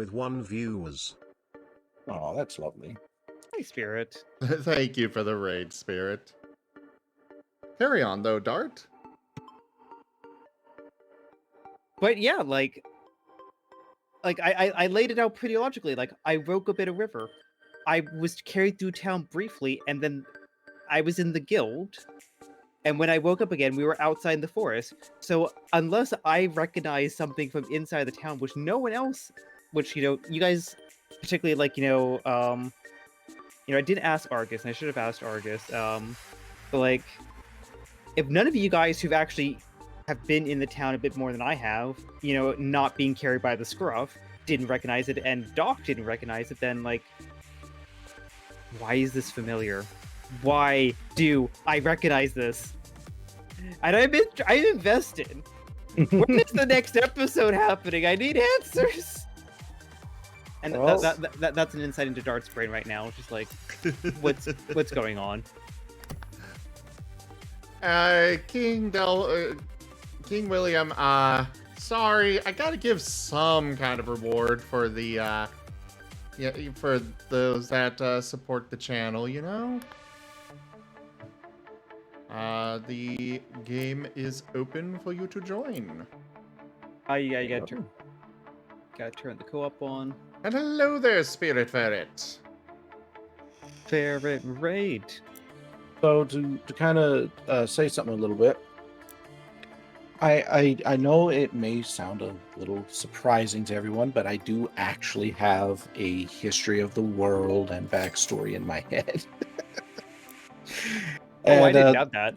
with 1 viewers. Oh, that's lovely. Hey, Spirit. Thank you for the raid, Spirit. Carry on, though, Dart. But yeah, like I laid it out pretty logically. Like, I woke up in a river. I was carried through town briefly, and then I was in the guild. And when I woke up again, we were outside in the forest. So unless I recognize something from inside the town, which no one else, which, you guys, particularly, like, I didn't ask Argus, and I should have asked Argus. But like, if none of you guys who've actually have been in the town a bit more than I have, not being carried by the scruff, didn't recognize it, and Doc didn't recognize it, then like, why is this familiar? Why do I recognize this? And I'm invested. When is the next episode happening? I need answers. And Well, that's an insight into Dart's brain right now. Just like, what's going on? King William, sorry, I gotta give some kind of reward for the, for those that, support the channel, The game is open for you to join. You gotta turn the co-op on. And hello there, Spirit Ferret. Ferret raid. So to kind of say something a little bit, I know it may sound a little surprising to everyone, but I do actually have a history of the world and backstory in my head. Oh, I didn't doubt that.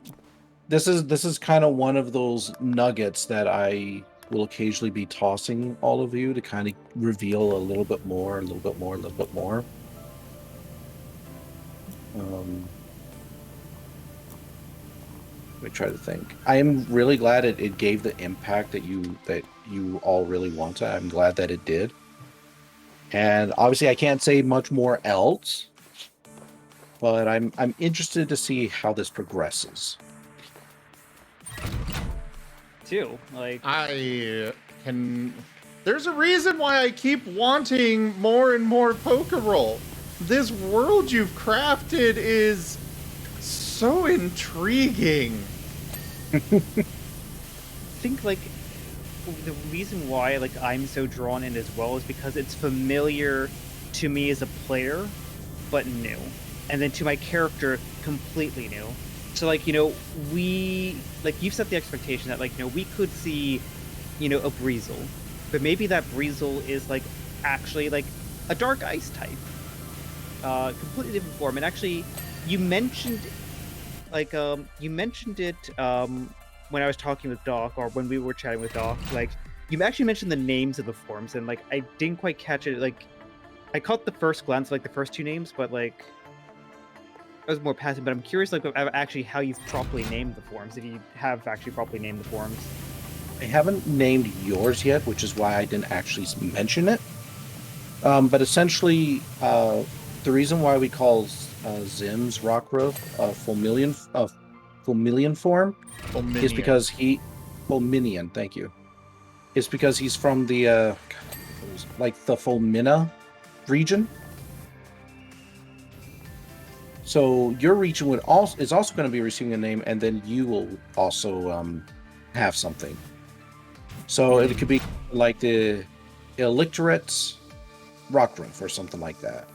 This is kind of one of those nuggets that I will occasionally be tossing all of you to kind of reveal a little bit more. Let me try to think. I am really glad it gave the impact that you all really wanted. I'm glad that it did. And obviously I can't say much more else, but I'm interested to see how this progresses. Too, like, there's a reason why I keep wanting more and more Pokerole. This world you've crafted is so intriguing. I think like the reason why like I'm so drawn in as well is because it's familiar to me as a player, but new, and then to my character, completely new. So like, we, like, you've set the expectation that, like, we could see, a Breezel, but maybe that Breezel is like actually like a dark ice type, completely different form. And actually, you mentioned it when I was talking with Doc, or when we were chatting with Doc. Like, you actually mentioned the names of the forms, and like I didn't quite catch it. Like, I caught the first glance, like the first 2 names, but like I was more passive. But I'm curious, like, actually how you've properly named the forms, if you have actually properly named the forms. I haven't named yours yet, which is why I didn't actually mention it. But essentially, the reason why we call Zim's Rockruff Fulminian form is because Fulminian, thank you. Is because he's from the like the Fulmina region. So your region is also going to be receiving a name, and then you will also have something. So it could be like the Electorate Rockruff or something like that.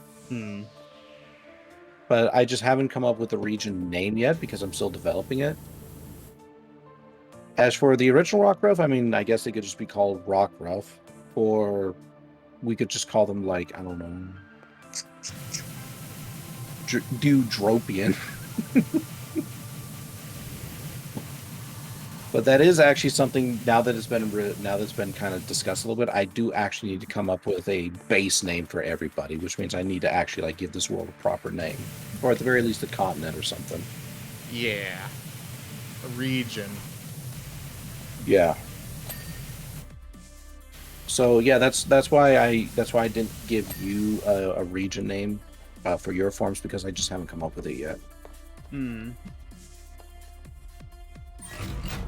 But I just haven't come up with the region name yet because I'm still developing it. As for the original Rockruff, I mean, I guess they could just be called Rockruff, or we could just call them, like, I don't know, Dewdropian. But that is actually something, now that it's been kind of discussed a little bit, I do actually need to come up with a base name for everybody, which means I need to actually like give this world a proper name, or at the very least a continent or something. Yeah, a region. Yeah. So yeah, that's why I didn't give you a region name for your forms, because I just haven't come up with it yet.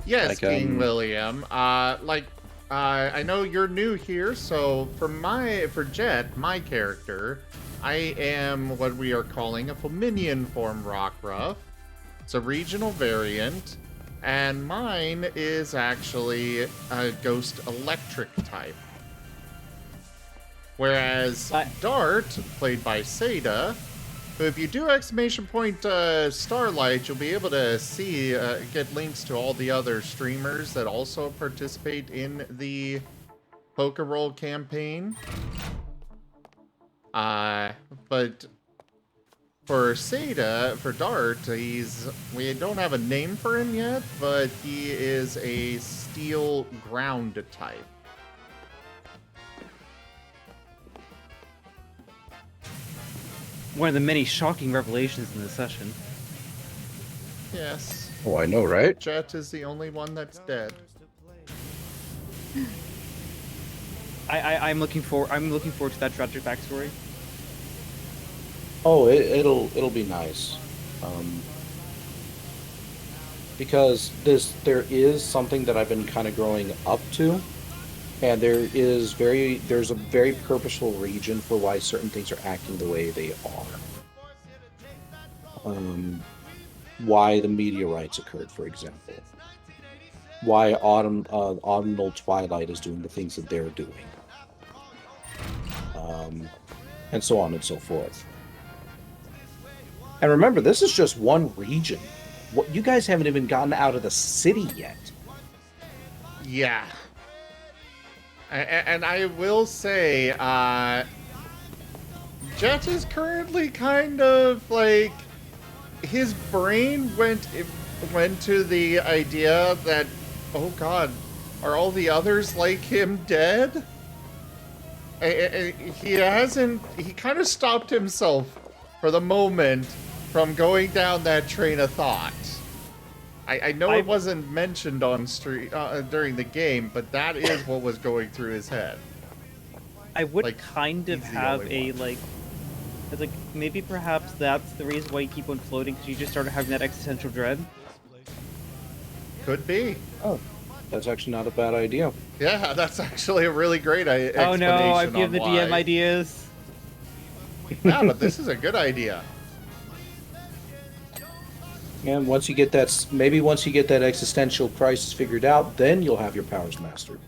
Yes, Like, King William. Like, I know you're new here, so for Jet, my character, I am what we are calling a Flaminian form Rockruff. It's a regional variant, and mine is actually a Ghost Electric type. Whereas Dart, played by Seda, who if you do Starlight, you'll be able to see, get links to all the other streamers that also participate in the Pokerole campaign. But for Seda, for Dart, we don't have a name for him yet, but he is a Steel Ground type. One of the many shocking revelations in the session. Yes. Oh, I know, right? Jet is the only one that's dead. I'm looking forward to that tragic backstory. Oh, it'll be nice, because there is something that I've been kind of growing up to, and there's a very purposeful reason for why certain things are acting the way they are. Why the meteorites occurred, for example. Why autumnal twilight is doing the things that they're doing, and so on and so forth. And remember, this is just one region. What you guys haven't even gotten out of the city yet. Yeah. And I will say, Jet is currently kind of like, his brain went to the idea that, oh god, are all the others like him dead? He kind of stopped himself for the moment from going down that train of thought. I know it wasn't mentioned on during the game, but that is what was going through his head. I would kind of have maybe perhaps that's the reason why you keep on floating, because you just started having that existential dread. Could be. Oh, that's actually not a bad idea. Yeah, that's actually a really great explanation. Oh no, I've given the why. DM ideas. Yeah, but this is a good idea. And once you get that existential crisis figured out, then you'll have your powers mastered,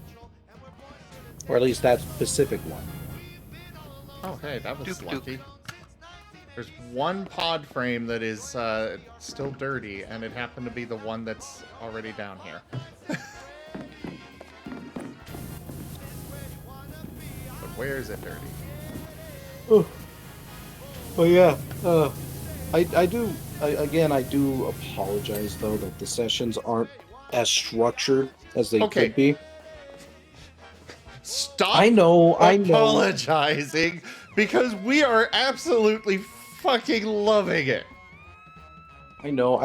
or at least that specific one. Oh, hey, that was lucky. There's one pod frame that is still dirty, and it happened to be the one that's already down here. But where is it dirty? Oh yeah. I do apologize though that the sessions aren't as structured as they could be. Stop. I know. Apologizing, because we are absolutely fucking loving it. I know.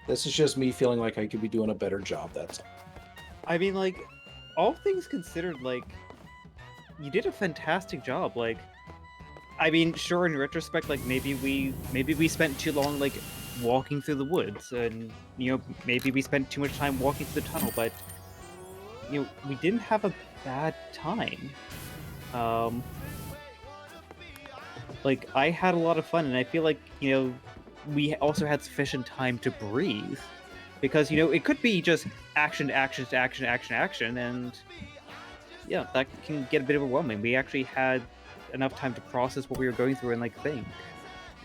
This is just me feeling like I could be doing a better job. That's all. I mean, like, all things considered, like, you did a fantastic job. Like, I mean, sure, in retrospect, like, maybe we spent too long, like, walking through the woods, and, you know, maybe we spent too much time walking through the tunnel, but, you know, we didn't have a bad time. Like, I had a lot of fun, and I feel like, you know, we also had sufficient time to breathe, because, you know, it could be just action, and, yeah, that can get a bit overwhelming. We actually had enough time to process what we were going through and, like, think,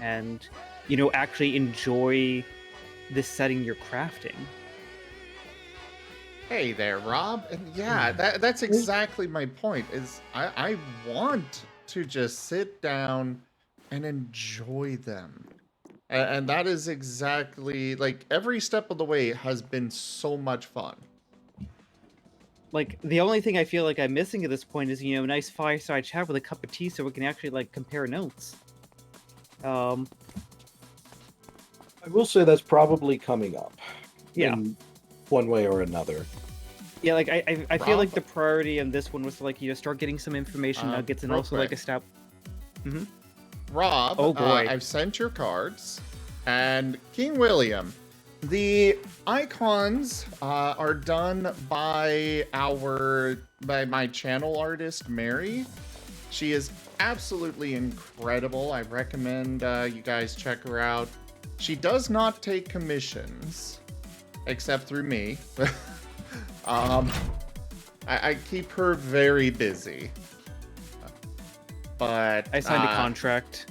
and, you know, actually enjoy this setting you're crafting. Hey there, Rob. And yeah, that's exactly my point. Is I want to just sit down and enjoy them. And that is exactly, like, every step of the way has been so much fun. Like, the only thing I feel like I'm missing at this point is, you know, a nice fireside chat with a cup of tea so we can actually, like, compare notes. I will say that's probably coming up. Yeah. In one way or another. Yeah, like, I feel like the priority in this one was to, like, you know, start getting some information nuggets and also, quick. like, Rob, oh boy. I've sent your cards, and King William, The icons are done by my channel artist, Mary. She is absolutely incredible. I recommend you guys check her out. She does not take commissions, except through me. I keep her very busy. But I signed a contract.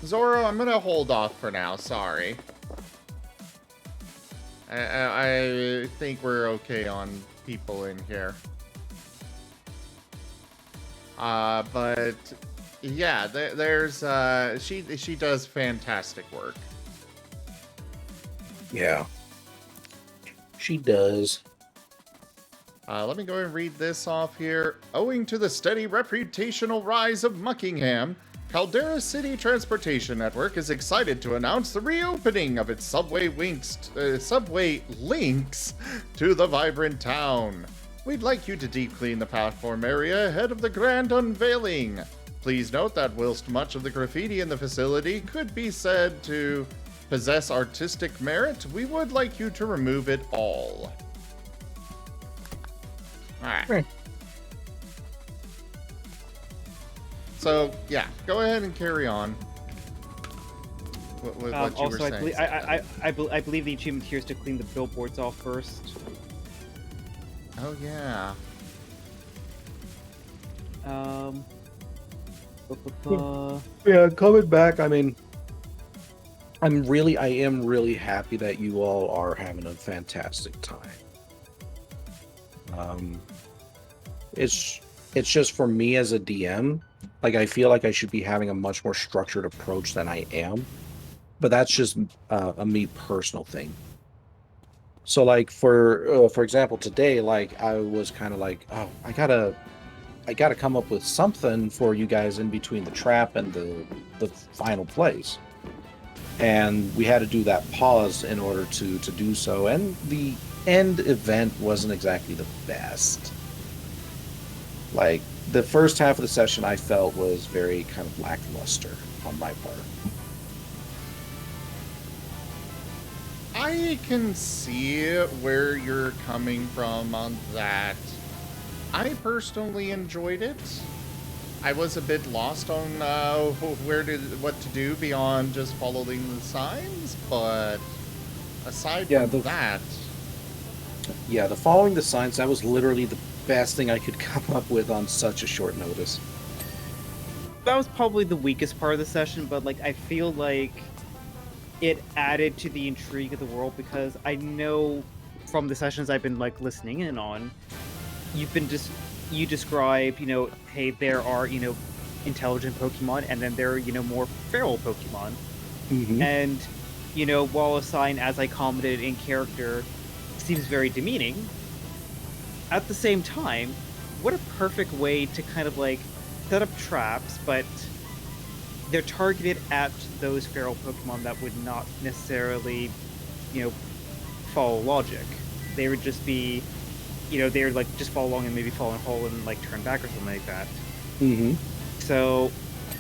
Zoro, I'm gonna hold off for now. Sorry. I think we're okay on people in here. But yeah, there's she does fantastic work. Yeah, she does. Let me go and read this off here. Owing to the steady reputational rise of Muckingham, Caldera City Transportation Network is excited to announce the reopening of its subway links to the vibrant town. We'd like you to deep clean the platform area ahead of the grand unveiling. Please note that whilst much of the graffiti in the facility could be said to possess artistic merit, we would like you to remove it all. Alright. Right. So, yeah, go ahead and carry on. What you Also, were saying. I believe the achievement here is to clean the billboards off first. Oh, yeah. Yeah, coming back. I mean, I am really happy that you all are having a fantastic time. It's just for me as a DM, like I feel like I should be having a much more structured approach than I am, but that's just a me personal thing. So like for example today, like I was kind of like, oh, I gotta come up with something for you guys in between the trap and the final place, and we had to do that pause in order to do so, and the end event wasn't exactly the best. Like the first half of the session I felt was very kind of lackluster on my part. I can see where you're coming from on that. I personally enjoyed it. I was a bit lost on what to do beyond just following the signs, but aside from that... Yeah, the following the signs, that was literally the best thing I could come up with on such a short notice. That was probably the weakest part of the session, but like I feel like it added to the intrigue of the world, because I know from the sessions I've been like listening in on, you describe, hey, there are, intelligent Pokemon, and then there are, more feral Pokemon. Mm-hmm. And, while a sign, as I commented in character, seems very demeaning, at the same time, what a perfect way to kind of like set up traps, but they're targeted at those feral Pokemon that would not necessarily, follow logic. They would just be, they would like just follow along and maybe fall in a hole and like turn back or something like that. Mm-hmm. So,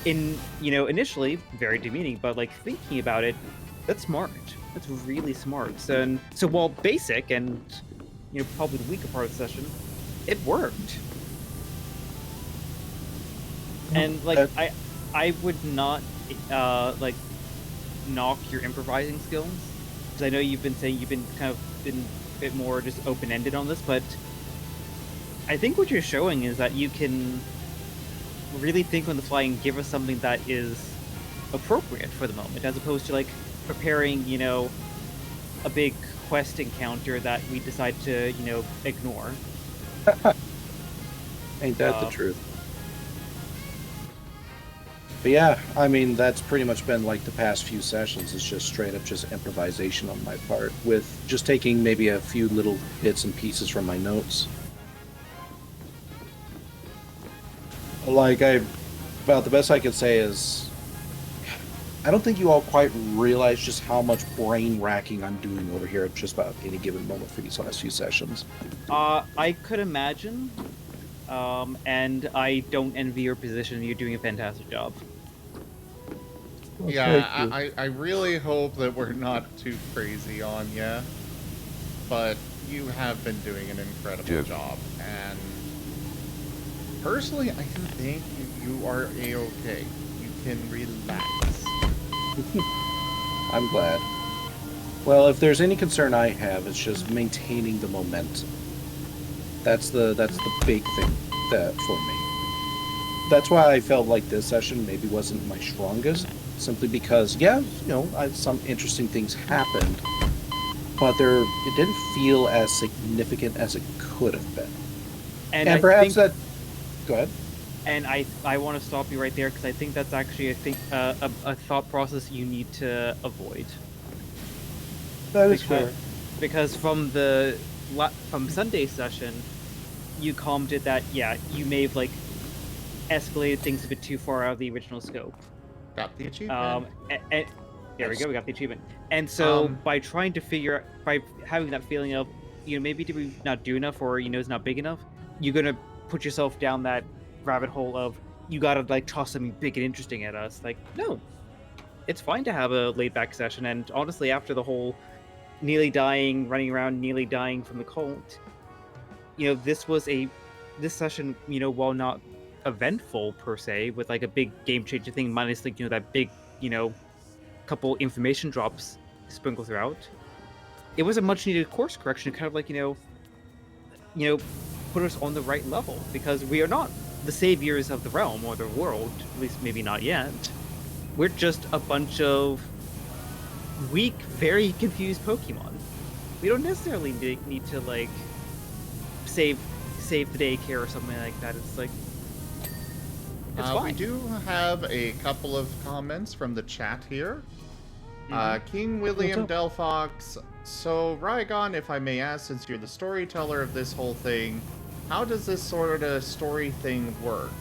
initially very demeaning, but like thinking about it, that's smart. That's really smart. So while basic and probably the weaker part of the session, it worked. And like I would not like knock your improvising skills, because I know you've been saying you've been a bit more just open-ended on this, but I think what you're showing is that you can really think on the fly and give us something that is appropriate for the moment, as opposed to like preparing, a big quest encounter that we decide to, ignore. Ain't that the truth? But yeah, I mean, that's pretty much been like the past few sessions. It's just straight up just improvisation on my part, with just taking maybe a few little bits and pieces from my notes. Like, about the best I could say is, I don't think you all quite realize just how much brain racking I'm doing over here at just about any given moment for these last few sessions. I could imagine, and I don't envy your position. You're doing a fantastic job. Yeah, Thank you. I really hope that we're not too crazy on you, but you have been doing an incredible job, and personally, I think you are a-okay. You can relax. I'm glad. Well, if there's any concern I have, it's just maintaining the momentum. That's the big thing that for me. That's why I felt like this session maybe wasn't my strongest, simply because some interesting things happened, but it didn't feel as significant as it could have been. And And I perhaps think, that. Go ahead. and I want to stop you right there because I think that's actually a thought process you need to avoid. That is because fair. because from Sunday's session, you commented that you may have like escalated things a bit too far out of the original scope. Got the achievement. And there we go, we got the achievement. And so by having that feeling of maybe did we not do enough or it's not big enough, you're gonna put yourself down that rabbit hole of you gotta like toss something big and interesting at us. Like no, it's fine to have a laid back session. And honestly, after the whole nearly dying, running around, nearly dying from the cold. This session, while not eventful per se, with like a big game changer thing, minus like that big, couple information drops sprinkled throughout. It was a much needed course correction, kind of like put us on the right level because we are not the saviors of the realm or the world, at least maybe not yet. We're just a bunch of weak, very confused Pokemon. We don't necessarily need to like save the day care or something like that. It's like it's fine. We do have a couple of comments from the chat here. King William Delphox. So, Rygon, if I may ask, since you're the storyteller of this whole thing, how does this sort of story thing work?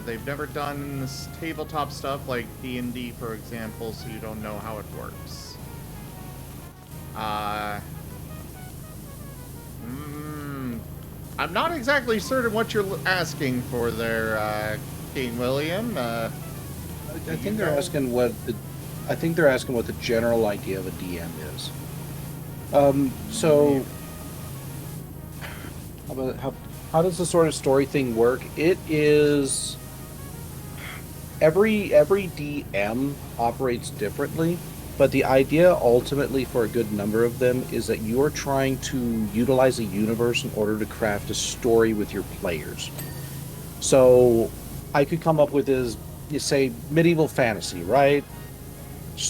They've never done this tabletop stuff like D&D, for example, so you don't know how it works. I'm not exactly certain what you're asking for there, King William. I think they're asking what the general idea of a DM is. So how does the sort of story thing work? It is every DM operates differently, but the idea ultimately for a good number of them is that you're trying to utilize a universe in order to craft a story with your players. So I could come up with you say medieval fantasy, right?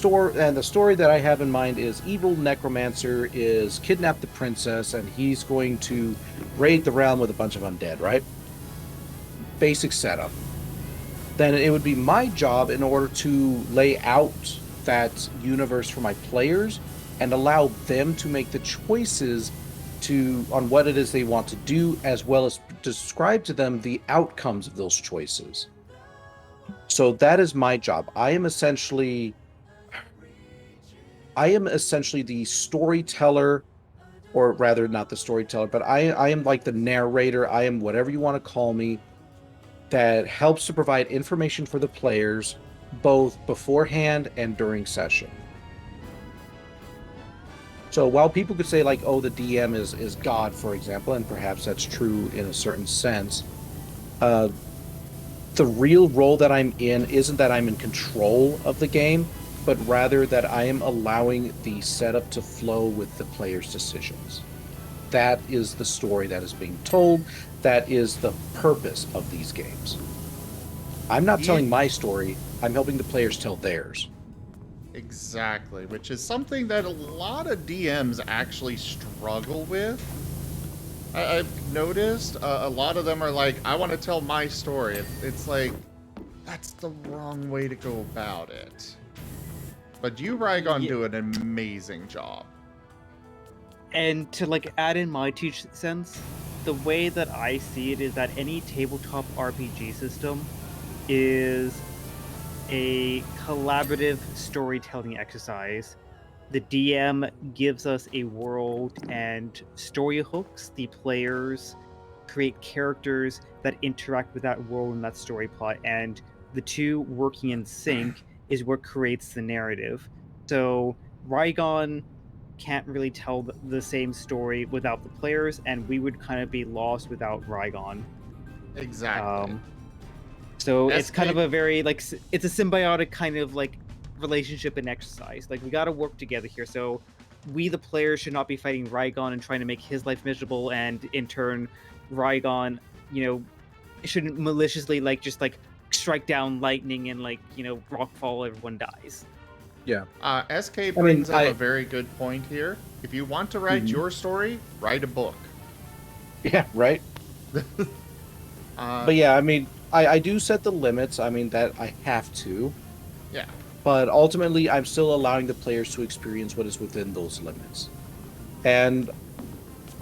And the story that I have in mind is evil necromancer is kidnapped the princess and he's going to raid the realm with a bunch of undead, right? Basic setup. Then it would be my job in order to lay out that universe for my players and allow them to make the choices on what it is they want to do, as well as describe to them the outcomes of those choices. So that is my job. I am essentially the storyteller, or rather not the storyteller, but I am like the narrator. I am whatever you want to call me, that helps to provide information for the players both beforehand and during session. So while people could say like, oh, the DM is God, for example, and perhaps that's true in a certain sense, the real role that I'm in isn't that I'm in control of the game, but rather that I am allowing the setup to flow with the players' decisions. That is the story that is being told. That is the purpose of these games. I'm not telling my story. I'm helping the players tell theirs. Exactly, which is something that a lot of DMs actually struggle with. I've noticed a lot of them are like, I want to tell my story. It's like, that's the wrong way to go about it. But you, Rygon, do an amazing job. And to like add in my 2 cents, the way that I see it is that any tabletop RPG system is a collaborative storytelling exercise. The DM gives us a world and story hooks. The players create characters that interact with that world and that story plot, and the two working in sync is what creates the narrative. So Rygon can't really tell the same story without the players, and we would kind of be lost without Rygon. Exactly. So it's kind of SK a very like it's a symbiotic kind of like relationship and exercise. Like we got to work together here. So we the players should not be fighting Rygon and trying to make his life miserable, and in turn, Rygon, shouldn't maliciously like just like strike down lightning and like rockfall, everyone dies. Yeah. SK brings up a very good point here. If you want to write your story, write a book. Yeah, right. But yeah, I mean, I do set the limits. I mean, that I have to. Yeah. But ultimately, I'm still allowing the players to experience what is within those limits. And,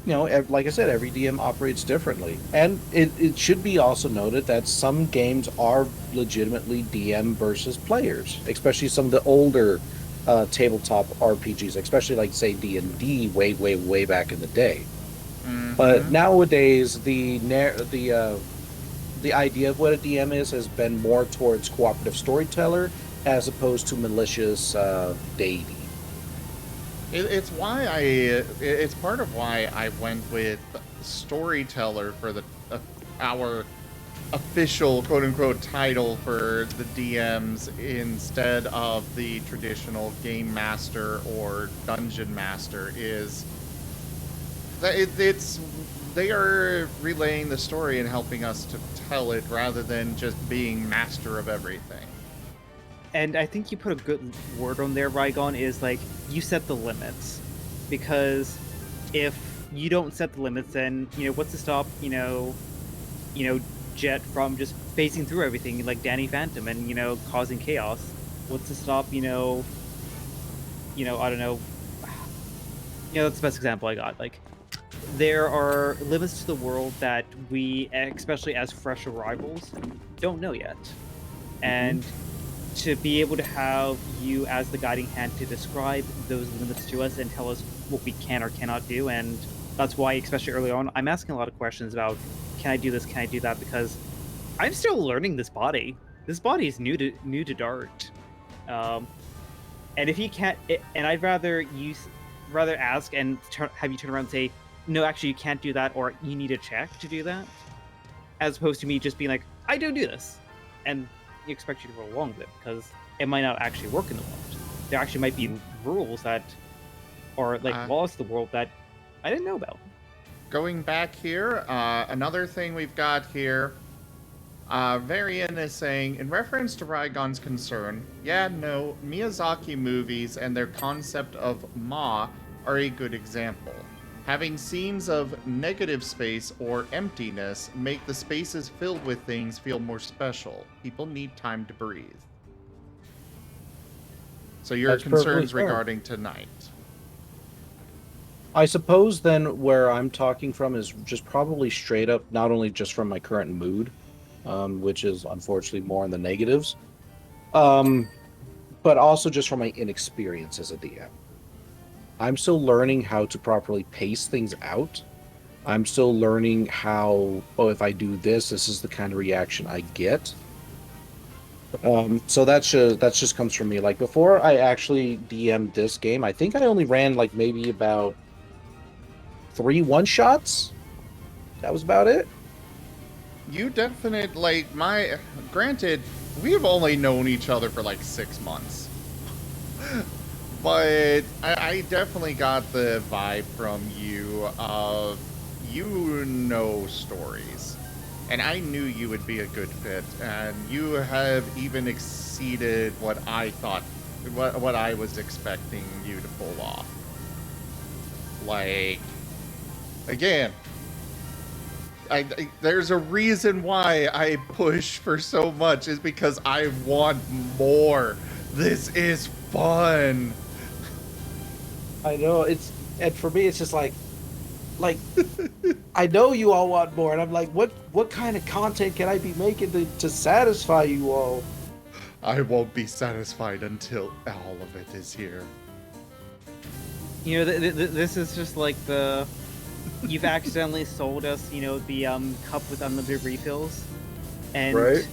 like I said, every DM operates differently. And it should be also noted that some games are legitimately DM versus players, especially some of the older tabletop RPGs, especially like, say, D&D way, way, way back in the day. Mm-hmm. But nowadays, the idea of what a DM is has been more towards cooperative storyteller as opposed to malicious deity. It's part of why I went with storyteller for our official quote-unquote title for the DMs instead of the traditional game master or dungeon master, is that they are relaying the story and helping us to tell it rather than just being master of everything. And I think you put a good word on there, Rygon, is like, you set the limits. Because if you don't set the limits, then, what's to stop, Jet from just phasing through everything like Danny Phantom and, causing chaos? What's to stop, I don't know. That's the best example I got. Like, there are limits to the world that we, especially as fresh arrivals, don't know yet. And to be able to have you as the guiding hand to describe those limits to us and tell us what we can or cannot do. And that's why, especially early on, I'm asking a lot of questions about, can I do this, can I do that? Because I'm still learning this body. This body is new to Dart. And if you can't, and I'd rather ask and have you turn around and say, no, actually you can't do that, or you need a check to do that, as opposed to me just being like, I don't do this. And you expect you to roll along with it, because it might not actually work in the world. There actually might be rules that are like laws of the world that I didn't know about. Going back here, another thing we've got here, Varian is saying, in reference to Rygon's concern, Miyazaki movies and their concept of Ma are a good example. Having scenes of negative space or emptiness make the spaces filled with things feel more special. People need time to breathe. So your concerns regarding tonight? I suppose then where I'm talking from is just probably straight up, not only just from my current mood, which is unfortunately more in the negatives, but also just from my inexperience as a DM. I'm still learning how to properly pace things out. I'm still learning how, if I do this is the kind of reaction I get. So that just comes from me. Like, before I actually DM'd this game, I think I only ran like maybe about 3 one-shots. That was about it. You definitely, granted, we've only known each other for like 6 months. But I definitely got the vibe from you of, stories. And I knew you would be a good fit, and you have even exceeded what I thought, what I was expecting you to pull off. Like, again, there's a reason why I push for so much, is because I want more. This is fun. I know, and for me it's just like I know you all want more, and I'm like, what kind of content can I be making to satisfy you all? I won't be satisfied until all of it is here. This is just like you've accidentally sold us, the cup with unlimited refills, and right?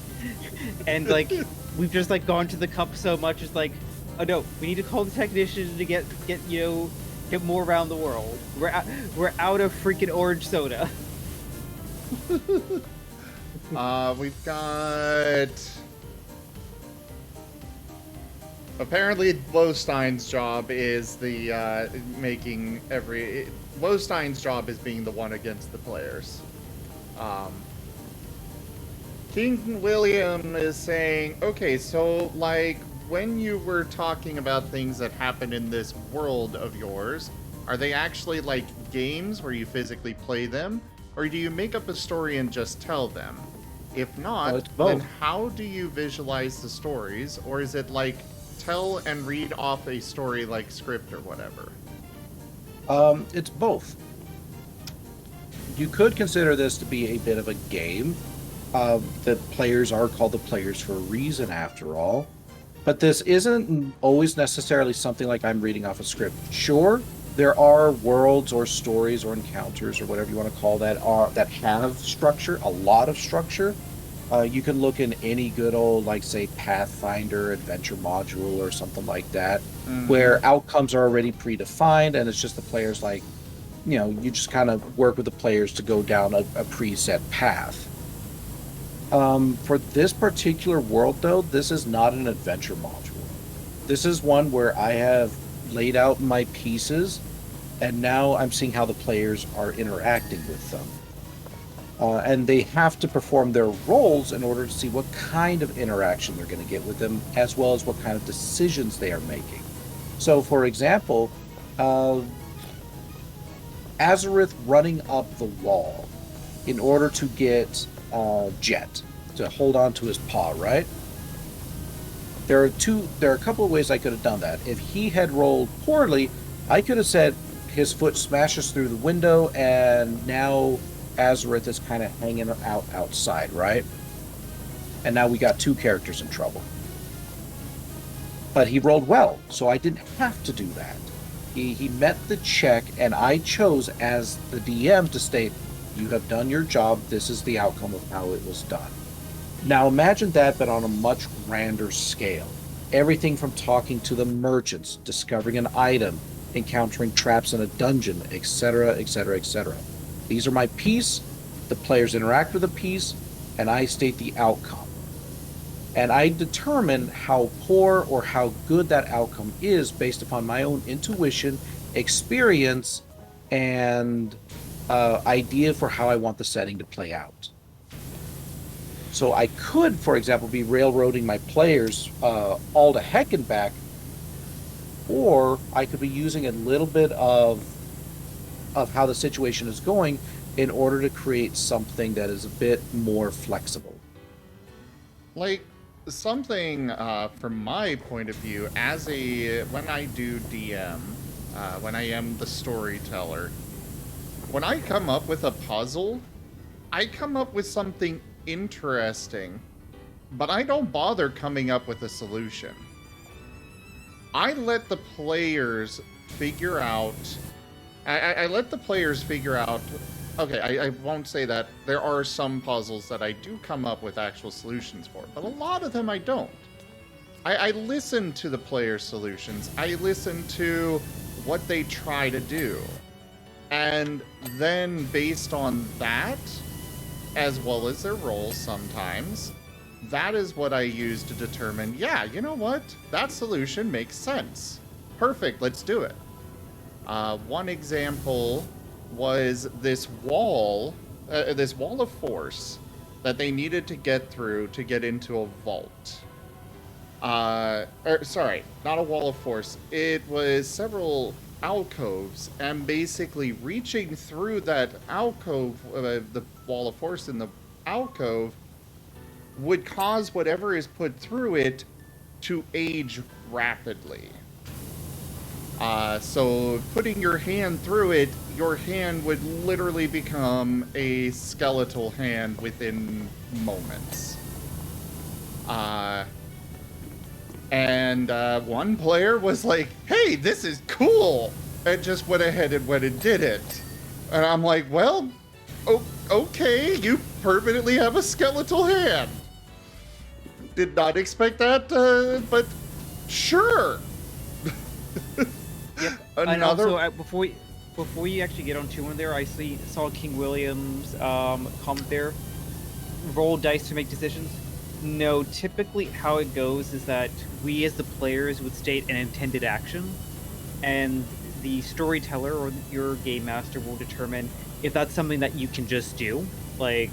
and like we've just like gone to the cup so much. It's like, oh no, we need to call the technician to get get more around the world. We're out of freaking orange soda. We've got. Apparently, Lowstein's job is the making every. Lowstein's job is being the one against the players. King William is saying, okay, so like when you were talking about things that happen in this world of yours, are they actually like games where you physically play them, or do you make up a story and just tell them? If not, then how do you visualize the stories, or is it like tell and read off a story like script or whatever? It's both. You could consider this to be a bit of a game. The players are called the players for a reason, after all. But this isn't always necessarily something like I'm reading off a script. Sure, there are worlds or stories or encounters or whatever you want to call that that have structure, a lot of structure. You can look in any good old, like, say, Pathfinder adventure module or something like that, where outcomes are already predefined, and it's just the players, like, you just kind of work with the players to go down a preset path. For this particular world, though, this is not an adventure module. This is one where I have laid out my pieces, and now I'm seeing how the players are interacting with them. And they have to perform their roles in order to see what kind of interaction they're going to get with them, as well as what kind of decisions they are making. So, for example, Azareth running up the wall in order to get Jet to hold on to his paw, right? There are a couple of ways I could have done that. If he had rolled poorly, I could have said his foot smashes through the window and now Azareth is kind of hanging out outside, right? And now we got two characters in trouble. But he rolled well, so I didn't have to do that. He met the check, and I chose as the DM to state, you have done your job, this is the outcome of how it was done. Now imagine that, but on a much grander scale. Everything from talking to the merchants, discovering an item, encountering traps in a dungeon, etc., etc., etc. These are my piece, the players interact with the piece, and I state the outcome. And I determine how poor or how good that outcome is based upon my own intuition, experience, and idea for how I want the setting to play out. So I could, for example, be railroading my players all to heck and back, or I could be using a little bit of how the situation is going in order to create something that is a bit more flexible. Like, something from my point of view, when I do DM, when I am the storyteller, when I come up with a puzzle, I come up with something interesting, but I don't bother coming up with a solution. I let the players figure out. I let the players figure out. Okay, I won't say that. There are some puzzles that I do come up with actual solutions for, but a lot of them I don't. I listen to the players' solutions. I listen to what they try to do. And then based on that, as well as their roles sometimes, that is what I use to determine, yeah, you know what? That solution makes sense. Perfect, let's do it. One example was this wall of force that they needed to get through to get into a vault. Sorry, not a wall of force. It was several alcoves, and basically reaching through that alcove, the wall of force in the alcove, would cause whatever is put through it to age rapidly. So putting your hand through it, your hand would literally become a skeletal hand within moments. And one player was like, hey, this is cool! And just went ahead and went and did it. And I'm like, well, okay, you permanently have a skeletal hand. did not expect that, but sure. Yep. Another. And also, before you actually get on to one there, I saw King William's comment there. Roll dice to make decisions. No, typically how it goes is that we as the players would state an intended action, and the storyteller or your game master will determine if that's something that you can just do. Like,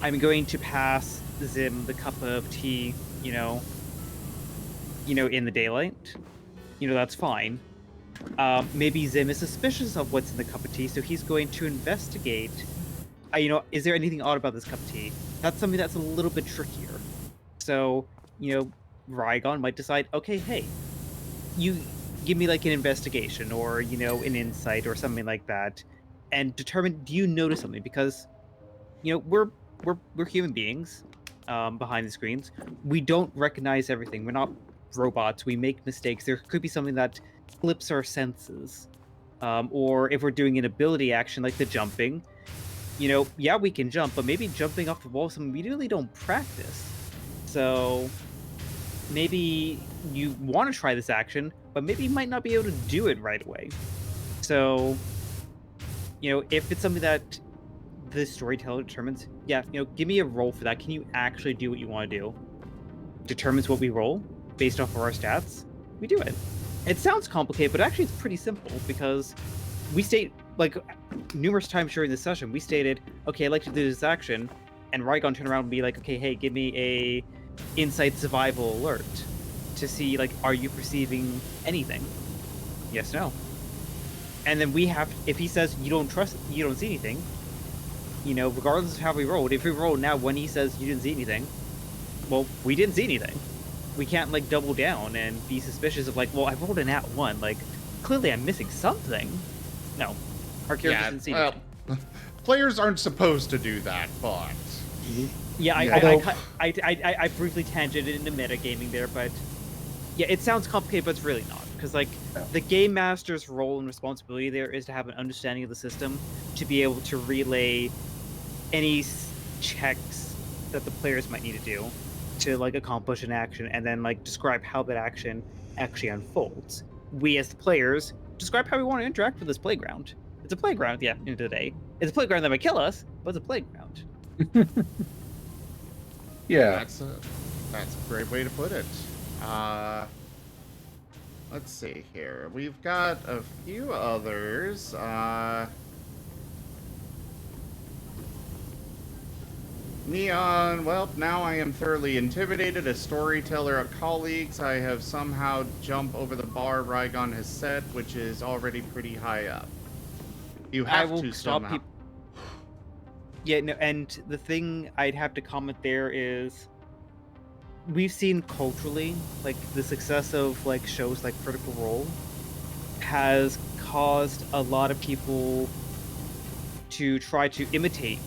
I'm going to pass Zim the cup of tea, in the daylight. That's fine. Maybe Zim is suspicious of what's in the cup of tea, so he's going to investigate. Is there anything odd about this cup of tea? That's something that's a little bit trickier. So, Rygon might decide, okay, hey, you give me like an investigation or, an insight or something like that, and determine, do you notice something? Because, we're human beings behind the screens. We don't recognize everything. We're not robots. We make mistakes. There could be something that flips our senses. Or if we're doing an ability action like the jumping, yeah, we can jump, but maybe jumping off the wall is something we really don't practice. So maybe you want to try this action, but maybe you might not be able to do it right away. So, if it's something that the storyteller determines, yeah, give me a roll for that. Can you actually do what you want to do? Determines what we roll based off of our stats. We do it. It sounds complicated, but actually it's pretty simple because we state, like, numerous times during this session, we stated, okay, I'd like to do this action, and Rygon turned around and be like, okay, hey, give me a insight survival alert to see, like, are you perceiving anything? Yes, no. And then we have, if he says you don't see anything, regardless of how we rolled, if we roll now when he says you didn't see anything, well, we didn't see anything. We can't, like, double down and be suspicious of, like, well, I rolled an at one, like, clearly I'm missing something. No, our characters didn't see anything. Players aren't supposed to do that, but... Yeah, I briefly tangented into metagaming there, but yeah, it sounds complicated, but it's really not. Because, like, the game master's role and responsibility there is to have an understanding of the system, to be able to relay any checks that the players might need to do to, like, accomplish an action, and then, like, describe how that action actually unfolds. We, as the players, describe how we want to interact with this playground. It's a playground at the end of the day. It's a playground that might kill us, but it's a playground. Yeah. That's a great way to put it. Let's see here. We've got a few others. Neon, well, now I am thoroughly intimidated. As storyteller of colleagues, I have somehow jumped over the bar Rygon has set, which is already pretty high up. You have to stop somehow. Yeah, no, and the thing I'd have to comment there is, we've seen culturally, like, the success of, like, shows like Critical Role has caused a lot of people to try to imitate,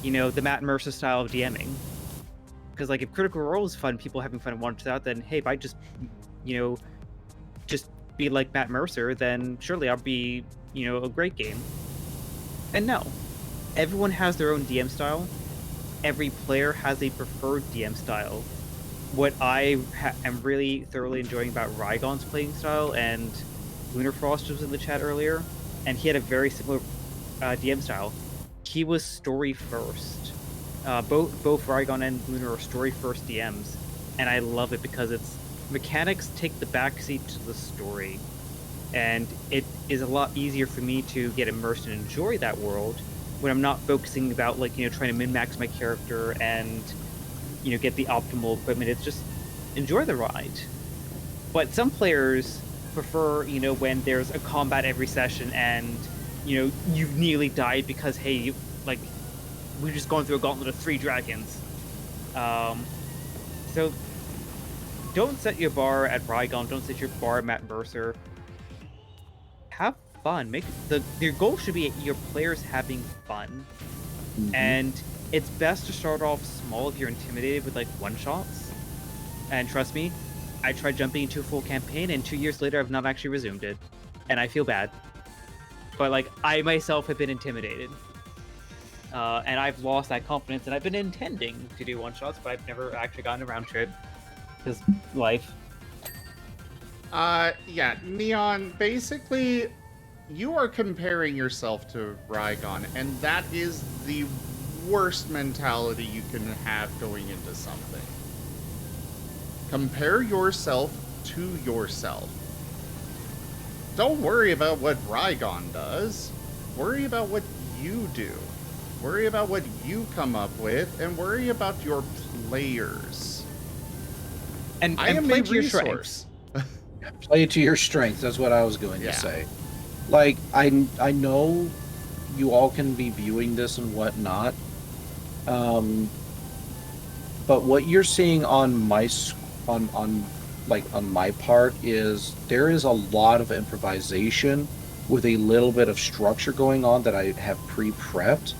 the Matt Mercer style of DMing. Because, like, if Critical Role is fun, people having fun and want it out, then, hey, if I just, just be like Matt Mercer, then surely I'll be, a great game. And no. Everyone has their own DM style. Every player has a preferred DM style. What I am really thoroughly enjoying about Rygon's playing style, and Lunar Frost was in the chat earlier, and he had a very similar DM style. He was story first. Both Rygon and Lunar are story first DMs, and I love it because it's mechanics take the backseat to the story, and it is a lot easier for me to get immersed and enjoy that world when I'm not focusing about, like, trying to min-max my character and, get the optimal equipment. It's just enjoy the ride. But some players prefer, when there's a combat every session and, you've nearly died because, hey, we're just going through a gauntlet of 3 dragons. So don't set your bar at Rygon, don't set your bar at Matt Mercer. Have fun. Your goal should be your players having fun. Mm-hmm. And it's best to start off small if you're intimidated with, like, one-shots. And trust me, I tried jumping into a full campaign, and 2 years later I've not actually resumed it. And I feel bad. But, like, I myself have been intimidated. and I've lost that confidence, and I've been intending to do one-shots, but I've never actually gotten around to it, because life. Yeah, Neon, basically, you are comparing yourself to Rygon, and that is the worst mentality you can have going into something. Compare yourself to yourself. Don't worry about what Rygon does. Worry about what you do. Worry about what you come up with, and worry about your players. And I am play a to your resource. Play to your strengths. That's what I was going Yeah. to say. Like, I know you all can be viewing this and whatnot, but what you're seeing on my on my part is there is a lot of improvisation with a little bit of structure going on that I have pre-prepped.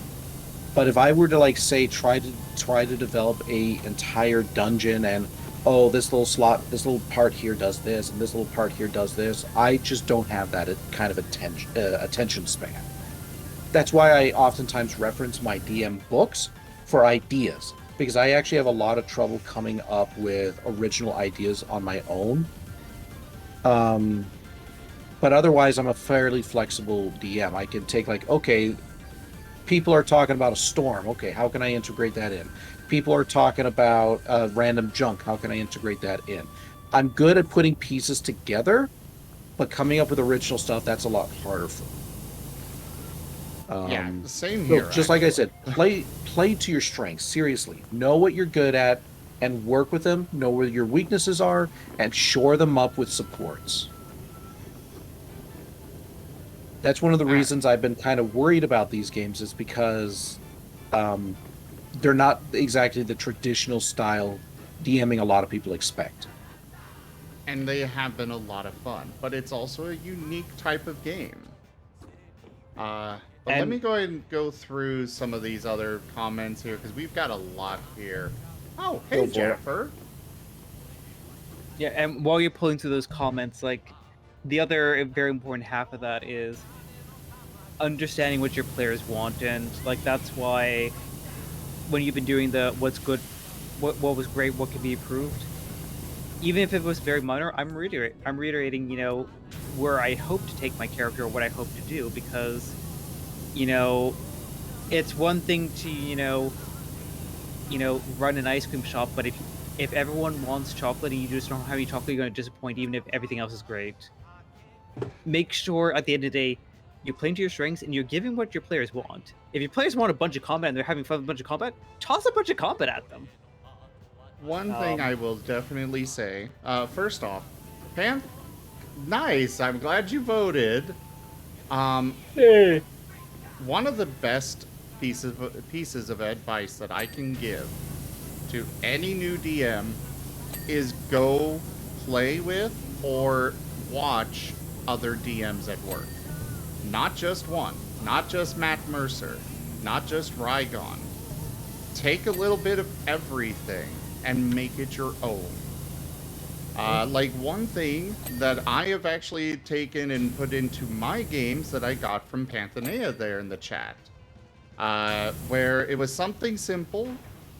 But if I were to, like, say, try to develop a entire dungeon and, oh, this little part here does this, and this little part here does this, I just don't have that kind of attention span. That's why I oftentimes reference my DM books for ideas, because I actually have a lot of trouble coming up with original ideas on my own. But otherwise, I'm a fairly flexible DM. I can take, like, okay, people are talking about a storm. Okay, how can I integrate that in? People are talking about random junk. How can I integrate that in? I'm good at putting pieces together, but coming up with original stuff, that's a lot harder for me. Yeah, same So here. just like I said, play to your strengths. Seriously, know what you're good at and work with them. Know where your weaknesses are and shore them up with supports. That's one of the reasons I've been kind of worried about these games, is because they're not exactly the traditional style DMing a lot of people expect. And they have been a lot of fun, but it's also a unique type of game. But let me go ahead and go through some of these other comments here, because we've got a lot here. Oh, hey, Go for it. Jennifer. Yeah, and while you're pulling through those comments, like, the other very important half of that is understanding what your players want, and, like, that's why when you've been doing the what's good, what was great, what can be improved, even if it was very minor, I'm reiterating, you know, where I hope to take my character or what I hope to do, because, you know, it's one thing to, you know, run an ice cream shop, but if everyone wants chocolate and you just don't have any chocolate, you're going to disappoint, even if everything else is great. Make sure at the end of the day, you're playing to your strengths and you're giving what your players want. If your players want a bunch of combat and they're having fun with a bunch of combat, toss a bunch of combat at them. One thing I will definitely say, first off, Pam, nice. I'm glad you voted. Hey. One of the best pieces of advice that I can give to any new DM is go play with or watch other DMs at work. Not just one, not just Matt Mercer, not just Rygon. Take a little bit of everything and make it your own. Like, one thing that I have actually taken and put into my games that I got from Panthanea there in the chat, where it was something simple,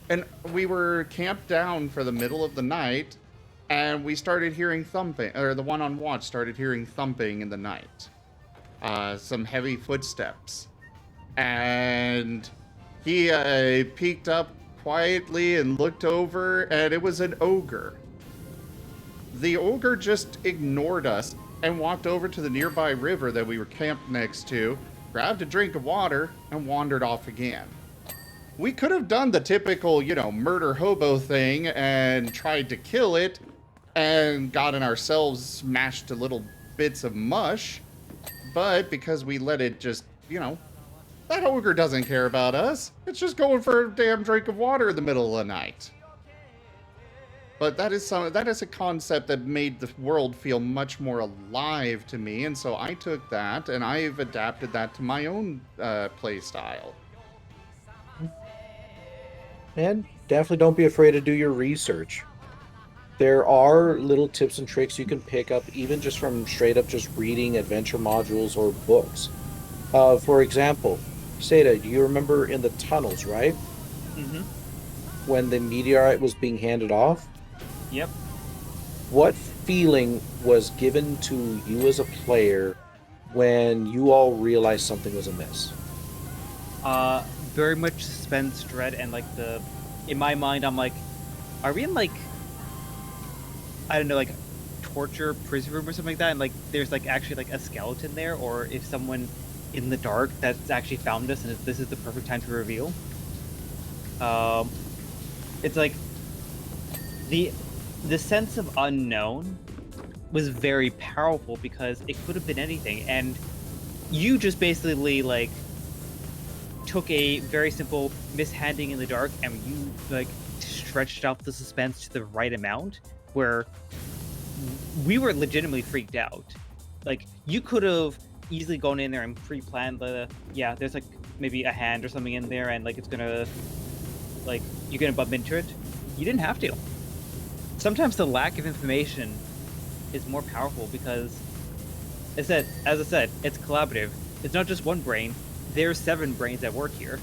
and we were camped down for the middle of the night, and we started hearing thumping, or the one on watch started hearing thumping in the night. Some heavy footsteps. And he peeked up quietly and looked over, and it was an ogre. The ogre just ignored us and walked over to the nearby river that we were camped next to, grabbed a drink of water, and wandered off again. We could have done the typical, you know, murder hobo thing and tried to kill it and gotten ourselves smashed to little bits of mush, but because we let it just, you know, that ogre doesn't care about us. It's just going for a damn drink of water in the middle of the night. But that is a concept that made the world feel much more alive to me, and so I took that and I've adapted that to my own play style. And definitely don't be afraid to do your research. There are little tips and tricks you can pick up even just from straight up just reading adventure modules or books. For example, Seda, do you remember in the tunnels, right? Mm-hmm. When the meteorite was being handed off? Yep. What feeling was given to you as a player when you all realized something was amiss? Very much suspense, dread, and like in my mind, I'm like, are we in like, I don't know, like torture prison room or something like that? And like, there's like actually like a skeleton there, or if someone in the dark that's actually found us, and this is the perfect time to reveal. Um, it's like the the sense of unknown was very powerful because it could have been anything, and you just basically like took a very simple mishanding in the dark and you like stretched out the suspense to the right amount where we were legitimately freaked out. Like you could have easily gone in there and pre-planned there's like maybe a hand or something in there and like it's gonna like you're gonna bump into it. You didn't have to. Sometimes the lack of information is more powerful because as I said, it's collaborative. It's not just one brain. There's 7 brains at work here.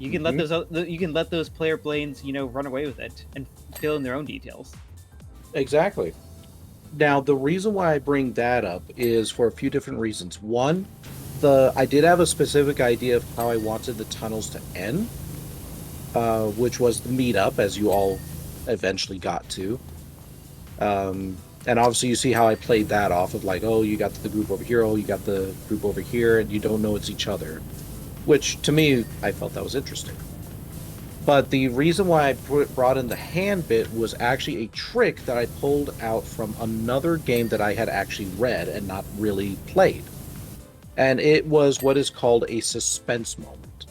You can let those player brains, run away with it and fill in their own details. Exactly. Now, the reason why I bring that up is for a few different reasons. One, I did have a specific idea of how I wanted the tunnels to end, which was the meetup, as you all eventually got to. And obviously, you see how I played that off of like, oh, you got the group over here, oh, you got the group over here, and you don't know it's each other. Which, to me, I felt that was interesting. But the reason why I brought in the hand bit was actually a trick that I pulled out from another game that I had actually read and not really played. And it was what is called a suspense moment,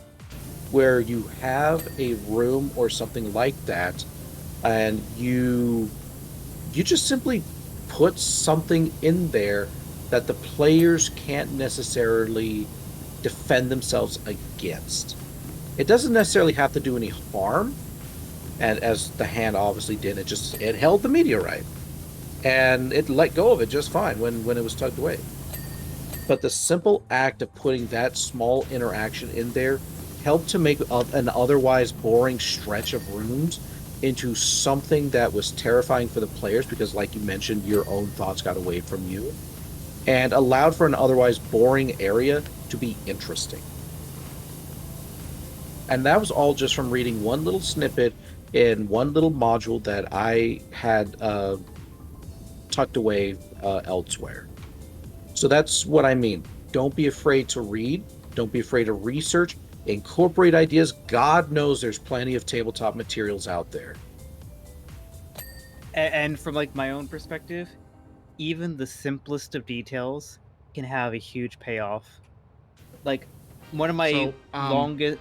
where you have a room or something like that, and you just simply put something in there that the players can't necessarily defend themselves against. It doesn't necessarily have to do any harm, and as the hand obviously did, it held the meteorite, and it let go of it just fine when it was tugged away. But the simple act of putting that small interaction in there helped to make an otherwise boring stretch of rooms into something that was terrifying for the players because, like you mentioned, your own thoughts got away from you and allowed for an otherwise boring area to be interesting. And that was all just from reading one little snippet in one little module that I had tucked away elsewhere. So that's what I mean. Don't be afraid to read. Don't be afraid to research. Incorporate ideas. God knows there's plenty of tabletop materials out there. And from like my own perspective, even the simplest of details can have a huge payoff. Like one of my longest.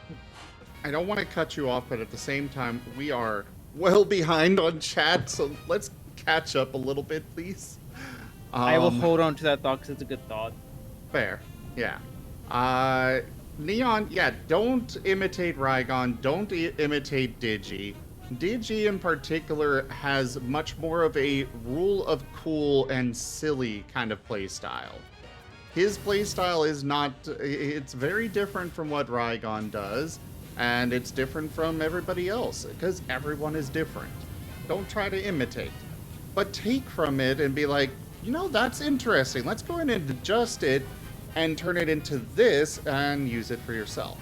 I don't want to cut you off, but at the same time, we are well behind on chat, so let's catch up a little bit, please. I will hold on to that thought because it's a good thought. Fair, yeah. Neon, yeah, don't imitate Rygon, don't imitate Digi. Digi in particular has much more of a rule of cool and silly kind of playstyle. His playstyle is not, it's very different from what Rygon does, and it's different from everybody else, because everyone is different. Don't try to imitate, but take from it and be like, that's interesting. Let's go in and adjust it and turn it into this and use it for yourself.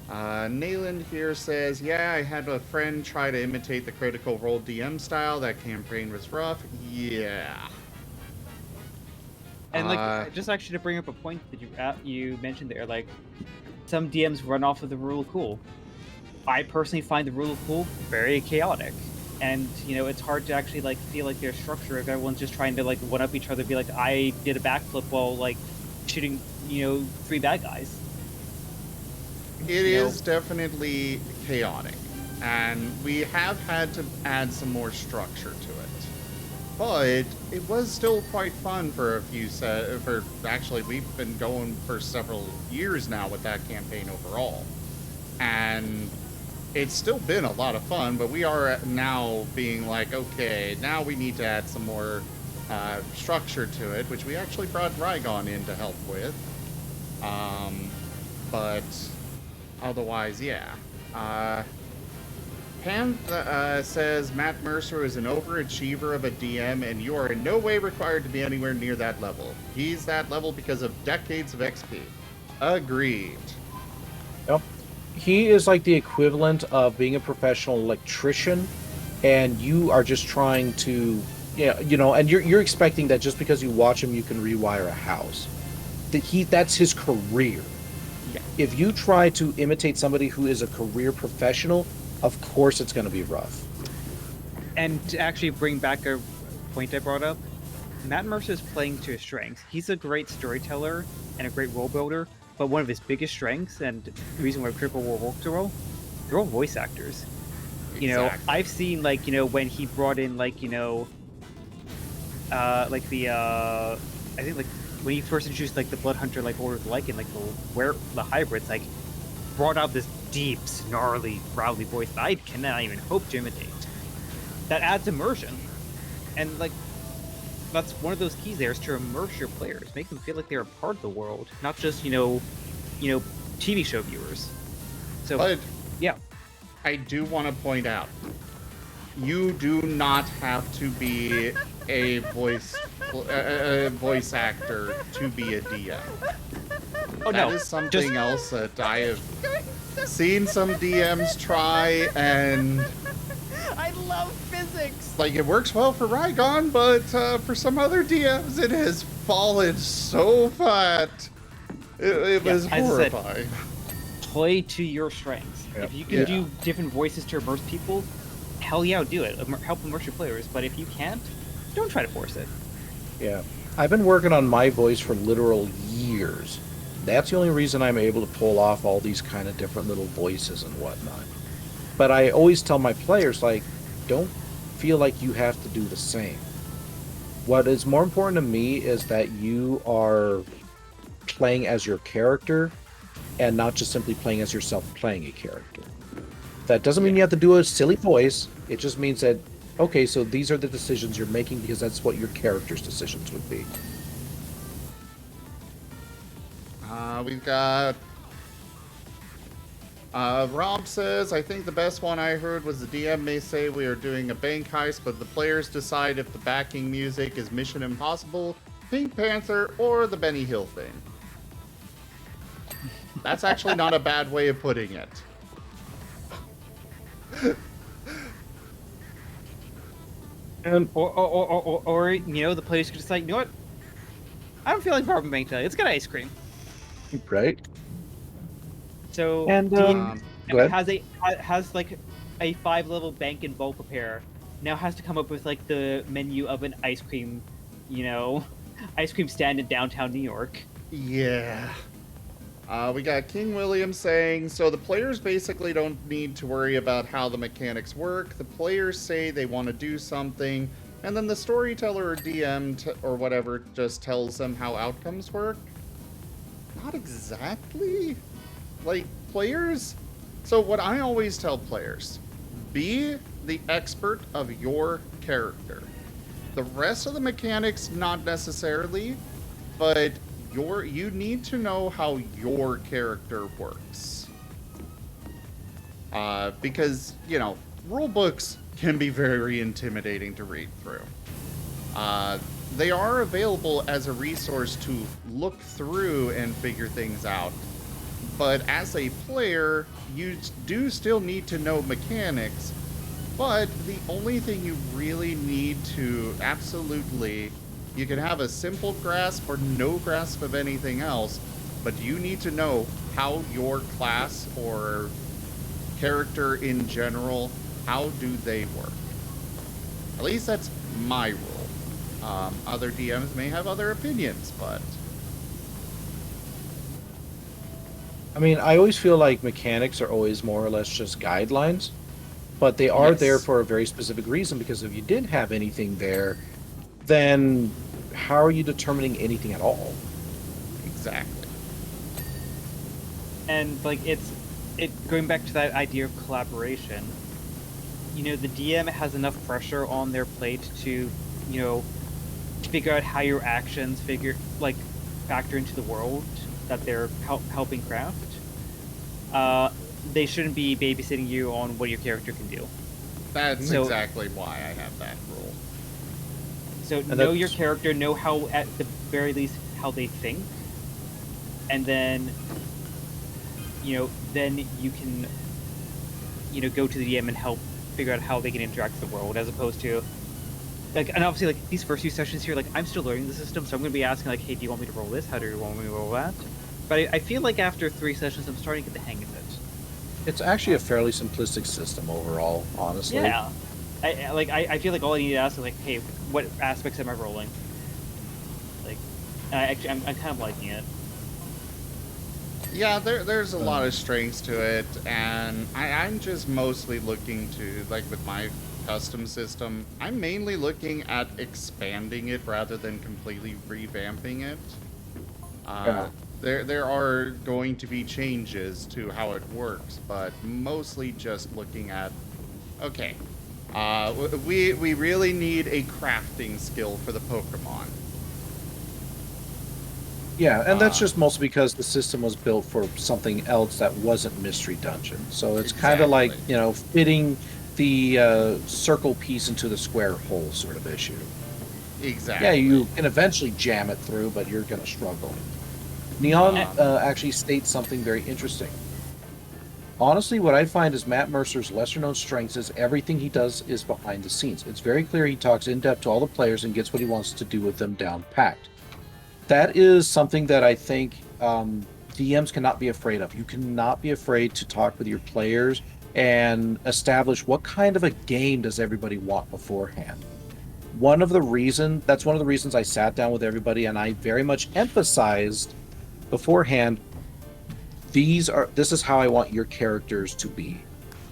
Nayland here says, yeah, I had a friend try to imitate the Critical Role DM style. That campaign was rough. Yeah. And like, just actually to bring up a point that you mentioned there, like, some DMs run off of the rule of cool. I personally find the rule of cool very chaotic. And, it's hard to actually, like, feel like there's structure if everyone's just trying to, like, one-up each other, be like, I did a backflip while, like, shooting, 3 bad guys. It is definitely chaotic. And we have had to add some more structure to it. But it was still quite fun for actually, we've been going for several years now with that campaign overall. And it's still been a lot of fun, but we are now being like, okay, now we need to add some more structure to it, which we actually brought Rygon in to help with. But otherwise, yeah. Pam says Matt Mercer is an overachiever of a DM, and you are in no way required to be anywhere near that level. He's that level because of decades of XP. Agreed. Yep. He is like the equivalent of being a professional electrician, and you are just trying to, yeah, and you're expecting that just because you watch him, you can rewire a house. That's his career. Yeah. If you try to imitate somebody who is a career professional, of course it's going to be rough. And to actually bring back a point I brought up, Matt Mercer is playing to his strengths. He's a great storyteller and a great role builder, but one of his biggest strengths, and the reason why Triple War works so well, they're all voice actors. Exactly. I've seen when he brought in I think when he first introduced the Blood Hunter Order of the Lycan, the hybrids, brought out this deep, snarly, growly voice that I cannot even hope to imitate. That adds immersion, and that's one of those keys there, is to immerse your players, make them feel like they're a part of the world, not just TV show viewers. So, but yeah, I do want to point out, you do not have to be a voice actor to be a DM. oh That no, is something else that I have seen some DMs try, and I love physics. it works well for Rygon, but for some other DMs, it has fallen so flat. It was horrifying. Play to your strengths. Yep. If you can do different voices to immerse people, hell yeah, do it. Help immerse your players. But if you can't, don't try to force it. Yeah. I've been working on my voice for literal years. That's the only reason I'm able to pull off all these kind of different little voices and whatnot. But I always tell my players, don't feel like you have to do the same. What is more important to me is that you are playing as your character and not just simply playing as yourself playing a character. That doesn't mean you have to do a silly voice. It just means that, okay, so these are the decisions you're making because that's what your character's decisions would be. We've got Rob says, I think the best one I heard was the DM may say we are doing a bank heist, but the players decide if the backing music is Mission Impossible, Pink Panther, or the Benny Hill thing. That's actually not a bad way of putting it. And Or the players could decide, you know what? I don't feel like robbing bank today. Let's get ice cream. right? So And go go ahead. has a 5-level bank and bulk prepare. Now has to come up with the menu of an ice cream, ice cream stand in downtown New York. Yeah. We got King William saying, so the players basically don't need to worry about how the mechanics work. The players say they want to do something, and then the storyteller or DM or whatever just tells them how outcomes work. Not exactly. Players... So what I always tell players, be the expert of your character. The rest of the mechanics, not necessarily, but you need to know how your character works. Because, rule books can be very intimidating to read through. They are available as a resource to look through and figure things out. But as a player, you do still need to know mechanics, but the only thing you really need to absolutely... You can have a simple grasp or no grasp of anything else, but you need to know how your class or character in general, how do they work? At least that's my rule. Other DMs may have other opinions, but... I mean, I always feel like mechanics are always more or less just guidelines, but they are there for a very specific reason, because if you didn't have anything there, then how are you determining anything at all? Exactly. And it's going back to that idea of collaboration. The DM has enough pressure on their plate to figure out how your actions factor into the world that they're helping craft. they shouldn't be babysitting you on what your character can do. That's So- exactly why I have that rule. So And know your that's- character, know how, at the very least, how they think, and then, then you can, go to the DM and help figure out how they can interact with the world, as opposed to, and obviously, these first few sessions here, I'm still learning the system, so I'm going to be asking, hey, do you want me to roll this? How do you want me to roll that? But I feel like after 3 sessions, I'm starting to get the hang of it. It's actually a fairly simplistic system overall, honestly. Yeah. I feel like all I need to ask is hey, what aspects am I rolling? I'm kind of liking it. Yeah, there's a lot of strengths to it, and I'm just mostly looking to, with my custom system, I'm mainly looking at expanding it rather than completely revamping it. Yeah. There are going to be changes to how it works, but mostly just looking at, okay, we really need a crafting skill for the Pokemon. Yeah, and that's just mostly because the system was built for something else that wasn't Mystery Dungeon. So it's kind of like, Exactly. fitting the circle piece into the square hole sort of issue. Exactly. Yeah, you can eventually jam it through, but you're going to struggle. Neon actually states something very interesting. Honestly, what I find is Matt Mercer's lesser-known strengths is everything he does is behind the scenes. It's very clear he talks in-depth to all the players and gets what he wants to do with them down-packed. That is something that I think DMs cannot be afraid of. You cannot be afraid to talk with your players and establish what kind of a game does everybody want beforehand. That's one of the reasons I sat down with everybody and I very much emphasized beforehand, this is how I want your characters to be.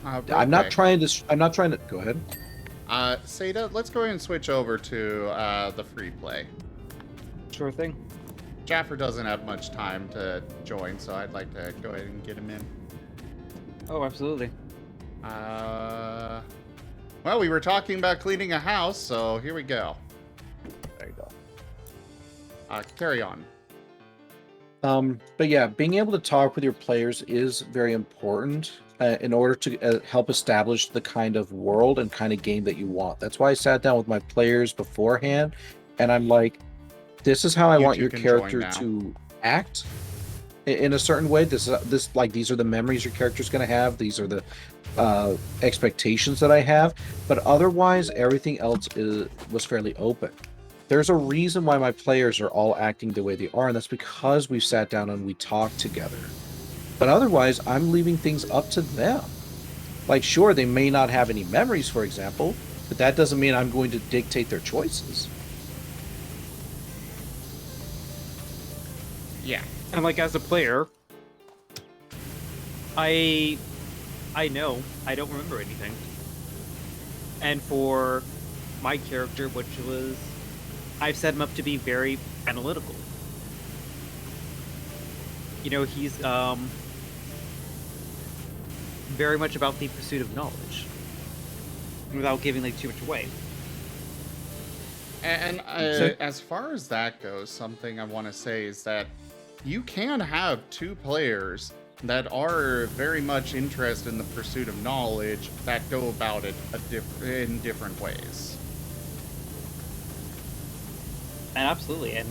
Okay. I'm not trying to go ahead. Seda, let's go ahead and switch over to the free play. Sure thing. Jaffer doesn't have much time to join, so I'd like to go ahead and get him in. Oh, absolutely. Well, we were talking about cleaning a house, so here we go. There you go. Carry on. But yeah, being able to talk with your players is very important in order to help establish the kind of world and kind of game that you want. That's why I sat down with my players beforehand, and I'm like, this is how I want your character to act in a certain way. These are the memories your character's going to have. These are the expectations that I have. But otherwise, everything else was fairly open. There's a reason why my players are all acting the way they are, and that's because we've sat down and we talked together. But otherwise, I'm leaving things up to them. Sure, they may not have any memories, for example, but that doesn't mean I'm going to dictate their choices. Yeah. And as a player, I know I don't remember anything. And for my character, which was, I've set him up to be very analytical. He's very much about the pursuit of knowledge, without giving too much away. And as far as that goes, something I want to say is that you can have 2 players that are very much interested in the pursuit of knowledge that go about it in different ways. And absolutely, and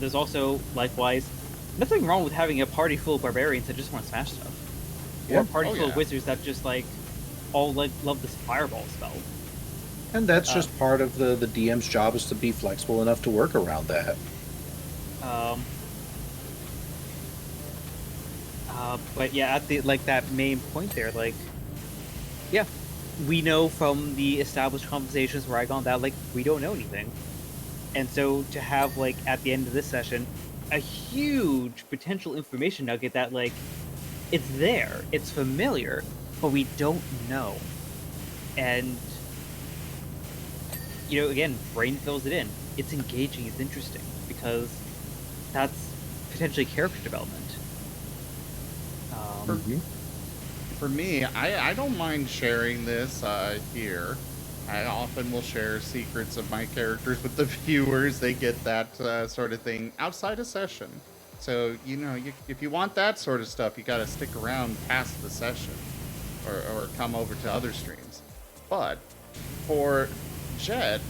there's also, likewise, nothing wrong with having a party full of barbarians that just want to smash stuff. Yeah. Or a party full of wizards that just, all, love this fireball spell. And that's just part of the DM's job, is to be flexible enough to work around that. But yeah, at the, that main point there, yeah, we know from the established conversations where I gone that, we don't know anything. And so to have, at the end of this session, a huge potential information nugget that, it's there, it's familiar, but we don't know. And, again, brain fills it in. It's engaging, it's interesting, because that's potentially character development. For me, I don't mind sharing this here. I often will share secrets of my characters with the viewers. They get that sort of thing outside of session. So, you know, if you want that sort of stuff, you got to stick around past the session or come over to other streams. But for Jet,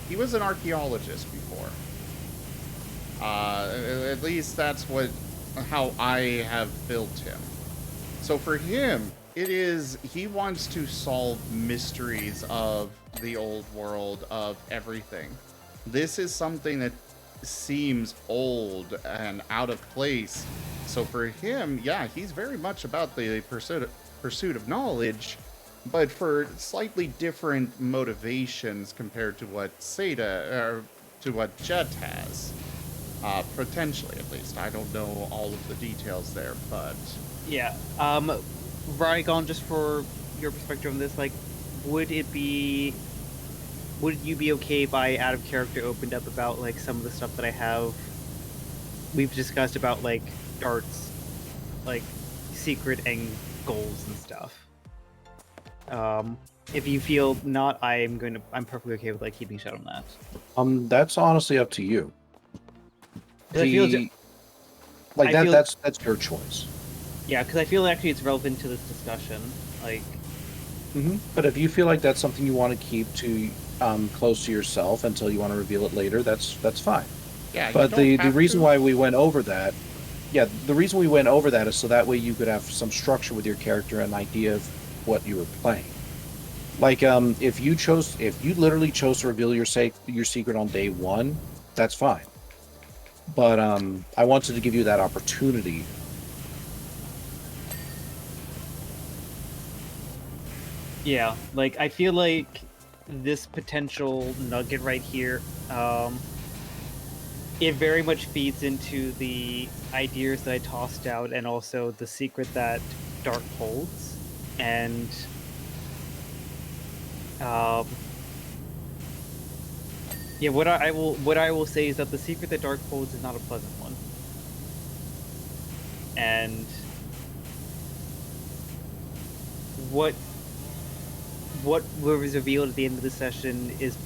he was an archaeologist before. At least that's how I have built him. So for him, he wants to solve mysteries of the old world, of everything. This is something that seems old and out of place. So for him, yeah, he's very much about the pursuit of knowledge, but for slightly different motivations compared to what to what Jet has. Potentially, at least. I don't know all of the details there, but... Yeah. Rygon, just for your perspective on this, like, would you be okay if I, out of character, opened up about, like, some of the stuff that I have? We've discussed about, like, darts, like, secret end goals and stuff. If you feel not, I'm perfectly okay with, like, keeping shut on that. That's honestly up to you. I feel that's your choice. Yeah, because I feel actually it's relevant to this discussion. Like, But if you feel like that's something you want to keep to close to yourself until you want to reveal it later, that's fine. Yeah. But the reason why we went over that, the reason we went over that is so that way you could have some structure with your character and an idea of what you were playing. Like, if you literally chose to reveal your secret on day one, that's fine. But I wanted to give you that opportunity. Yeah, like, I feel like this potential nugget right here, it very much feeds into the ideas that I tossed out and also the secret that Dark holds. And yeah, what I will say is that the secret that Dark holds is not a pleasant one. And what was revealed at the end of the session is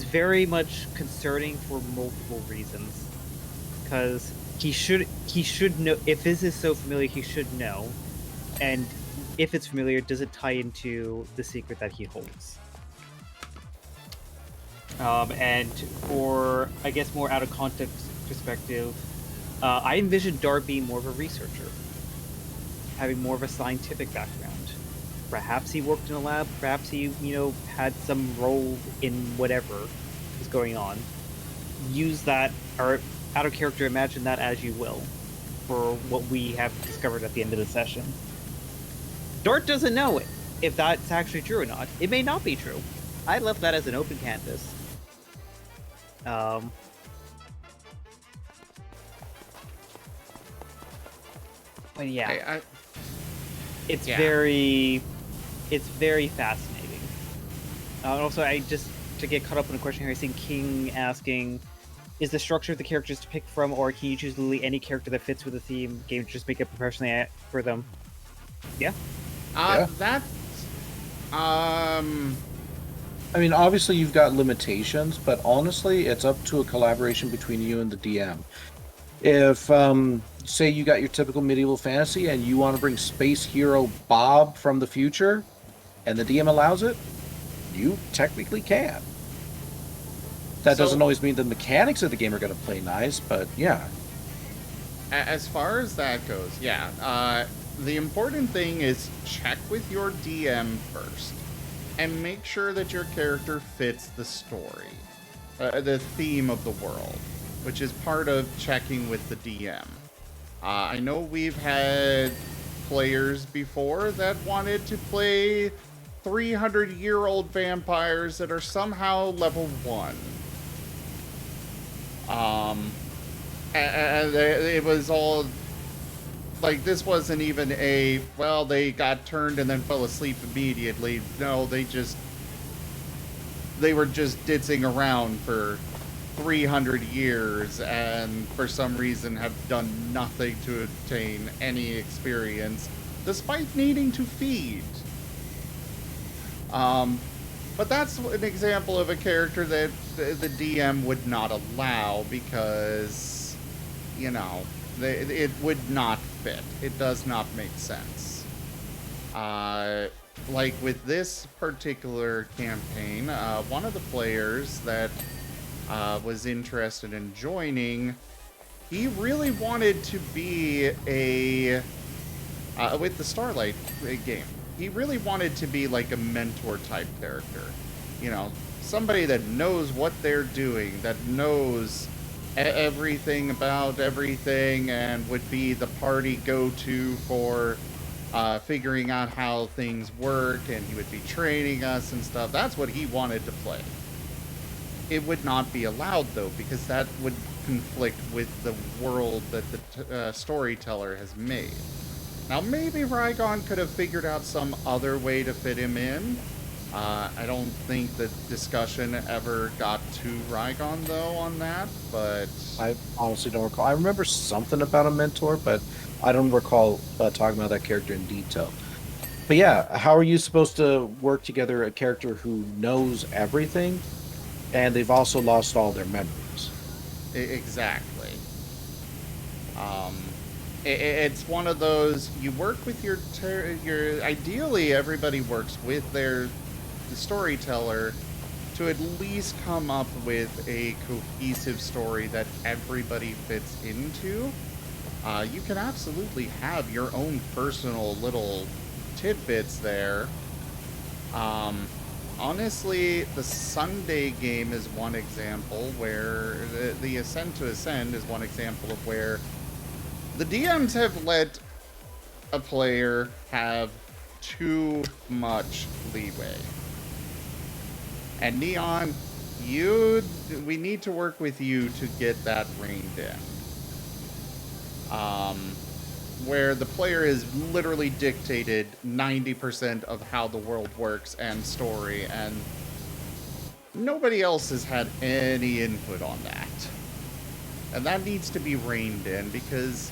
very much concerning for multiple reasons. Because he should know, if this is so familiar, he should know. And if it's familiar, does it tie into the secret that he holds? And for, I guess, more out of context perspective, I envisioned Dart being more of a researcher, having more of a scientific background. Perhaps he worked in a lab, perhaps he, had some role in whatever is going on. Use that, or out of character, imagine that as you will, for what we have discovered at the end of the session. Dart doesn't know if that's actually true or not. It may not be true. I left that as an open canvas. But yeah, it's very fascinating. Also, to get caught up in a question here, I see King asking, is the structure of the characters to pick from, or can you choose literally any character that fits with the theme? Game just make it professionally for them. Yeah. That's I mean, obviously you've got limitations, but honestly, it's up to a collaboration between you and the DM. If, say you got your typical medieval fantasy and you want to bring Space Hero Bob from the future, and the DM allows it, you technically can. That doesn't always mean the mechanics of the game are going to play nice, but yeah. As far as that goes, yeah. The important thing is check with your DM first. And make sure that your character fits the story, the theme of the world, which is part of checking with the DM. I know we've had players before that wanted to play 300-year-old vampires that are somehow level 1. And it was all... Like, this wasn't even they got turned and then fell asleep immediately. No, they were just ditzing around for 300 years and for some reason have done nothing to obtain any experience, despite needing to feed. But that's an example of a character that the DM would not allow because you know, it would not fit. It does not make sense. Like with this particular campaign, one of the players that was interested in joining, he really wanted to be a with the Starlight game. He really wanted to be like a mentor type character. You know, somebody that knows what they're doing, that knows everything about everything, and would be the party go-to for figuring out how things work, and he would be training us and stuff. That's what he wanted to play. It would not be allowed, though, because that would conflict with the world that the storyteller has made. Now, maybe Rygon could have figured out some other way to fit him in. I don't think the discussion ever got to Rygon, though, on that, but... I honestly don't recall. I remember something about a mentor, but I don't recall talking about that character in detail. But yeah, how are you supposed to work together a character who knows everything, and they've also lost all their memories? Exactly. It's one of those, you work with your ideally everybody works with the storyteller to at least come up with a cohesive story that everybody fits into. You can absolutely have your own personal little tidbits there. Honestly, the Sunday game is one example where the Ascent to Ascend is one example of where the DMs have let a player have too much leeway. And Neon, we need to work with you to get that reined in. Where the player has literally dictated 90% of how the world works and story, and nobody else has had any input on that. And that needs to be reined in, because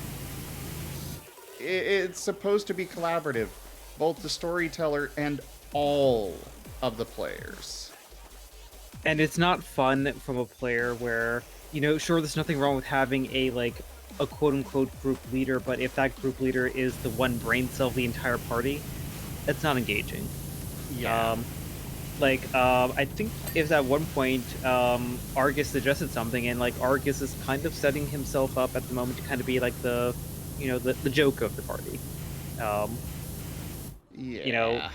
it's supposed to be collaborative, both the storyteller and all of the players. And it's not fun from a player where, you know, sure, there's nothing wrong with having a quote-unquote group leader, but if that group leader is the one brain cell of the entire party, it's not engaging. Yeah. I think if at one point Argus suggested something, and Argus is kind of setting himself up at the moment to kind of be like the joke of the party. Yeah.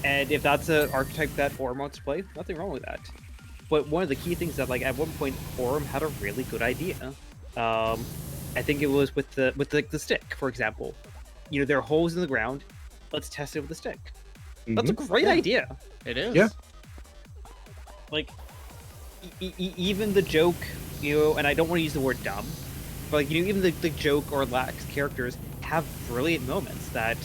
And if that's an archetype that Orm wants to play, nothing wrong with that. But one of the key things that at one point Orm had a really good idea. I think it was with the stick, for example. You know, there are holes in the ground. Let's test it with the stick. That's a great idea. It is. Yeah. Even the joke, and I don't want to use the word dumb, but even the joke or lax characters have brilliant moments that,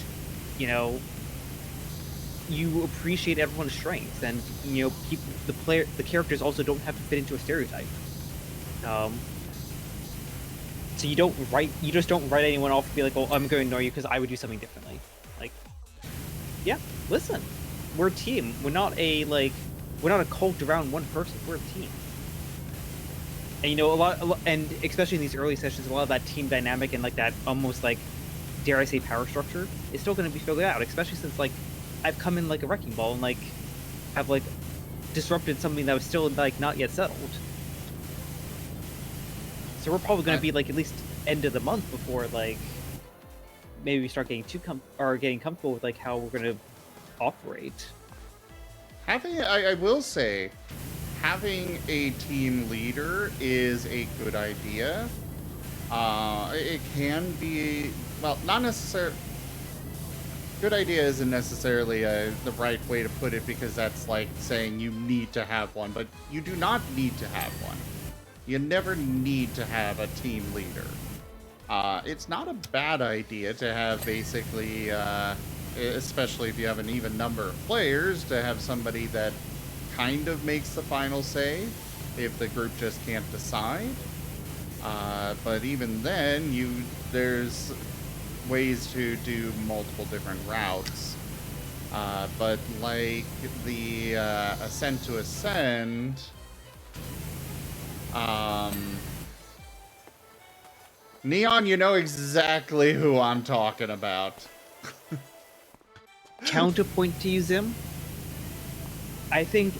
you appreciate everyone's strengths, and the characters also don't have to fit into a stereotype. So you just don't write anyone off and be like, "Oh, I'm going to ignore you because I would do something differently." Yeah, listen, we're a team. We're not a cult around one person. We're a team. And and especially in these early sessions, a lot of that team dynamic and that almost dare I say power structure is still going to be figured out, especially since I've come in like a wrecking ball and have disrupted something that was still not yet settled. So we're probably going to be at least end of the month before maybe we start getting getting comfortable with how we're going to operate. I will say, having a team leader is a good idea. It can be, well, not necessarily. Good idea isn't necessarily the right way to put it, because that's like saying you need to have one, but you do not need to have one. You never need to have a team leader. It's not a bad idea to have basically, especially if you have an even number of players, to have somebody that kind of makes the final say if the group just can't decide. But even then, there's ways to do multiple different routes. But like the Ascent to Ascend, Neon, you know exactly who I'm talking about. Counterpoint to you, Zim. I think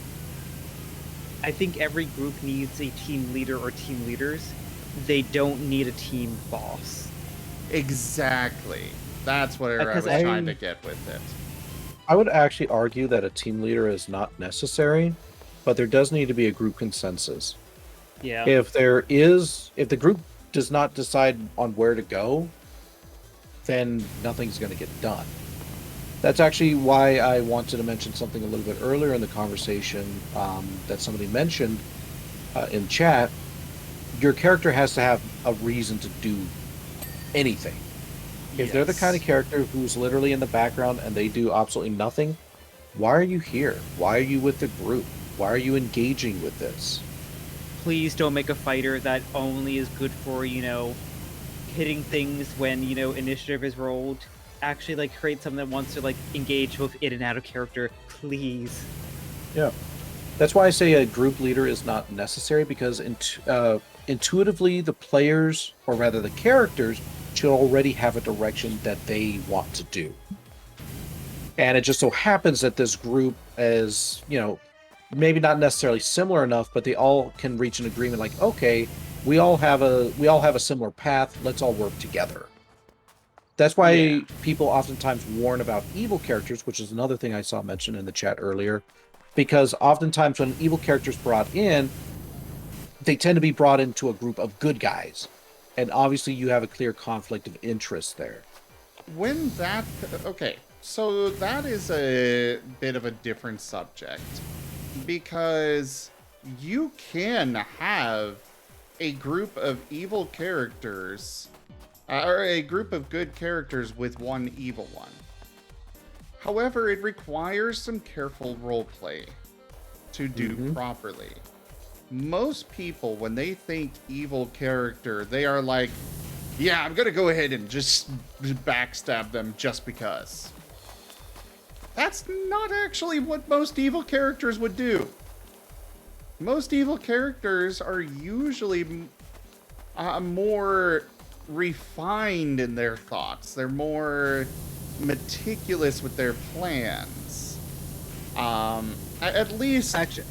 every group needs a team leader or team leaders. They don't need a team boss. Exactly. That's what I was Because trying to get with it. I would actually argue that a team leader is not necessary, but there does need to be a group consensus. Yeah. If the group does not decide on where to go, then nothing's going to get done. That's actually why I wanted to mention something a little bit earlier in the conversation that somebody mentioned in chat. Your character has to have a reason to do anything. If they're the kind of character who's literally in the background and they do absolutely nothing, why are you here? Why are you with the group? Why are you engaging with this? Please don't make a fighter that only is good for, hitting things when, initiative is rolled. Actually, create something that wants to, engage both in and out of character. Please. Yeah. That's why I say a group leader is not necessary, because intuitively the players, or rather the characters, should already have a direction that they want to do. And it just so happens that this group is, maybe not necessarily similar enough, but they all can reach an agreement like, okay, we all have a similar path, let's all work together. That's why people oftentimes warn about evil characters, which is another thing I saw mentioned in the chat earlier, because oftentimes when evil characters brought in, they tend to be brought into a group of good guys. And obviously you have a clear conflict of interest there. Okay, so that is a bit of a different subject, because you can have a group of evil characters, or a group of good characters with one evil one. However, it requires some careful roleplay to do properly. Most people, when they think evil character, they are like, yeah, I'm gonna go ahead and just backstab them just because. That's not actually what most evil characters would do. Most evil characters are usually more refined in their thoughts. They're more meticulous with their plans. At least... Actually,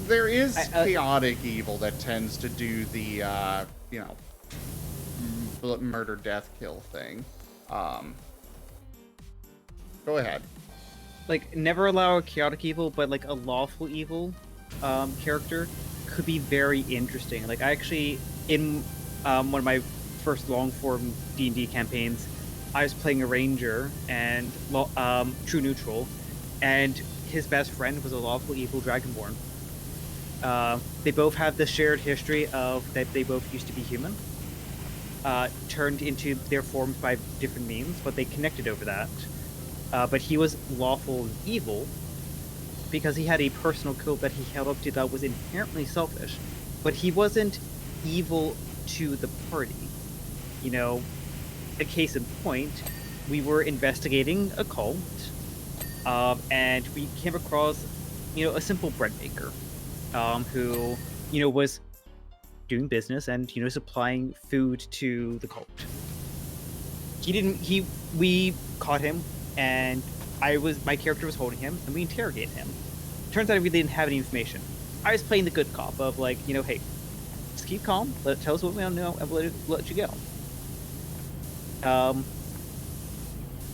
there is chaotic evil that tends to do the, murder, death, kill thing. Go ahead. Never allow a chaotic evil, but, a lawful evil character could be very interesting. I actually, in one of my first long-form D&D campaigns, I was playing a ranger and true neutral, and his best friend was a lawful evil dragonborn. They both have the shared history of that they both used to be human, turned into their forms by different means, but they connected over that. But he was lawful and evil because he had a personal code that he held up to that was inherently selfish, but he wasn't evil to the party. A case in point, we were investigating a cult, and we came across, a simple bread maker. Who, was doing business and, supplying food to the cult. We caught him, and my character was holding him, and we interrogated him. Turns out we didn't have any information. I was playing the good cop of, hey, just keep calm, tell us what we don't know, and we'll let you go.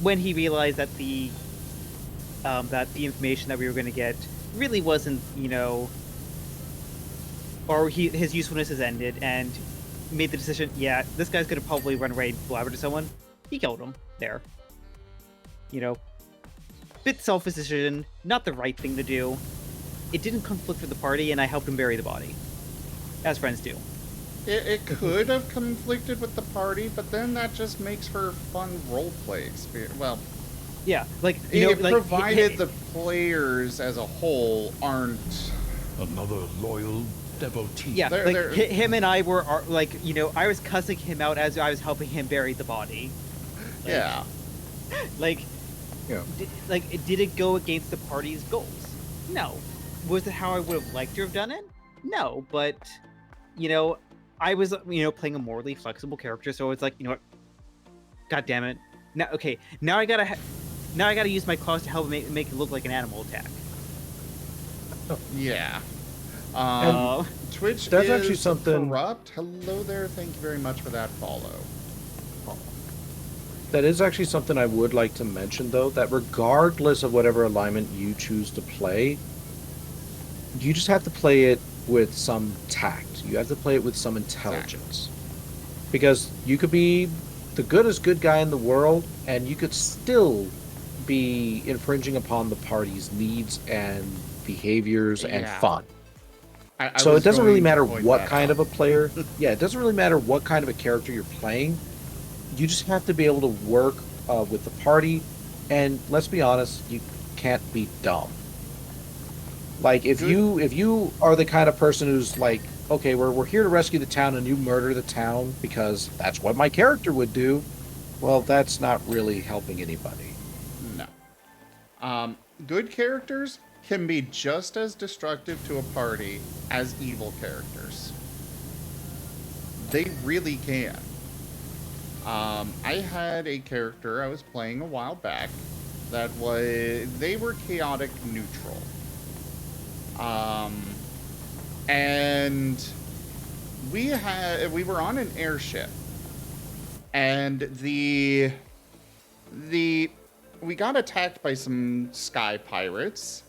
When he realized that the information that we were going to get really wasn't, or his usefulness has ended, and made the decision, yeah, this guy's gonna probably run away and blabber to someone. He killed him there. Bit selfish decision, not the right thing to do. It didn't conflict with the party, and I helped him bury the body, as friends do. It could have conflicted with the party, but then that just makes for a fun roleplay experience. Well, yeah, provided the players as a whole aren't another loyal devotee. Yeah, him and I were I was cussing him out as I was helping him bury the body. Yeah. Did it go against the party's goals? No. Was it how I would have liked to have done it? No, but I was, playing a morally flexible character, so it's like, God damn it. Now, okay, now I gotta use my claws to help make it look like an animal attack. Yeah. Twitch that's is actually something- corrupt. Hello there. Thank you very much for that follow. That is actually something I would like to mention, though, that regardless of whatever alignment you choose to play, you just have to play it with some tact. You have to play it with some intelligence. Because you could be the goodest good guy in the world, and you could still be infringing upon the party's needs and behaviors and fun. So it doesn't really matter what kind of a player. Yeah, it doesn't really matter what kind of a character you're playing. You just have to be able to work with the party, and let's be honest, you can't be dumb. Like if you are the kind of person who's like, okay, we're here to rescue the town, and you murder the town because that's what my character would do, well, that's not really helping anybody. No. Good characters can be just as destructive to a party as evil characters. They really can. I had a character I was playing a while back that they were chaotic neutral. And we were on an airship, and we got attacked by some sky pirates,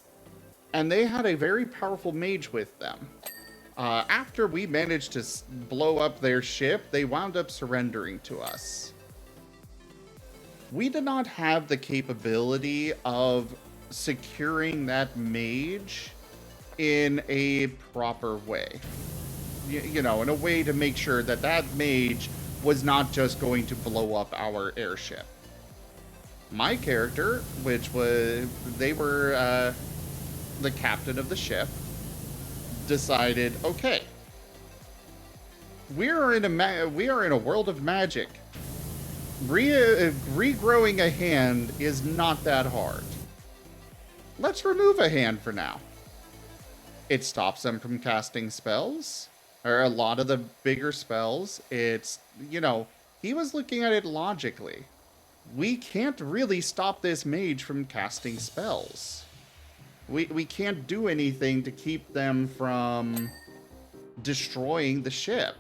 and they had a very powerful mage with them. After we managed to blow up their ship, they wound up surrendering to us. We did not have the capability of securing that mage in a proper way. In a way to make sure that that mage was not just going to blow up our airship. My character, they were the captain of the ship, decided, okay, we are in a world of magic. Regrowing a hand is not that hard. Let's remove a hand for now. It stops them from casting spells, or a lot of the bigger spells. It's, he was looking at it logically. We can't really stop this mage from casting spells. We can't do anything to keep them from destroying the ship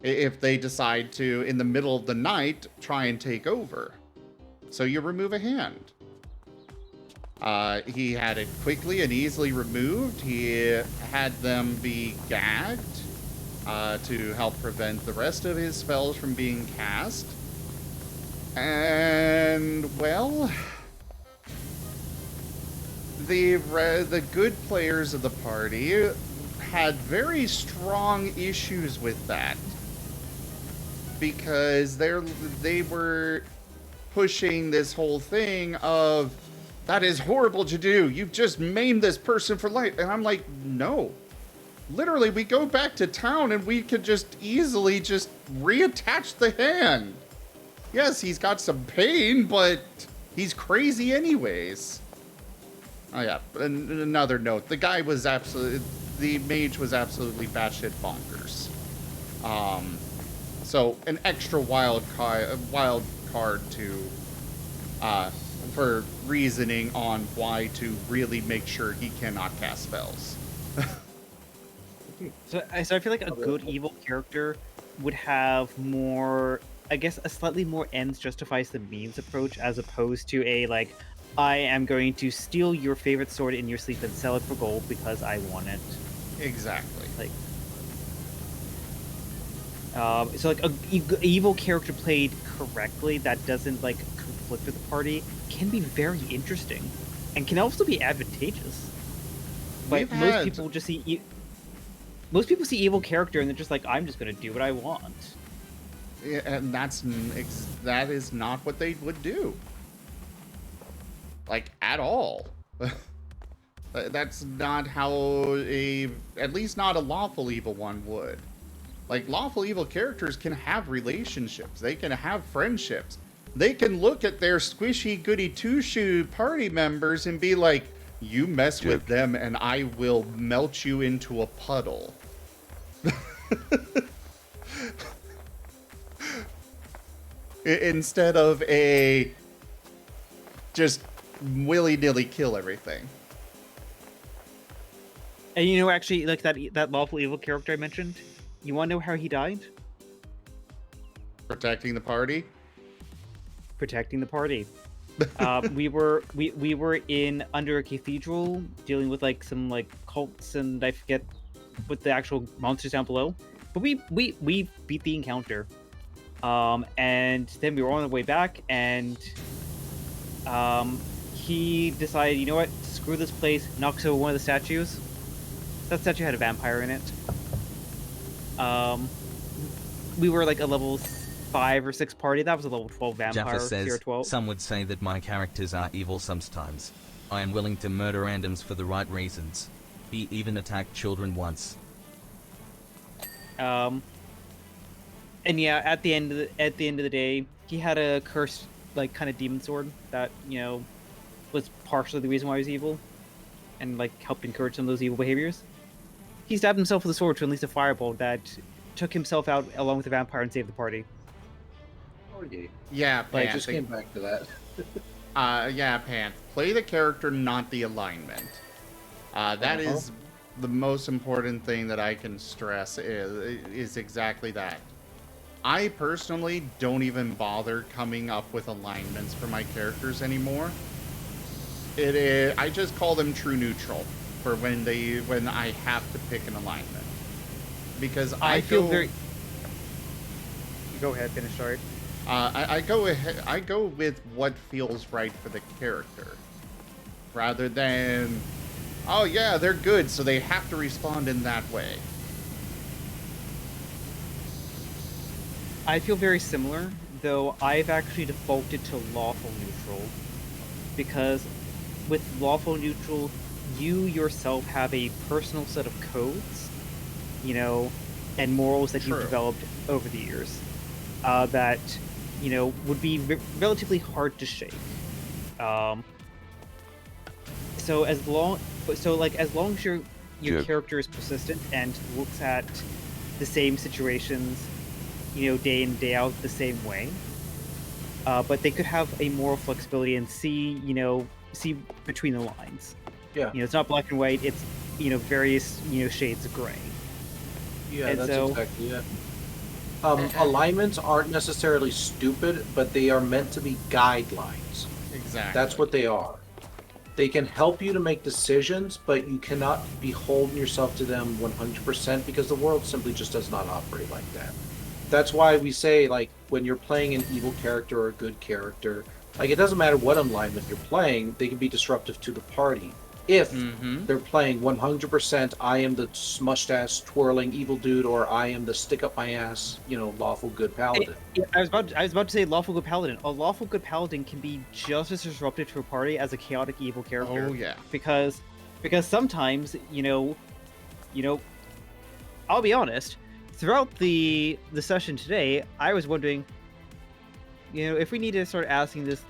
if they decide to, in the middle of the night, try and take over. So you remove a hand. He had it quickly and easily removed. He had them be gagged to help prevent the rest of his spells from being cast. And, well, the good players of the party had very strong issues with that, because they were pushing this whole thing of, that is horrible to do. You've just maimed this person for life. And I'm like, no. Literally, we go back to town and we could just easily just reattach the hand. Yes, he's got some pain, but he's crazy anyways. Oh yeah, another note. The mage was absolutely batshit bonkers. So an extra wild card to, for reasoning on why to really make sure he cannot cast spells. So I feel like a good evil character would have more, I guess, a slightly more ends justifies the means approach, as opposed to a, like, I am going to steal your favorite sword in your sleep and sell it for gold because I want it. Exactly. Like, so like a evil character played correctly that doesn't like conflict with the party can be very interesting, and can also be advantageous. But most people see evil character and they're just like, I'm just going to do what I want. Yeah, and that is not what they would do. Like, at all. That's not how at least not a lawful evil one would. Like, lawful evil characters can have relationships. They can have friendships. They can look at their squishy goody two-shoe party members and be like, you mess with them and I will melt you into a puddle. Instead of a just willy-nilly kill everything. And you know, actually, like that lawful evil character I mentioned, you want to know how he died? Protecting the party. Protecting the party. We were in under a cathedral dealing with like some like cults, and I forget what the actual monsters down below. But we beat the encounter. And then we were on our way back, and he decided, you know what, screw this place, knocks over one of the statues. That statue had a vampire in it. We were like a level 5 or 6 party. That was a level 12 vampire. Jaffa says, 12. some would say that my characters are evil sometimes. I am willing to murder randoms for the right reasons. He even attacked children once. And yeah, at the end of the day, he had a cursed, like, kind of demon sword that, you know, was partially the reason why he was evil, and like helped encourage some of those evil behaviors. He stabbed himself with a sword to unleash a fireball that took himself out along with the vampire and saved the party. Yeah, I Panth. just came back to that. Yeah, Panth. Play the character, not the alignment. That is the most important thing that I can stress is exactly that. I personally don't even bother coming up with alignments for my characters anymore. I just call them true neutral for when I have to pick an alignment. Because I feel go, very. Go ahead, finish. Sorry. I go with what feels right for the character, rather than, oh yeah, they're good, so they have to respond in that way. I feel very similar, though I've actually defaulted to lawful neutral, because with lawful neutral, you yourself have a personal set of codes, you know, and morals that you've developed over the years, that, you know, would be relatively hard to shake. So as long as your character is persistent and looks at the same situations, you know, day in, day out the same way, but they could have a moral flexibility and see between the lines. Yeah. You know, it's not black and white, it's, you know, various, you know, shades of gray. Yeah, And that's so- exactly it. Alignments aren't necessarily stupid, but they are meant to be guidelines. Exactly. That's what they are. They can help you to make decisions, but you cannot be holding yourself to them 100% because the world simply just does not operate like that. That's why we say, like, when you're playing an evil character or a good character, like, it doesn't matter what alignment you're playing, they can be disruptive to the party. If they're playing 100%, I am the smushed-ass, twirling evil dude, or I am the stick-up-my-ass, you know, lawful good paladin. I was about to say lawful good paladin. A lawful good paladin can be just as disruptive to a party as a chaotic evil character. Oh yeah. Because sometimes, you know, I'll be honest, throughout the session today, I was wondering, you know, if we need to start asking this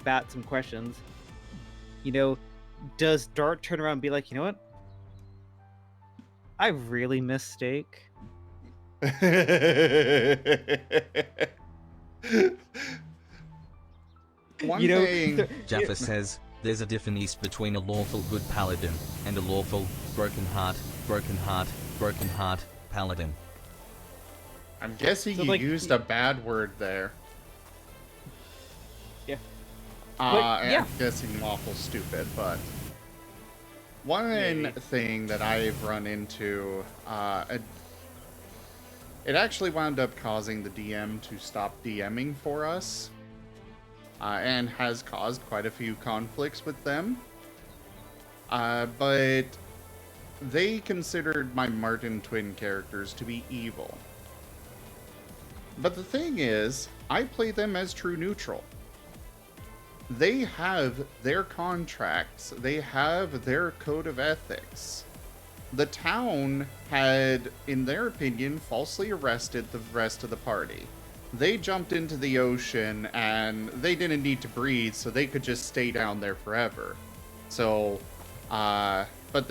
bat some questions, you know, does Dart turn around and be like, you know what? I really miss steak. One You know, thing. Jaffa says, there's a difference between a lawful good paladin and a lawful broken heart paladin. I'm guessing So, you like, used a bad word there. Yeah. I'm guessing lawful stupid, but one thing that I've run into, it actually wound up causing the DM to stop DMing for us, and has caused quite a few conflicts with them. But they considered my Marten twin characters to be evil. But the thing is, I play them as true neutral. They have their contracts, they have their code of ethics. The town had, in their opinion, falsely arrested the rest of the party. They jumped into the ocean and they didn't need to breathe, so they could just stay down there forever. So, but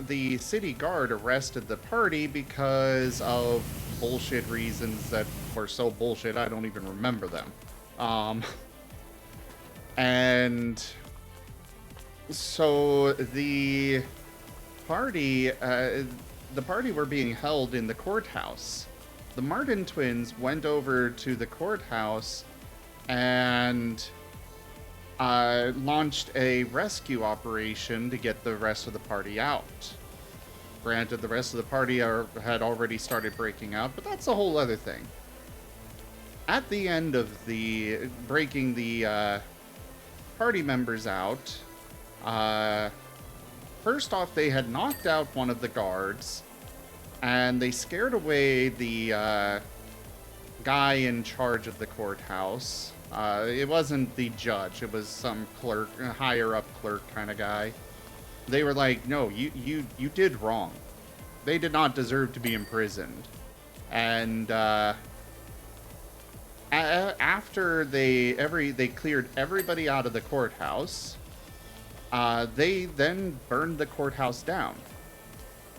the city guard arrested the party because of bullshit reasons that were so bullshit I don't even remember them. And so the party were being held in the courthouse. The Marten twins went over to the courthouse and launched a rescue operation to get the rest of the party out. Granted, the rest of the party had already started breaking out, but that's a whole other thing. At the end of the breaking the party members out, first off, they had knocked out one of the guards, and they scared away the guy in charge of the courthouse. It wasn't the judge, it was some clerk, higher up clerk kind of guy. They were like, no, you did wrong. They did not deserve to be imprisoned. And after they cleared everybody out of the courthouse, they then burned the courthouse down.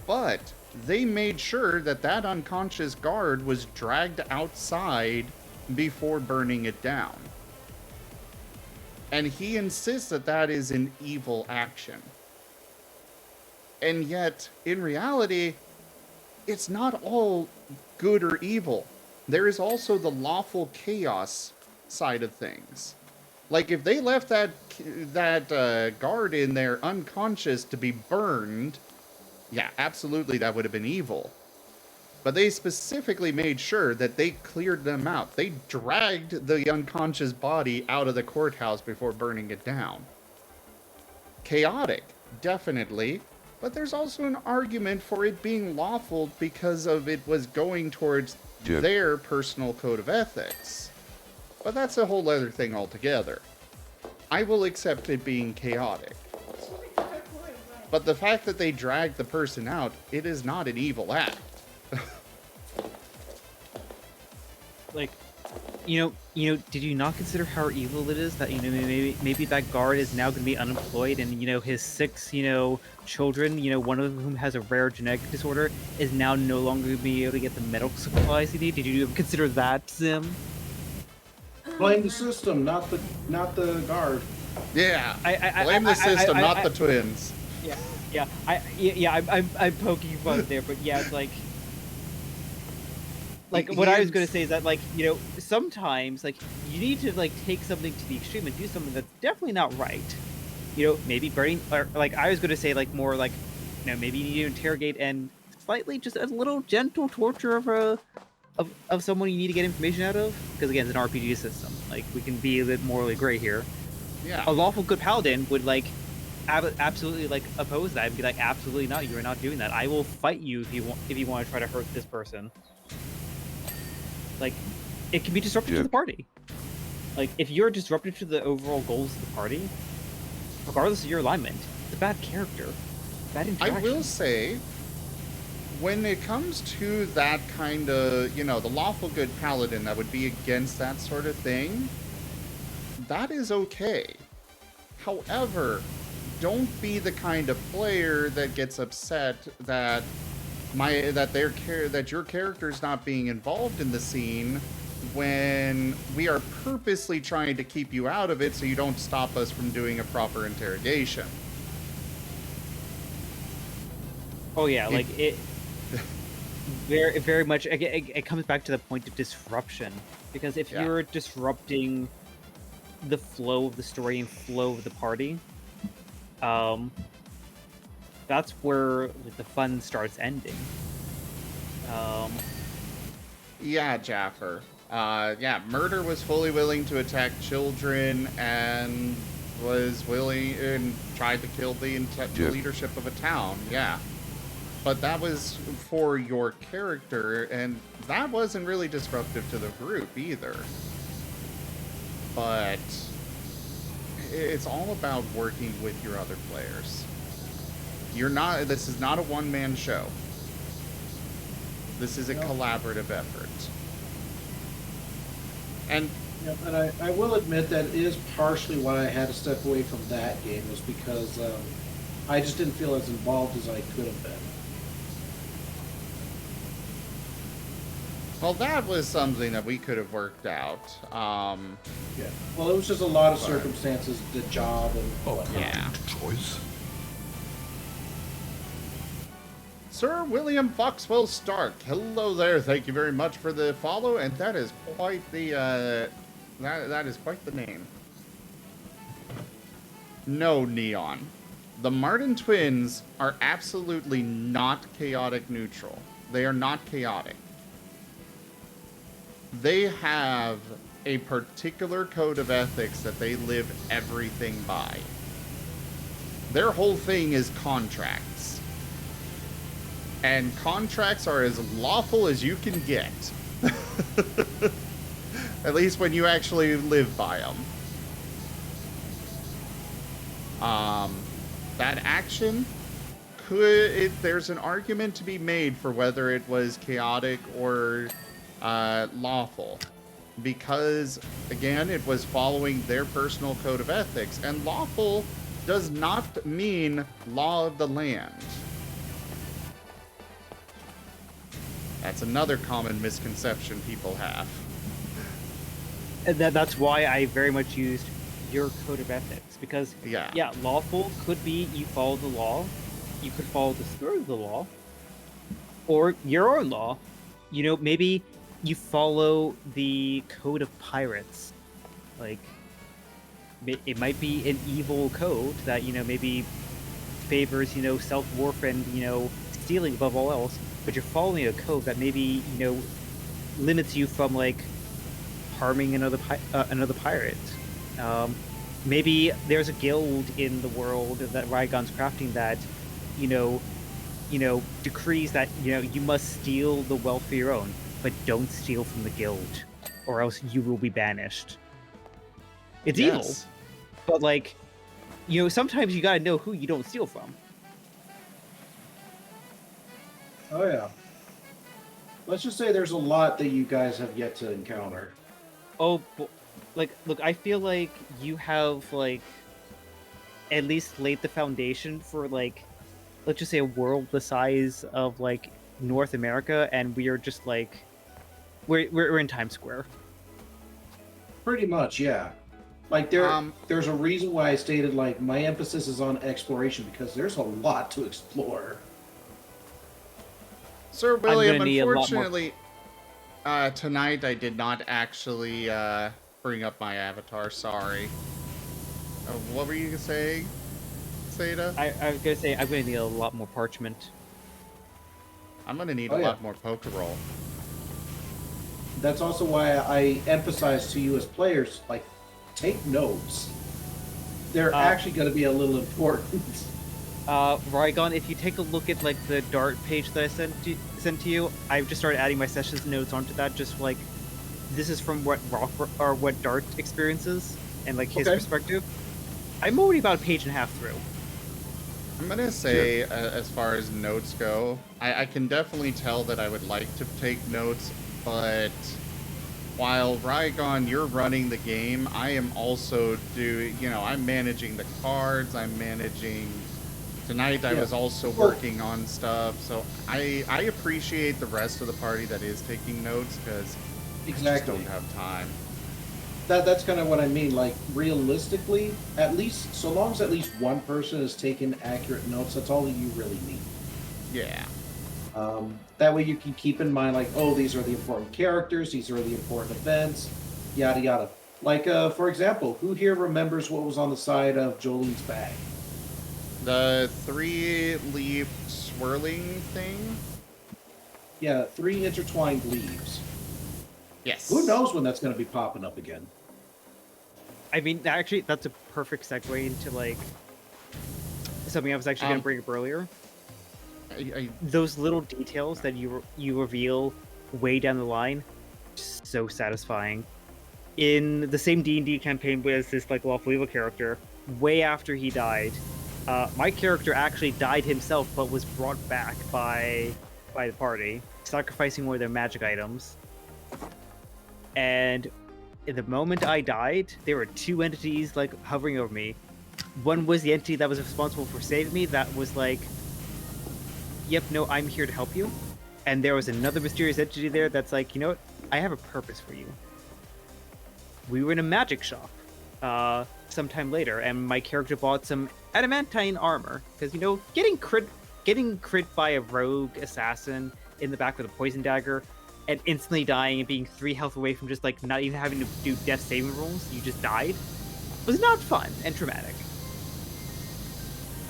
But they made sure that that unconscious guard was dragged outside before burning it down. And he insists that that is an evil action. And yet, in reality, it's not all good or evil. There is also the lawful chaos side of things. Like, if they left that guard in there unconscious to be burned, yeah, absolutely that would have been evil. But they specifically made sure that they cleared them out. They dragged the unconscious body out of the courthouse before burning it down. Chaotic, definitely. But there's also an argument for it being lawful because of it was going towards their personal code of ethics. But that's a whole other thing altogether. I will accept it being chaotic. But the fact that they dragged the person out, it is not an evil act. Like, you know, did you not consider how evil it is that, maybe that guard is now going to be unemployed and, his 6, children, one of whom has a rare genetic disorder, is now no longer going to be able to get the medical supplies he needs? Did you consider that, Zim? Blame the system, not the guard. Yeah, blame the system, not the twins. I'm poking fun there, but yeah, it's like what I was going to say is that, sometimes, you need to, take something to the extreme and do something that's definitely not right. Maybe burning, or, I was going to say, more maybe you need to interrogate and slightly, just a little gentle torture of someone you need to get information out of. Because, again, it's an RPG system. We can be a bit morally gray here. Yeah. A lawful good paladin would, absolutely, oppose that and be like, absolutely not, you are not doing that. I will fight you if you want to try to hurt this person. It can be disruptive to the party. If you're disruptive to the overall goals of the party, regardless of your alignment, it's a bad character. Bad interaction. I will say, when it comes to that kind of, the lawful good paladin that would be against that sort of thing, that is okay. However, don't be the kind of player that gets upset that your character's not being involved in the scene when we are purposely trying to keep you out of it so you don't stop us from doing a proper interrogation. Oh yeah, it very, very much, it comes back to the point of disruption. Because if you're disrupting the flow of the story and flow of the party, that's where the fun starts ending. Yeah, Jaffer. Murder was fully willing to attack children and was willing and tried to kill the leadership of a town. Yeah. But that was for your character, and that wasn't really disruptive to the group either. But it's all about working with your other players. This is not a one-man show. This is a collaborative effort. And I will admit that is partially why I had to step away from that game, was because I just didn't feel as involved as I could have been. Well, that was something that we could have worked out. Yeah. Well, it was just a lot of But- circumstances, the job and Oh, whatnot. Yeah. choice. Sir William Foxwell Stark, hello there. Thank you very much for the follow, and that is quite the that is quite the name. No, Neon. The Marten twins are absolutely not chaotic neutral. They are not chaotic. They have a particular code of ethics that they live everything by. Their whole thing is contracts. And contracts are as lawful as you can get. At least when you actually live by them. That action there's an argument to be made for whether it was chaotic or lawful. Because, again, it was following their personal code of ethics. And lawful does not mean law of the land. That's another common misconception people have. And that's why I very much used your code of ethics, because Yeah. lawful could be you follow the law, you could follow the spirit of the law, or your own law. You know, maybe you follow the code of pirates. Like, it might be an evil code that, you know, maybe favors, you know, self-worth and, you know, stealing above all else, but you're following a code that maybe, you know, limits you from, like, harming another pirate. Maybe there's a guild in the world that Rygon's crafting that, you know, decrees that, you know, you must steal the wealth for your own, but don't steal from the guild, or else you will be banished. It's evil, Yes. but, like, you know, sometimes you gotta know who you don't steal from. Oh yeah. Let's just say there's a lot that you guys have yet to encounter. Oh, like, look, I feel like you have, like, at least laid the foundation for, like, let's just say a world the size of, like, North America, and we are just, like, we're in Times Square. Pretty much, yeah. Like there's a reason why I stated like my emphasis is on exploration because there's a lot to explore. Sir William, gonna need a lot more- unfortunately, tonight I did not actually bring up my avatar. Sorry. What were you saying, Seda? I was gonna say I'm gonna need a lot more parchment. I'm gonna need Oh, a yeah. lot more Pokerole. That's also why I emphasize to you as players, like, take notes. They're actually going to be a little important. Rygon, if you take a look at, like, the Dart page that I sent to you, I've just started adding my sessions notes onto that, just like, this is from what what Dart experiences, and, like, his Okay. perspective. I'm already about a page and a half through. I'm gonna say, as far as notes go, I can definitely tell that I would like to take notes, but while Rygon, you're running the game, I am also I'm managing the cards, I'm managing. Tonight I Yeah. was also Well- working on stuff, so I appreciate the rest of the party that is taking notes, because I just Exactly. don't have time. That's kind of what I mean. Like, realistically, at least, so long as at least one person is taking accurate notes, that's all that you really need. Yeah. That way you can keep in mind, like, oh, these are the important characters, these are the important events, yada yada. Like, for example, who here remembers what was on the side of Jolene's bag? The 3-leaf swirling thing? Yeah, 3 intertwined leaves. Yes. Who knows when that's going to be popping up again? I mean, actually, that's a perfect segue into, like, something I was actually going to bring up earlier. Those little details that you reveal way down the line, just so satisfying. In the same D&D campaign with this, like, lawful evil character, way after he died, my character actually died himself, but was brought back by the party, sacrificing one of their magic items. And in the moment I died, there were 2 entities, like, hovering over me. One was the entity that was responsible for saving me. That was like, yep, no, I'm here to help you. And there was another mysterious entity there that's like, you know what? I have a purpose for you. We were in a magic shop sometime later, and my character bought some adamantine armor because, you know, getting crit by a rogue assassin in the back with a poison dagger and instantly dying and being 3 health away from just like not even having to do death saving rolls, you just died, was not fun and traumatic.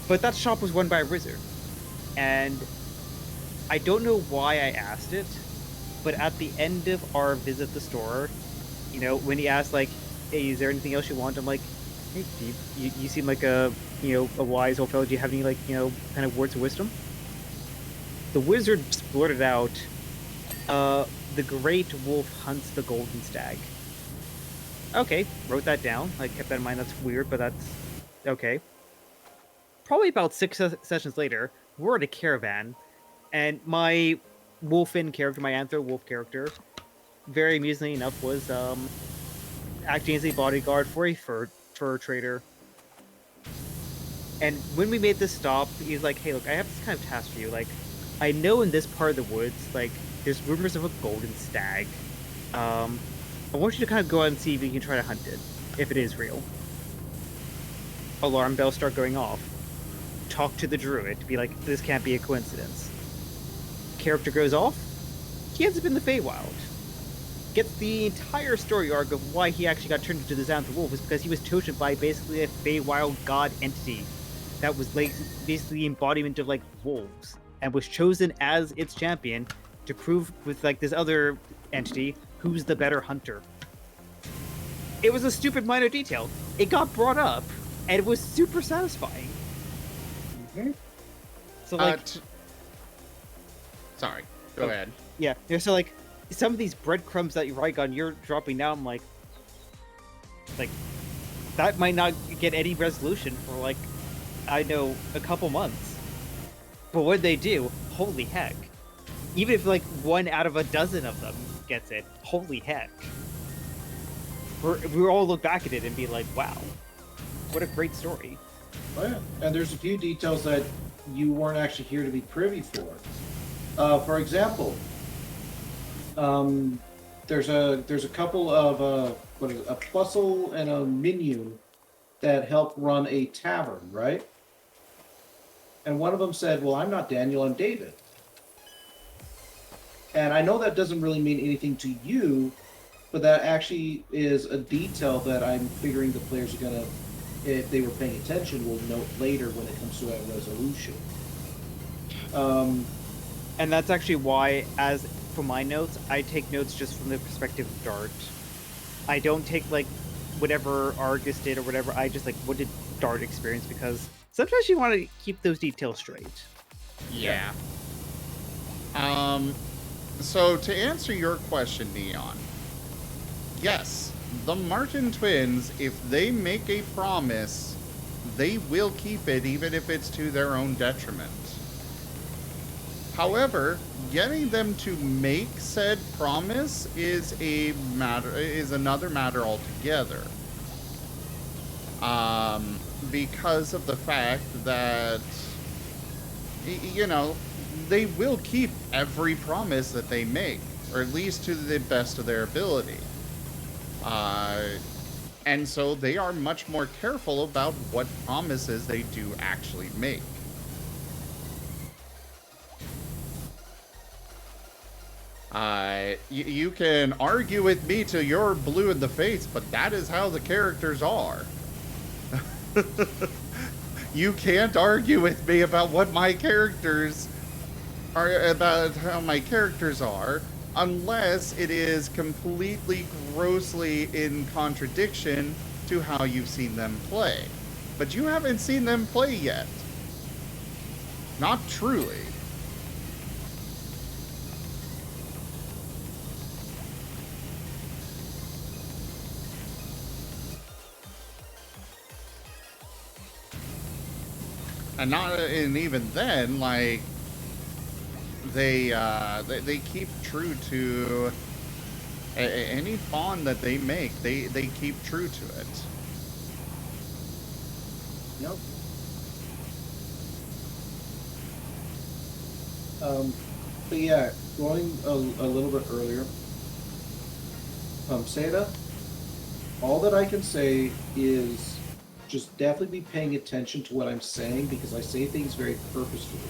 But that shop was run by a wizard, and I don't know why I asked it, but at the end of our visit the store, you know, when he asked like, "Hey, is there anything else you want?" I'm like, "Hey, you seem like a, you know, a wise old fellow. Do you have any, like, you know, kind of words of wisdom?" The wizard blurted out, "The great wolf hunts the golden stag." Okay, wrote that down. I kept that in mind. That's weird, but that's okay. Probably about 6 sessions later, we're at a caravan, and my wolfin character, my anthro wolf character, very amusingly enough, was acting as a bodyguard for a fur trader. And when we made this stop, he's like, "Hey, look, I have this kind of task for you. Like, I know in this part of the woods, like, there's rumors of a golden stag. I want you to kind of go out and see if you can try to hunt it, if it is real." Alarm bells start going off. Talk to the druid to be like, "This can't be a coincidence." Character goes off. He ends up in the Feywild. Gets the entire story arc of why he actually got turned into the Xantha Wolf is because he was chosen by basically a Feywild god entity that was like basically the embodiment of like wolves, and was chosen as its champion to prove with like this other entity who's the better hunter. It was a stupid minor detail. It got brought up, and it was super satisfying. Mm-hmm. So like, Sorry, go ahead. yeah. So like, some of these breadcrumbs that you're dropping now, I'm like, that might not get any resolution for like, I know, a couple months. But when they do, holy heck! Even if like 1 out of a dozen of them gets it, holy heck! We'll all look back at it and be like, wow, what a great story. Oh, yeah. And there's a few details that you weren't actually here to be privy for. For example, there's a couple of what is it, a Plusle and a Minion that help run a tavern, right? And one of them said, "Well, I'm not Daniel, I'm David." And I know that doesn't really mean anything to you, but that actually is a detail that I'm figuring the players are gonna, if they were paying attention, will note later when it comes to a resolution. And that's actually why, as for my notes, I take notes just from the perspective of Dart. I don't take like whatever Argus did or whatever. I just like, what did Dart experience? Because sometimes you want to keep those details straight. Yeah. So to answer your question, Neon, yes, the Marten twins, if they make a promise, they will keep it even if it's to their own detriment. However, getting them to make said promise is another matter altogether. Because of the fact that, you know, they will keep every promise that they make, or at least to the best of their ability. And so they are much more careful about what promises they do actually make. You can argue with me till you're blue in the face, but that is how the characters are. You can't argue with me about what my characters are, about how my characters are, unless it is completely grossly in contradiction to how you've seen them play. But you haven't seen them play yet. Not truly. And even then, like, they keep true to any bond that they make. They keep true to it. Yep. But yeah, going a little bit earlier, Seda, all that I can say is just definitely be paying attention to what I'm saying because I say things very purposefully.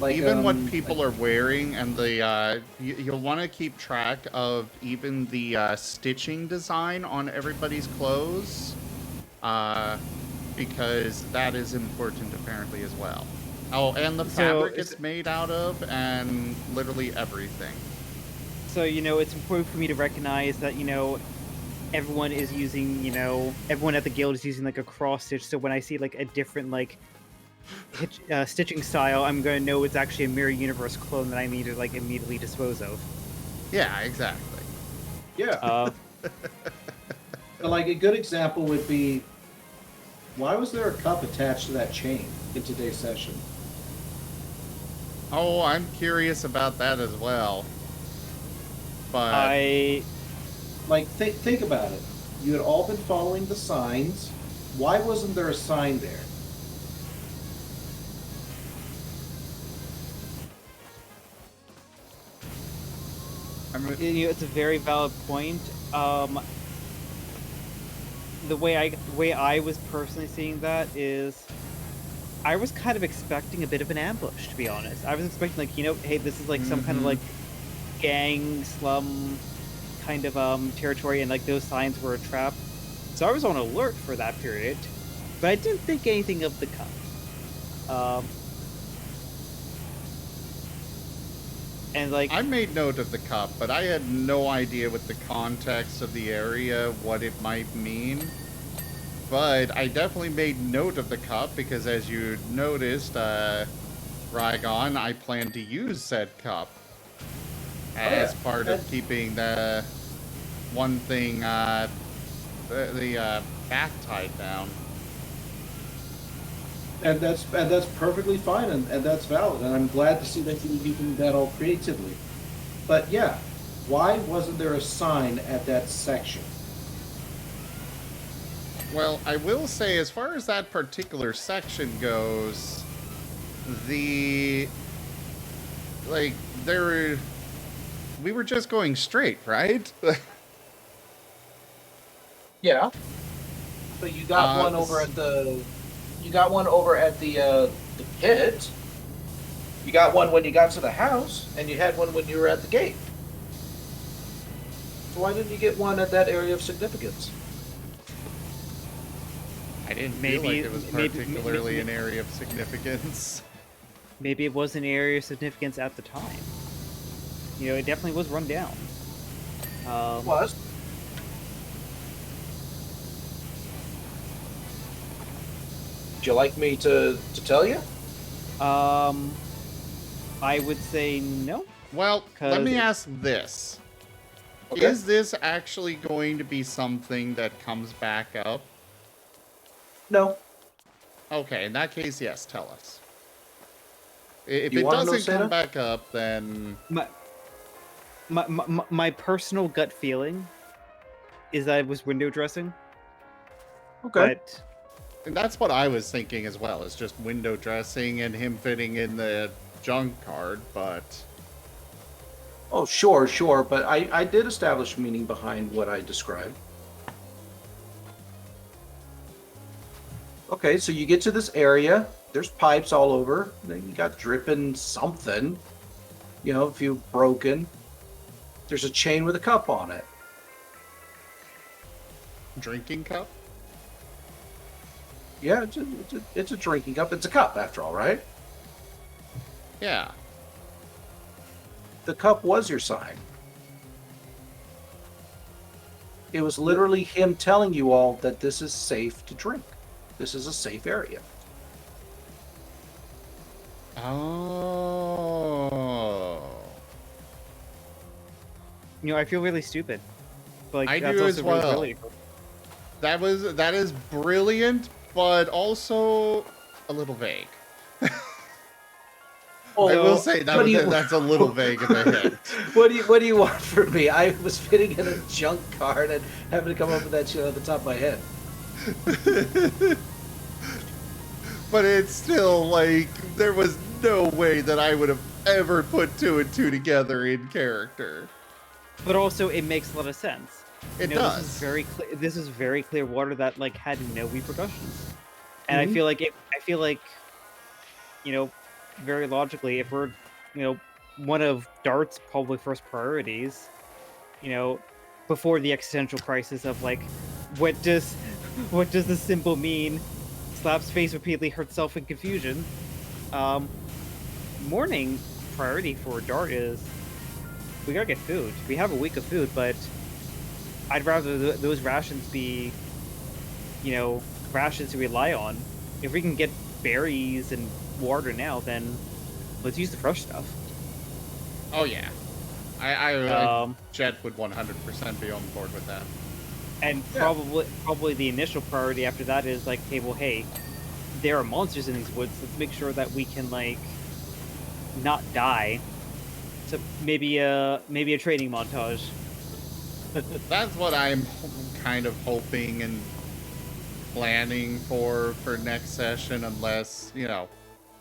Like, even what people are wearing, and the you'll want to keep track of even the stitching design on everybody's clothes, because that is important apparently as well. Oh, and the fabric it's made out of, and literally everything. So, it's important for me to recognize that, everyone is using, everyone at the guild is using, like, a cross-stitch, so when I see, like, a different, like, stitching style, I'm going to know it's actually a Mirror Universe clone that I need to, like, immediately dispose of. Yeah, exactly. Yeah. Like, a good example would be, why was there a cup attached to that chain in today's session? Oh, I'm curious about that as well. But like, think about it. You had all been following the signs. Why wasn't there a sign there? I mean, it's a very valid point. The way I was personally seeing that is, I was kind of expecting a bit of an ambush, to be honest. I was expecting, like, hey, this is like some kind of like gang slum kind of territory, and like those signs were a trap. So I was on alert for that period, but I didn't think anything of the cup. And like, I made note of the cup, but I had no idea with the context of the area what it might mean. But I definitely made note of the cup because, as you noticed, Rygon, I plan to use said cup as part of keeping the one thing, the back tied down. And that's perfectly fine, and that's valid, and I'm glad to see that you're using that all creatively. But yeah, why wasn't there a sign at that section? Well, I will say, as far as that particular section goes, we were just going straight, right? Yeah. But you got one over at the. You got one over at the pit. You got one when you got to the house, and you had one when you were at the gate. So why didn't you get one at that area of significance? I didn't feel like it was particularly an area of significance. Maybe it was an area of significance at the time. It definitely was run down. It was. Would you like me to tell you? I would say no. Well, let me ask this. Okay. Is this actually going to be something that comes back up? No. Okay, in that case, yes, tell us. If it doesn't come back up, then... My personal gut feeling is that it was window dressing. Okay. But... And that's what I was thinking as well. It's just window dressing and him fitting in the junk card, but... Oh, sure. But I did establish meaning behind what I described. Okay, so you get to this area. There's pipes all over. Then you got dripping something. A few broken. There's a chain with a cup on it. Drinking cup? Yeah, it's a drinking cup. It's a cup, after all, right? Yeah. The cup was your sign. It was literally him telling you all that this is safe to drink. This is a safe area. Oh. I feel really stupid. But, I do as well. Really that is brilliant, but also a little vague. I will Oh, say what do you- that's a little vague of a hint. What do you want from me? I was fitting in a junk card and having to come up with that shit on the top of my head. But it's still like there was no way that I would have ever put two and two together in character. But also, it makes a lot of sense. It This does. is very clear. This is very clear water that like had no repercussions, and Mhm. I feel like, very logically, if we're, one of Dart's probably first priorities, before the existential crisis of like, what does this symbol mean? Slaps face repeatedly, hurts self in confusion. Morning priority for Dart is we gotta get food. We have a week of food, but I'd rather those rations be, rations to rely on. If we can get berries and water now, then let's use the fresh stuff. Oh yeah, I Jet would 100% be on board with that. And probably the initial priority after that is like, hey, there are monsters in these woods. Let's make sure that we can like not die. So maybe a training montage. That's what I'm kind of hoping and planning for next session, unless,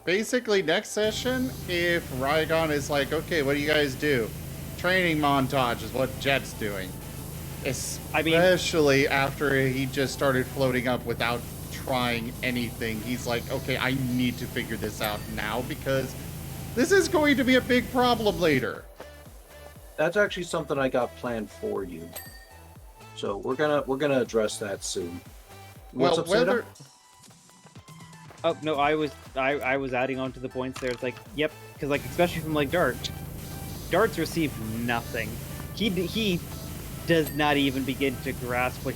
basically next session, if Rygon is like, okay, what do you guys do? Training montage is what Jet's doing. Especially after he just started floating up without trying anything. He's like, okay, I need to figure this out now because this is going to be a big problem later. That's actually something I got planned for you. So we're gonna address that soon. What's up, Seda? Oh no, I was adding on to the points there. It's like, yep, because like especially from like Dart's received nothing. He does not even begin to grasp what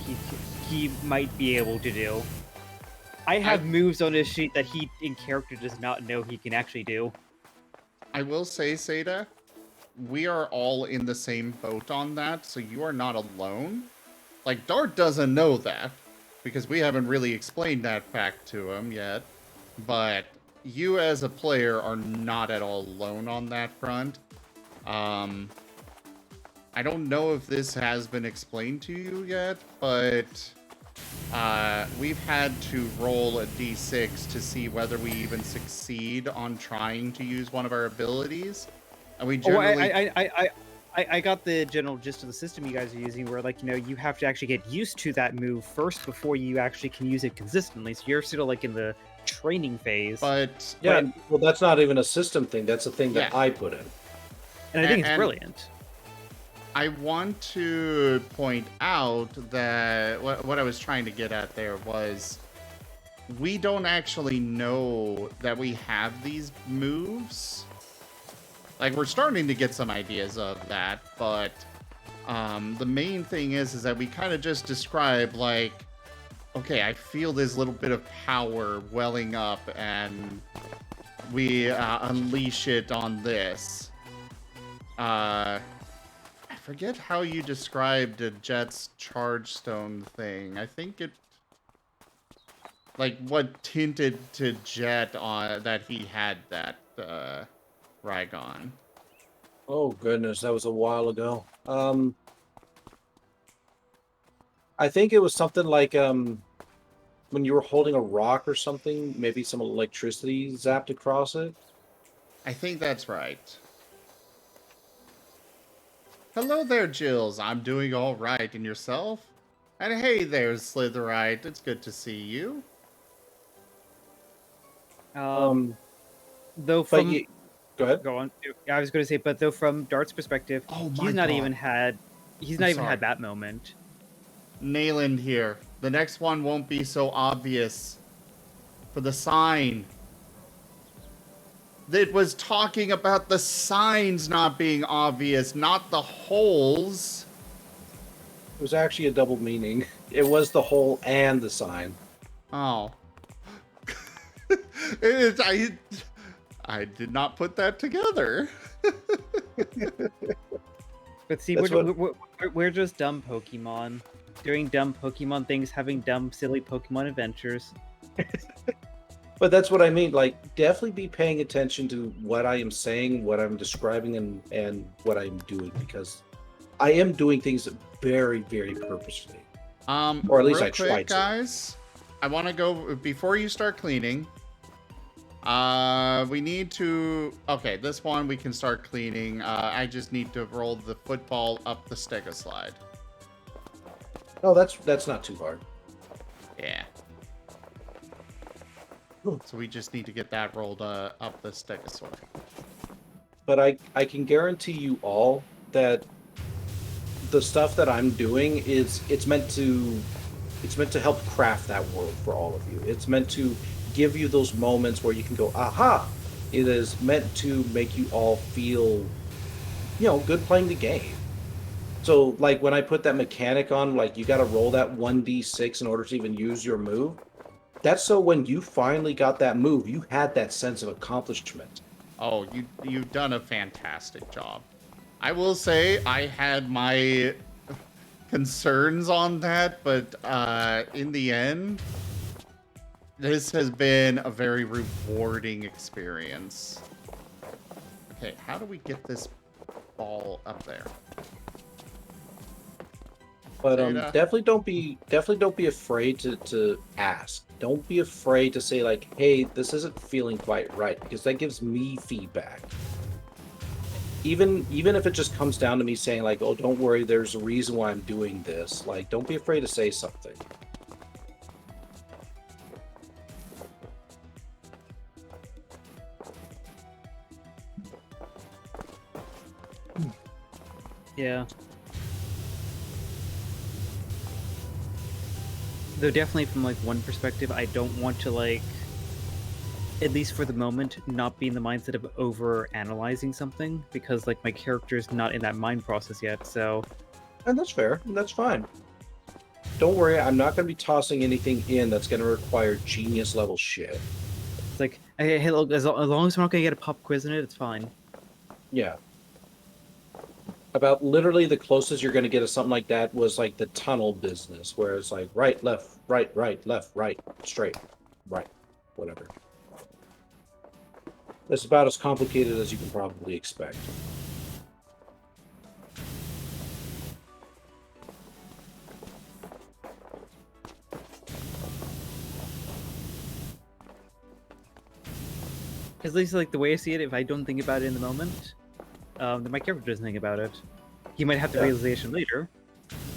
he might be able to do. I have moves on his sheet that he in character does not know he can actually do. I will say, Seda, we are all in the same boat on that, so you are not alone. Like, Dart doesn't know that, because we haven't really explained that fact to him yet, but you as a player are not at all alone on that front. I don't know if this has been explained to you yet, but we've had to roll a d6 to see whether we even succeed on trying to use one of our abilities. And we generally... I got the general gist of the system you guys are using, where like, you have to actually get used to that move first before you actually can use it consistently. So you're still like in the training phase. But yeah, well, that's not even a system thing. That's a thing that I put in. And I think it's brilliant. I want to point out that what I was trying to get at there was we don't actually know that we have these moves. Like, we're starting to get some ideas of that, but the main thing is that we kind of just describe, like, okay, I feel this little bit of power welling up, and we unleash it on this. I forget how you described Jet's charge stone thing. I think it... Like, what tinted to Jet on that he had that... Rygon. Oh goodness, that was a while ago. I think it was something like when you were holding a rock or something, maybe some electricity zapped across it. I think that's right. Hello there, Jills. I'm doing all right, and yourself? And hey there, Slitherite. It's good to see you. Though from go ahead. Go on. I was going to say, but though from Dart's perspective, he's not even had that moment. Nayland here. The next one won't be so obvious. For the sign. It was talking about the signs not being obvious, not the holes. It was actually a double meaning. It was the hole and the sign. Oh. I did not put that together. But see, we're just dumb Pokemon. Doing dumb Pokemon things, having dumb, silly Pokemon adventures. But that's what I mean. Like, definitely be paying attention to what I am saying, what I'm describing, and what I'm doing, because I am doing things very, very purposefully, or at least Real I try quick, to. guys, I want to go before you start cleaning. We need to. Okay, this one we can start cleaning. I just need to roll the football up the stega slide. Oh, that's not too hard. Yeah. So we just need to get that rolled up the stega slide. But I can guarantee you all that the stuff that I'm doing is it's meant to help craft that world for all of you. It's meant to give you those moments where you can go, aha. It is meant to make you all feel, good playing the game. So, like, when I put that mechanic on, like, you got to roll that 1d6 in order to even use your move. That's so when you finally got that move, you had that sense of accomplishment. Oh, you've done a fantastic job. I will say I had my concerns on that, but in the end, this has been a very rewarding experience. Okay, how do we get this ball up there? But Zeta. definitely don't be afraid to ask. Don't be afraid to say, like, hey, this isn't feeling quite right, because that gives me feedback. Even if it just comes down to me saying, like, oh, don't worry, there's a reason why I'm doing this. Like, don't be afraid to say something. Yeah. Though definitely from like one perspective, I don't want to like, at least for the moment, not be in the mindset of over analyzing something, because like my character's not in that mind process yet. So And that's fair. And that's fine. Don't worry, I'm not going to be tossing anything in that's going to require genius level shit. it's like, hey, look, as long as we're not gonna get a pop quiz in it, it's fine. Yeah. About literally the closest you're going to get to something like that was like the tunnel business, where it's like right, left, right, left, right, straight, right, whatever. It's about as complicated as you can probably expect. At least like the way I see it, if I don't think about it in the moment, then my character doesn't think about it. He might have the realization later,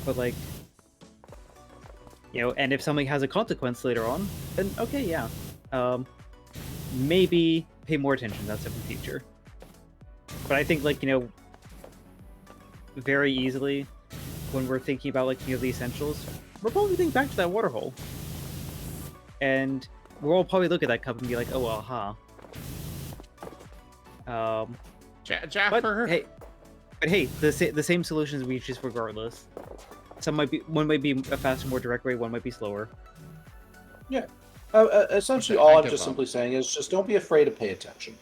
but like, and if something has a consequence later on, then okay, yeah, maybe pay more attention to that stuff in the future. But I think like very easily, when we're thinking about like the essentials, we're probably thinking back to that water hole, and we'll all probably look at that cup and be like, oh, aha. Jaffer. But hey, the same solutions we choose regardless. One might be a faster, more direct way. One might be slower. Yeah. Essentially, Okay, all I I'm give just up. simply saying is just don't be afraid to pay attention.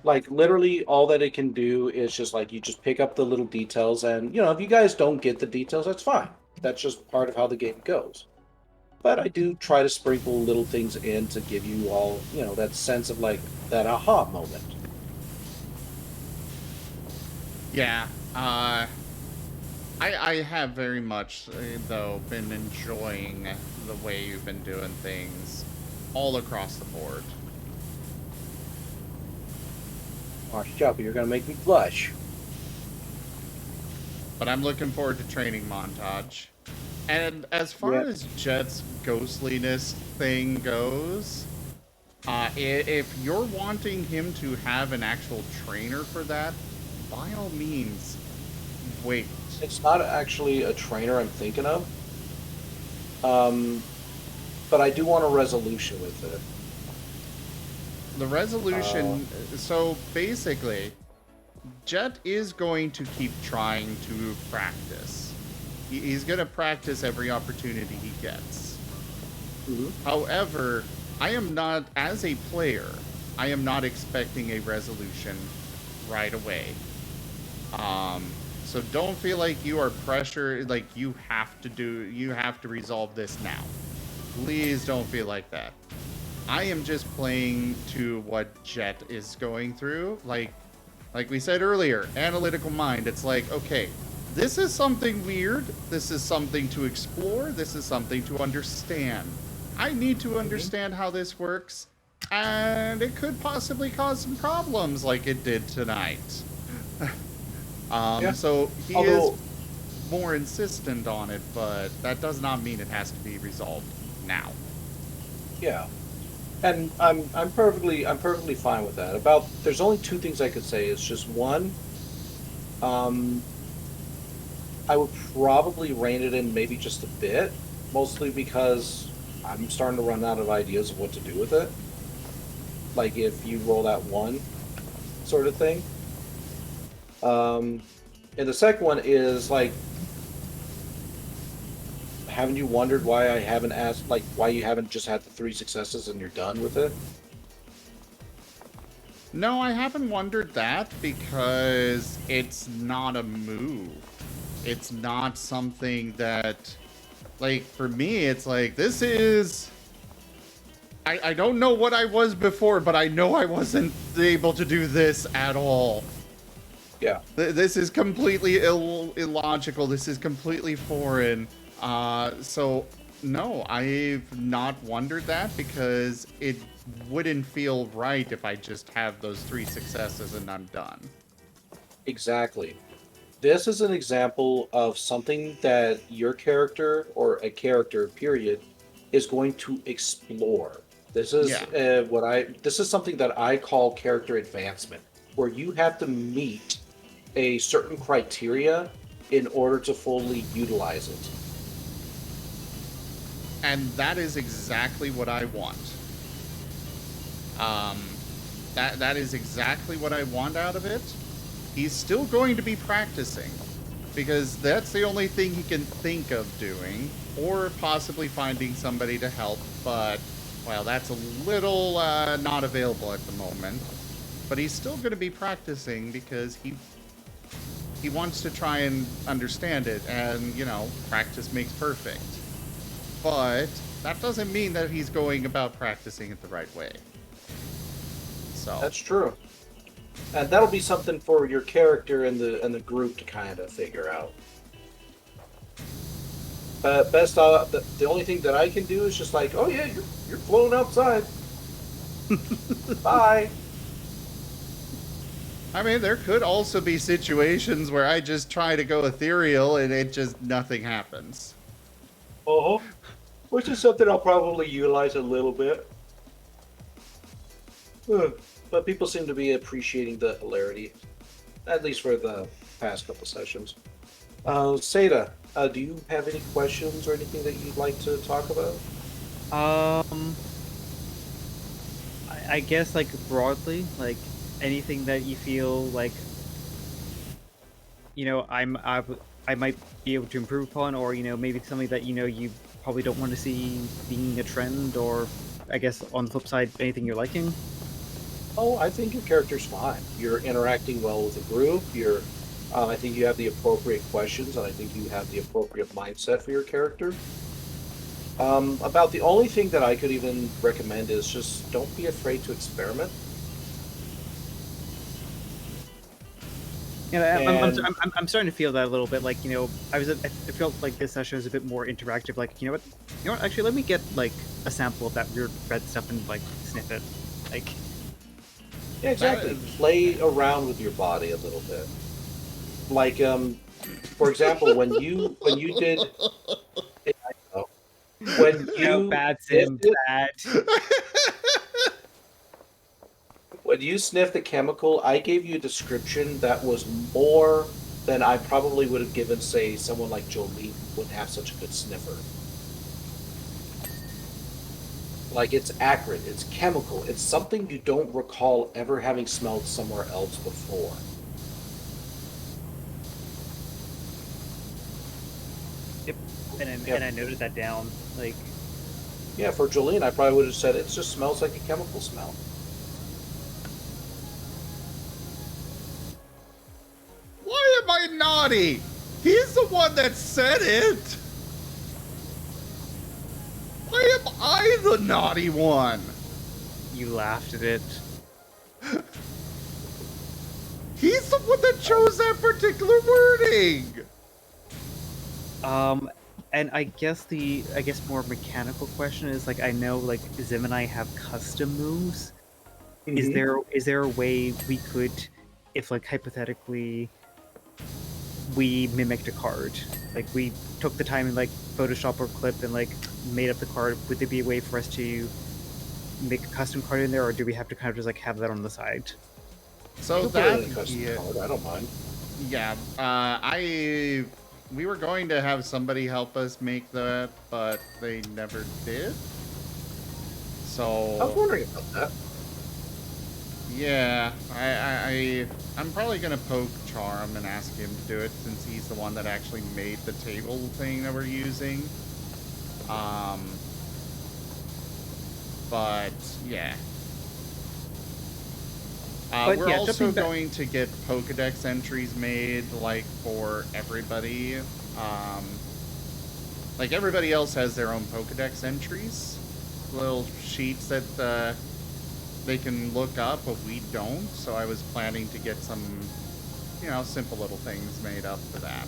Like, literally, all that it can do is just like you just pick up the little details, and if you guys don't get the details, that's fine. That's just part of how the game goes. But I do try to sprinkle little things in to give you all, that sense of like that aha moment. Yeah. I have very much, though, been enjoying the way you've been doing things all across the board. Watch out, you're gonna make me blush. But I'm looking forward to training montage. And as far as Jet's ghostliness thing goes, if you're wanting him to have an actual trainer for that, by all means, wait. It's not actually a trainer I'm thinking of. But I do want a resolution with it. The resolution, so basically, Jet is going to keep trying to practice. He's going to practice every opportunity he gets. Mm-hmm. However, I am not, as a player, I am not expecting a resolution right away. So don't feel like you are pressured, like you have to resolve this now. Please don't feel like that. I am just playing to what Jet is going through. Like we said earlier, analytical mind. It's like, okay, this is something weird. This is something to explore. This is something to understand. I need to understand how this works, and it could possibly cause some problems like it did tonight. So he is more insistent on it, but that does not mean it has to be resolved now. Yeah. And I'm perfectly fine with that. There's only two things I could say. It's just one, I would probably rein it in maybe just a bit, mostly because I'm starting to run out of ideas of what to do with it. Like if you roll that one sort of thing. And the second one is like, haven't you wondered why I haven't asked, like, why you haven't just had the 3 successes and you're done with it? No, I haven't wondered that because it's not a move. It's not something that, like, for me, it's like, this is... I don't know what I was before, but I know I wasn't able to do this at all. Yeah. This is completely illogical. This is completely foreign. So, no, I've not wondered that because it wouldn't feel right if I just have those 3 successes and I'm done. Exactly. This is an example of something that your character, or a character, period, is going to explore. This is this is something that I call character advancement, where you have to meet a certain criteria in order to fully utilize it. And that is exactly what I want. That is exactly what I want out of it. He's still going to be practicing, because that's the only thing he can think of doing, or possibly finding somebody to help, but, well, that's a little not available at the moment. But he's still going to be practicing because he wants to try and understand it, and, you know, practice makes perfect. But that doesn't mean that he's going about practicing it the right way. So That's true. And that'll be something for your character and the group to kind of figure out. The only thing that I can do is just like, oh yeah, you're flown outside. Bye. I mean, there could also be situations where I just try to go ethereal and it just nothing happens. Uh-huh. Which is something I'll probably utilize a little bit. But people seem to be appreciating the hilarity, at least for the past couple sessions. Seda, do you have any questions or anything that you'd like to talk about? I guess, like, broadly, like, anything that you feel like, you know, I might be able to improve upon, or, you know, maybe something that, you know, you probably don't want to see being a trend, or, I guess, on the flip side, anything you're liking? Oh, I think your character's fine. You're interacting well with the group. I think you have the appropriate questions, and I think you have the appropriate mindset for your character. About the only thing that I could even recommend is just don't be afraid to experiment. Yeah, I'm starting to feel that a little bit. Like, you know, I felt like this session was a bit more interactive. Like, you know what? Actually, let me get like a sample of that weird red stuff and like sniff it. Like, Yeah, exactly. Play around with your body a little bit. Like, for example, when you did, I know, when you bad Sim, bad. When you sniffed the chemical, I gave you a description that was more than I probably would have given, say, someone like Jolie wouldn't have such a good sniffer. Like, it's accurate, it's chemical, it's something you don't recall ever having smelled somewhere else before. Yep, and I noted that down. Like, yeah, for Jolene, I probably would have said it just smells like a chemical smell. Why am I naughty? He's the one that said it. Why am I the naughty one? You laughed at it. He's the one that chose that particular wording. And I guess more mechanical question is like I know like Zim and I have custom moves. Is there a way we could, if like hypothetically we mimicked a card, like we took the time and like Photoshop or clip and like made up the card, would there be a way for us to make a custom card in there, or do we have to kind of just like have that on the side? So that card, I don't mind. Yeah, we were going to have somebody help us make that, but they never did. So I was wondering about that. yeah, I'm probably gonna poke Charm and ask him to do it since he's the one that actually made the table thing that we're using. But yeah. We're also going to get Pokedex entries made, like, for everybody. Like, everybody else has their own Pokedex entries. Little sheets that they can look up, but we don't. So I was planning to get some, you know, simple little things made up for that.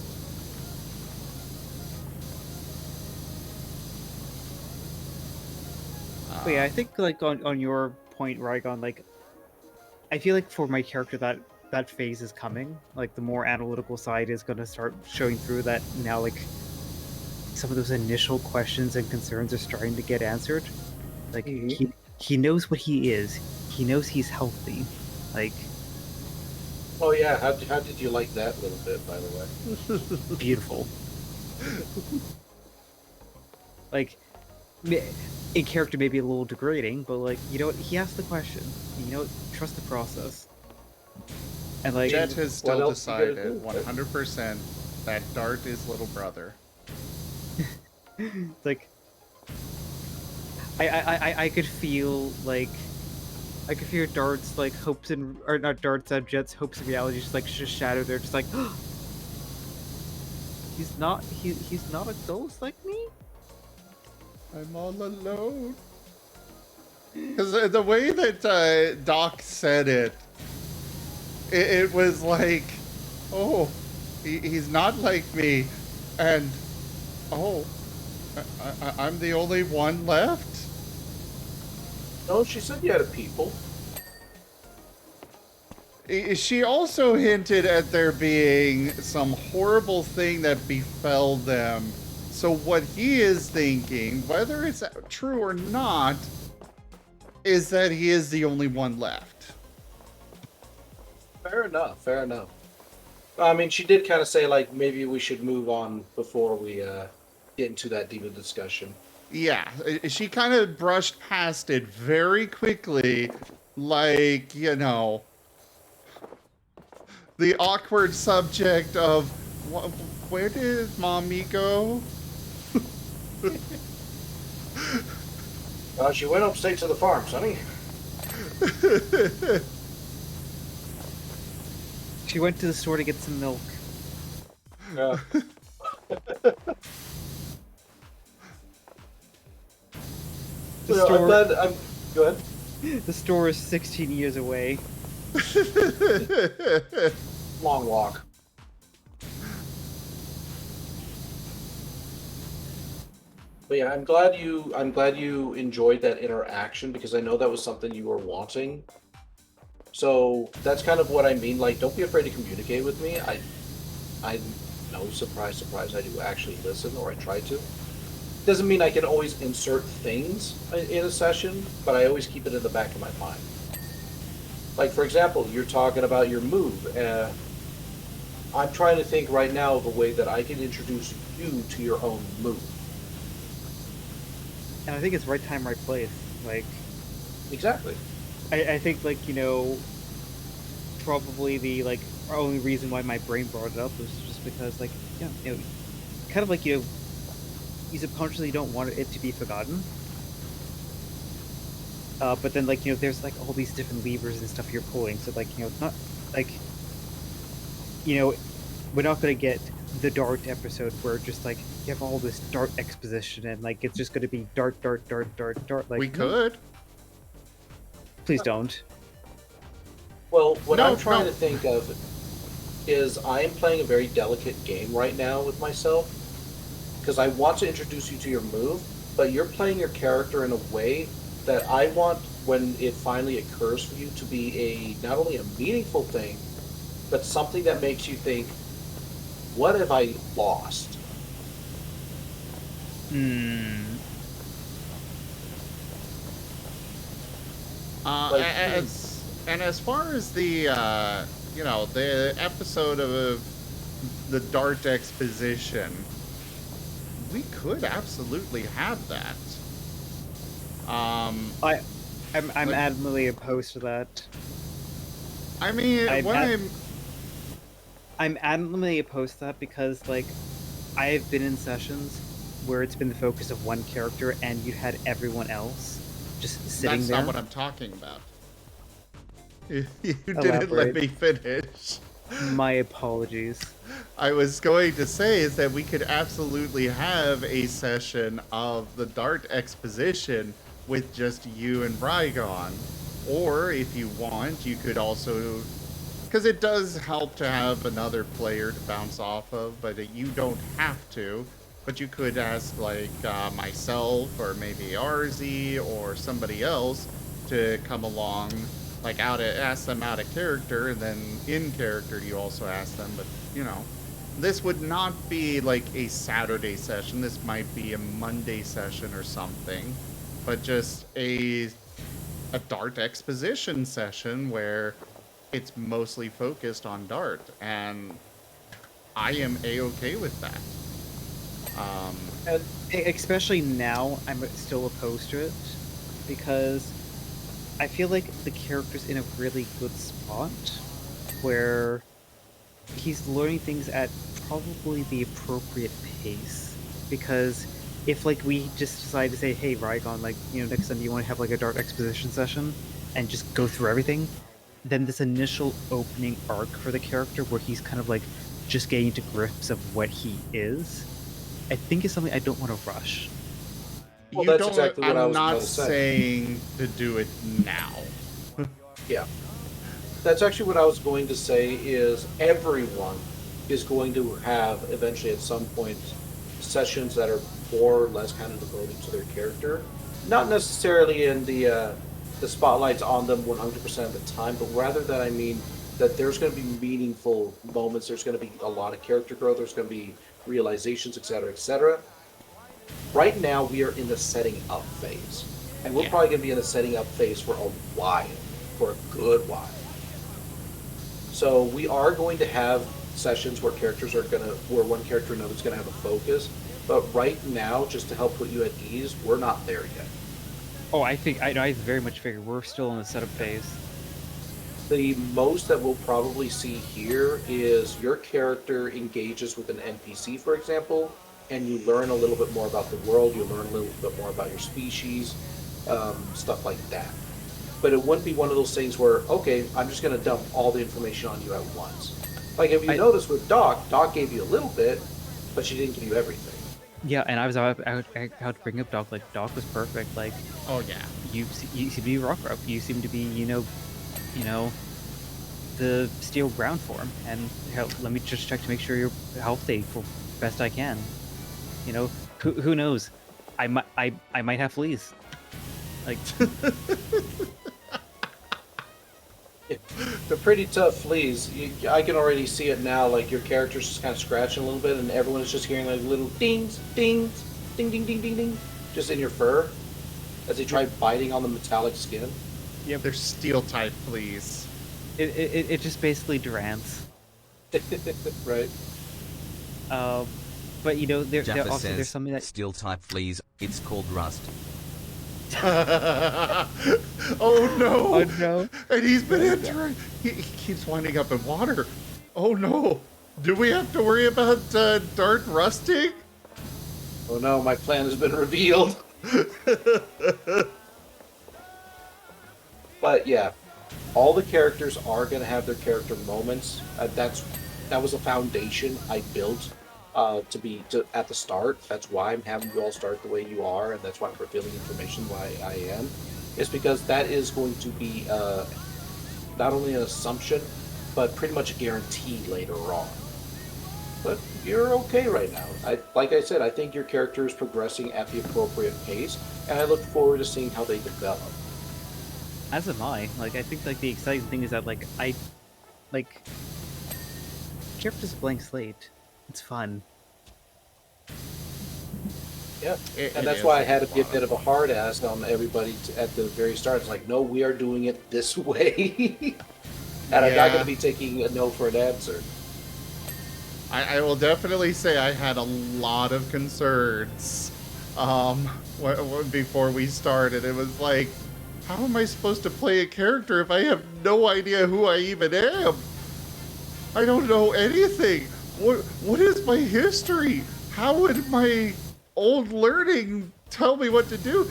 But yeah, I think, like, on your point, Rygon, like, I feel like for my character that phase is coming. Like the more analytical side is going to start showing through that now. Like some of those initial questions and concerns are starting to get answered. Like he knows what he is. He knows he's healthy. Like, oh yeah, how did you like that little bit, by the way? Beautiful. Like, in character maybe a little degrading, but like, you know what, he asked the question. You know what, trust the process. And like, Jet has still decided 100% that Dart is little brother. like, I could feel like, I could feel Dart's like hopes and, or not Dart's, Jet's hopes and reality just shadow there, just like, he's not a ghost like me? I'm all alone. Because the way that Doc said it was like, oh, he's not like me, and oh, I'm the only one left? No, she said you had a people. She also hinted at there being some horrible thing that befell them. So what he is thinking, whether it's true or not, is that he is the only one left. Fair enough, fair enough. I mean, she did kind of say, like, maybe we should move on before we get into that deeper discussion. Yeah, she kind of brushed past it very quickly, like, you know, the awkward subject of, where did Mommy go? She went upstate to the farm, Sonny. She went to the store to get some milk. Yeah. Store, go ahead. the store is 16 years away. Long walk. But yeah, I'm glad you enjoyed that interaction, because I know that was something you were wanting. So that's kind of what I mean. Like, don't be afraid to communicate with me. I know, surprise, surprise, I do actually listen, or I try to. Doesn't mean I can always insert things in a session, but I always keep it in the back of my mind. Like, for example, you're talking about your move. I'm trying to think right now of a way that I can introduce you to your own move. And I think it's right time, right place. Like, exactly. I think, like, you know, probably the, like, only reason why my brain brought it up was just because, like, yeah, you know, kind of like, you know, you subconsciously don't want it to be forgotten. But then, like, you know, there's, like, all these different levers and stuff you're pulling. So, like, you know, it's not, like, you know, we're not going to get the Dart episode where just, like, you have all this Dart exposition and, like, it's just going to be Dart. Like, we could. Please don't. Well, what No, I'm trying no. to think of is I am playing a very delicate game right now with myself because I want to introduce you to your move, but you're playing your character in a way that I want when it finally occurs for you to be a not only a meaningful thing, but something that makes you think, what have I lost? Hmm. Like, As far as the the episode of the Dart exposition, we could absolutely have that. Um, I'm Like- adamantly opposed to that. I mean, I'm when at- I'm adamantly opposed to that because, like, I have been in sessions where it's been the focus of one character and you had everyone else just sitting that's there. not what I'm talking about. You didn't Elaborate. let me finish. My apologies. I was going to say is that we could absolutely have a session of the Dart exposition with just you and Rygon. Or if you want, you could also, because it does help to have another player to bounce off of, but you don't have to. But you could ask like myself or maybe RZ or somebody else to come along, like ask them out of character, and then in character you also ask them. But this would not be like a Saturday session. This might be a Monday session or something, but just a Dart exposition session where it's mostly focused on Dart, and I am a-okay with that. and Especially now, I'm still opposed to it because I feel like the character's in a really good spot where he's learning things at probably the appropriate pace. Because if like we just decide to say, hey Rygon, like, next time you want to have like a Dart exposition session and just go through everything, then this initial opening arc for the character where he's kind of like just getting to grips of what he is, I think is something I don't want to rush. Well, You that's don't. exactly what I I'm was not about to say. saying to do it now. yeah. That's actually what I was going to say is everyone is going to have eventually at some point sessions that are more or less kind of devoted to their character. Not necessarily in the spotlight's on them 100% of the time, but rather that I mean that there's going to be meaningful moments, there's going to be a lot of character growth, there's going to be realizations, etc., etc. Right now, we are in the setting up phase. And we're probably going to be in the setting up phase for a while, for a good while. So we are going to have sessions where where one character or another's going to have a focus. But right now, just to help put you at ease, we're not there yet. Oh, I very much figure we're still in the setup phase. The most that we'll probably see here is your character engages with an NPC, for example, and you learn a little bit more about the world, you learn a little bit more about your species, stuff like that. But it wouldn't be one of those things where, okay, I'm just going to dump all the information on you at once. Like if you notice with Doc gave you a little bit, but she didn't give you everything. Yeah, and I was out to bring up Doc. Like, Doc was perfect. Like, Oh yeah. you seem to be rock rope. You seem to be, the steel ground form. And hell, let me just check to make sure you're healthy for best I can. Who knows? I might have fleas. Like, They're pretty tough fleas. I can already see it now. Like your character's just kind of scratching a little bit, and everyone is just hearing like little dings, dings, ding, ding, ding, ding, ding, just in your fur as they try biting on the metallic skin. Yeah, they're steel type fleas. it just basically Durants. Right. But there Jaffa also there's says, something that steel type fleas, it's called rust. Oh no! Oh no! And he's been entering. He keeps winding up in water. Oh no! Do we have to worry about Dart rusting? Oh no, my plan has been revealed. But yeah, all the characters are going to have their character moments. That was a foundation I built at the start. That's why I'm having you all start the way you are, and that's why I'm revealing information why I am. is because that is going to be not only an assumption, but pretty much a guarantee later on. But you're okay right now. Like I said, I think your character is progressing at the appropriate pace, and I look forward to seeing how they develop. As am I. Like, I think like the exciting thing is that like character's a blank slate. It's fun. Yeah, It and that's is why I had to be a fun. bit of a hard ass on everybody at the very start. It's like, no, we are doing it this way, and I'm not going Yeah. to be taking a no for an answer. I will definitely say I had a lot of concerns before we started. It was like, how am I supposed to play a character if I have no idea who I even am? I don't know anything. What is my history? How would my old learning tell me what to do?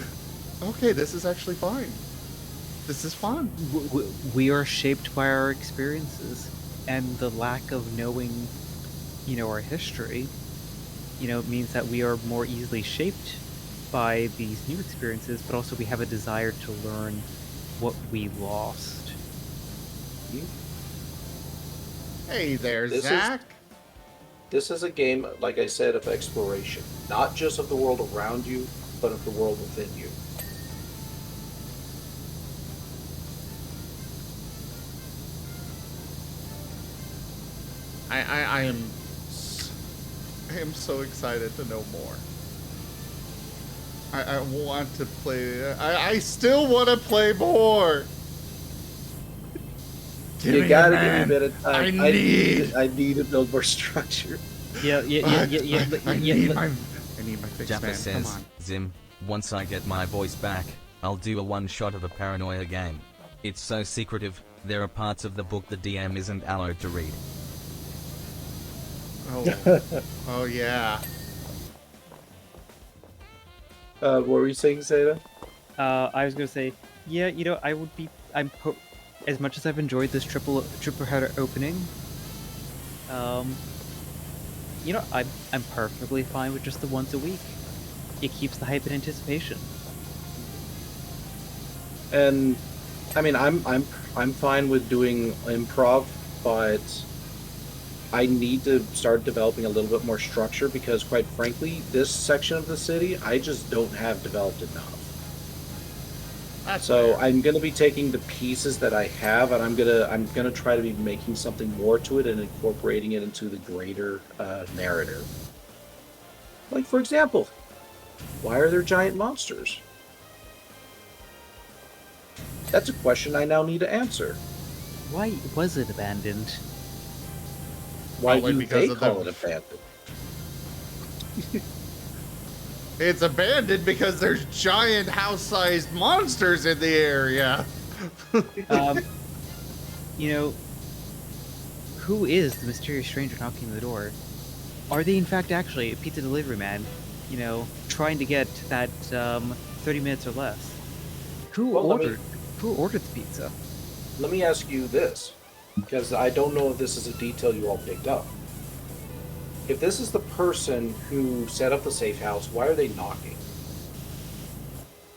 Okay, this is actually fine. This is fun. We are shaped by our experiences, and the lack of knowing, our history, means that we are more easily shaped by these new experiences, but also we have a desire to learn what we lost. Hey there, This is- Zach. This is a game, like I said, of exploration, not just of the world around you, but of the world within you. I am so excited to know more. I want to play. I still want to play more. You gotta give me a bit of time. I need- I need to build more structure. Yeah. I need my fixed Jaffa band. Come says, on. Zim, once I get my voice back, I'll do a one-shot of a paranoia game. It's so secretive, there are parts of the book the DM isn't allowed to read. Oh yeah. What were you saying, Zeta? I was gonna say, yeah, as much as I've enjoyed this triple header opening, I'm perfectly fine with just the once a week. It keeps the hype and anticipation. And I mean, I'm fine with doing improv, but I need to start developing a little bit more structure because, quite frankly, this section of the city I just don't have developed enough. That's So fair. I'm gonna be taking the pieces that I have, and I'm gonna try to be making something more to it and incorporating it into the greater narrative. Like, for example, why are there giant monsters? That's a question I now need to answer. Why was it abandoned? Why Probably do because they of call the- it abandoned? It's abandoned because there's giant house-sized monsters in the area. Um, who is the mysterious stranger knocking on the door? Are they in fact actually a pizza delivery man? Trying to get that 30 minutes or less. Who Well, Who ordered the pizza? Let me ask you this, because I don't know if this is a detail you all picked up. If this is the person who set up the safe house, why are they knocking?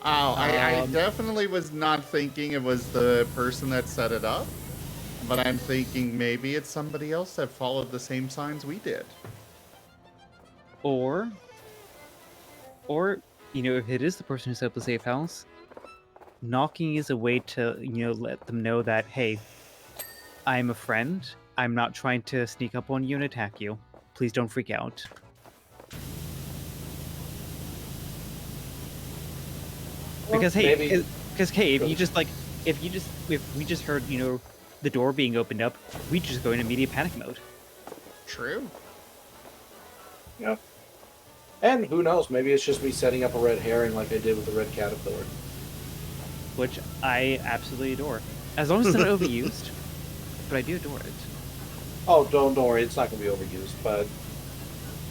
Oh, I Um, definitely was not thinking it was the person that set it up, but I'm thinking maybe it's somebody else that followed the same signs we did. Or, if it is the person who set up the safe house, knocking is a way to, let them know that, hey, I'm a friend. I'm not trying to sneak up on you and attack you. Please don't freak out. Because maybe- if we just heard, the door being opened up, we just go in immediate panic mode. True. Yeah. And who knows, maybe it's just me setting up a red herring like I did with the red caterpillar. Which I absolutely adore. As long as it's not overused. But I do adore it. Oh, don't worry, it's not going to be overused, but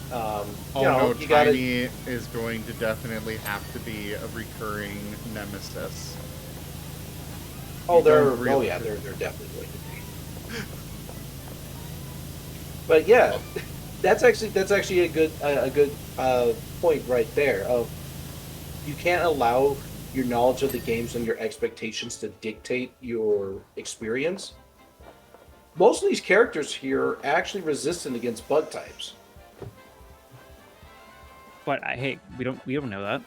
Oh no, no, you gotta. Tiny is going to definitely have to be a recurring nemesis. Oh, you don't oh really- yeah, they're definitely going to be. But yeah, that's actually a good point right there. Of you can't allow your knowledge of the games and your expectations to dictate your experience. Most of these characters here are actually resistant against bug types. But hey, we don't know that.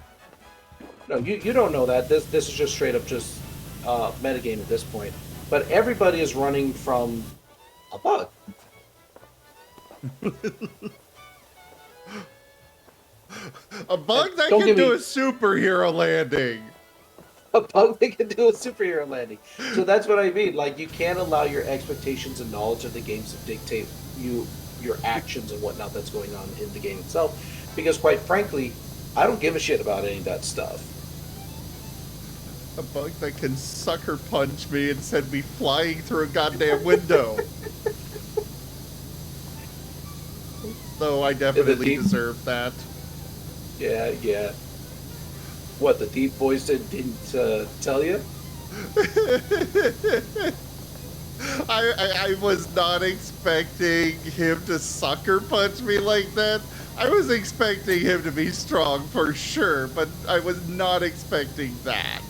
No, you don't know that. This is just straight up just metagame at this point. But everybody is running from a bug. A bug that Don't can give do me- a superhero landing. A bug that can do a superhero landing. So that's what I mean. Like, you can't allow your expectations and knowledge of the games to dictate your actions and whatnot that's going on in the game itself. Because quite frankly, I don't give a shit about any of that stuff. A bug that can sucker punch me and send me flying through a goddamn window. Though I definitely deserve that. Yeah. What, the deep voice didn't tell you? I was not expecting him to sucker punch me like that. I was expecting him to be strong for sure, but I was not expecting that.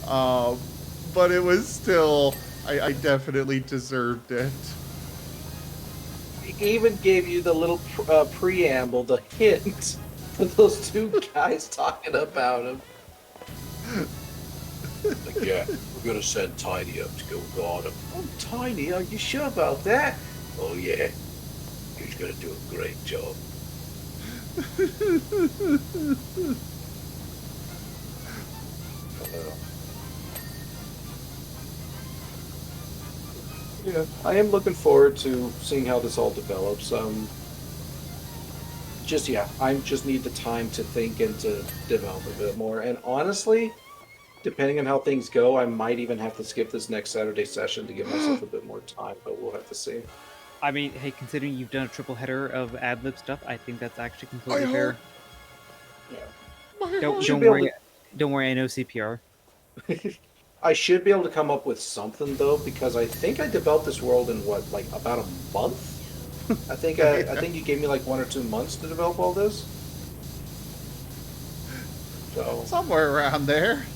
But it was still, I definitely deserved it. He even gave you the little preamble, the hint, for those two guys talking about him. Like, yeah, we're gonna send Tiny up to go guard him. Oh, Tiny, are you sure about that? Oh yeah, he's gonna do a great job. Yeah, I am looking forward to seeing how this all develops. I just need the time to think and to develop a bit more. And honestly, depending on how things go, I might even have to skip this next Saturday session to give myself a bit more time, but we'll have to see. I mean, hey, considering you've done a triple header of ad-lib stuff, I think that's actually completely fair. Yeah. Don't worry, I know CPR. I should be able to come up with something though, because I think I developed this world in what, like about a month? I think you gave me like 1 or 2 months to develop all this. So Somewhere around there.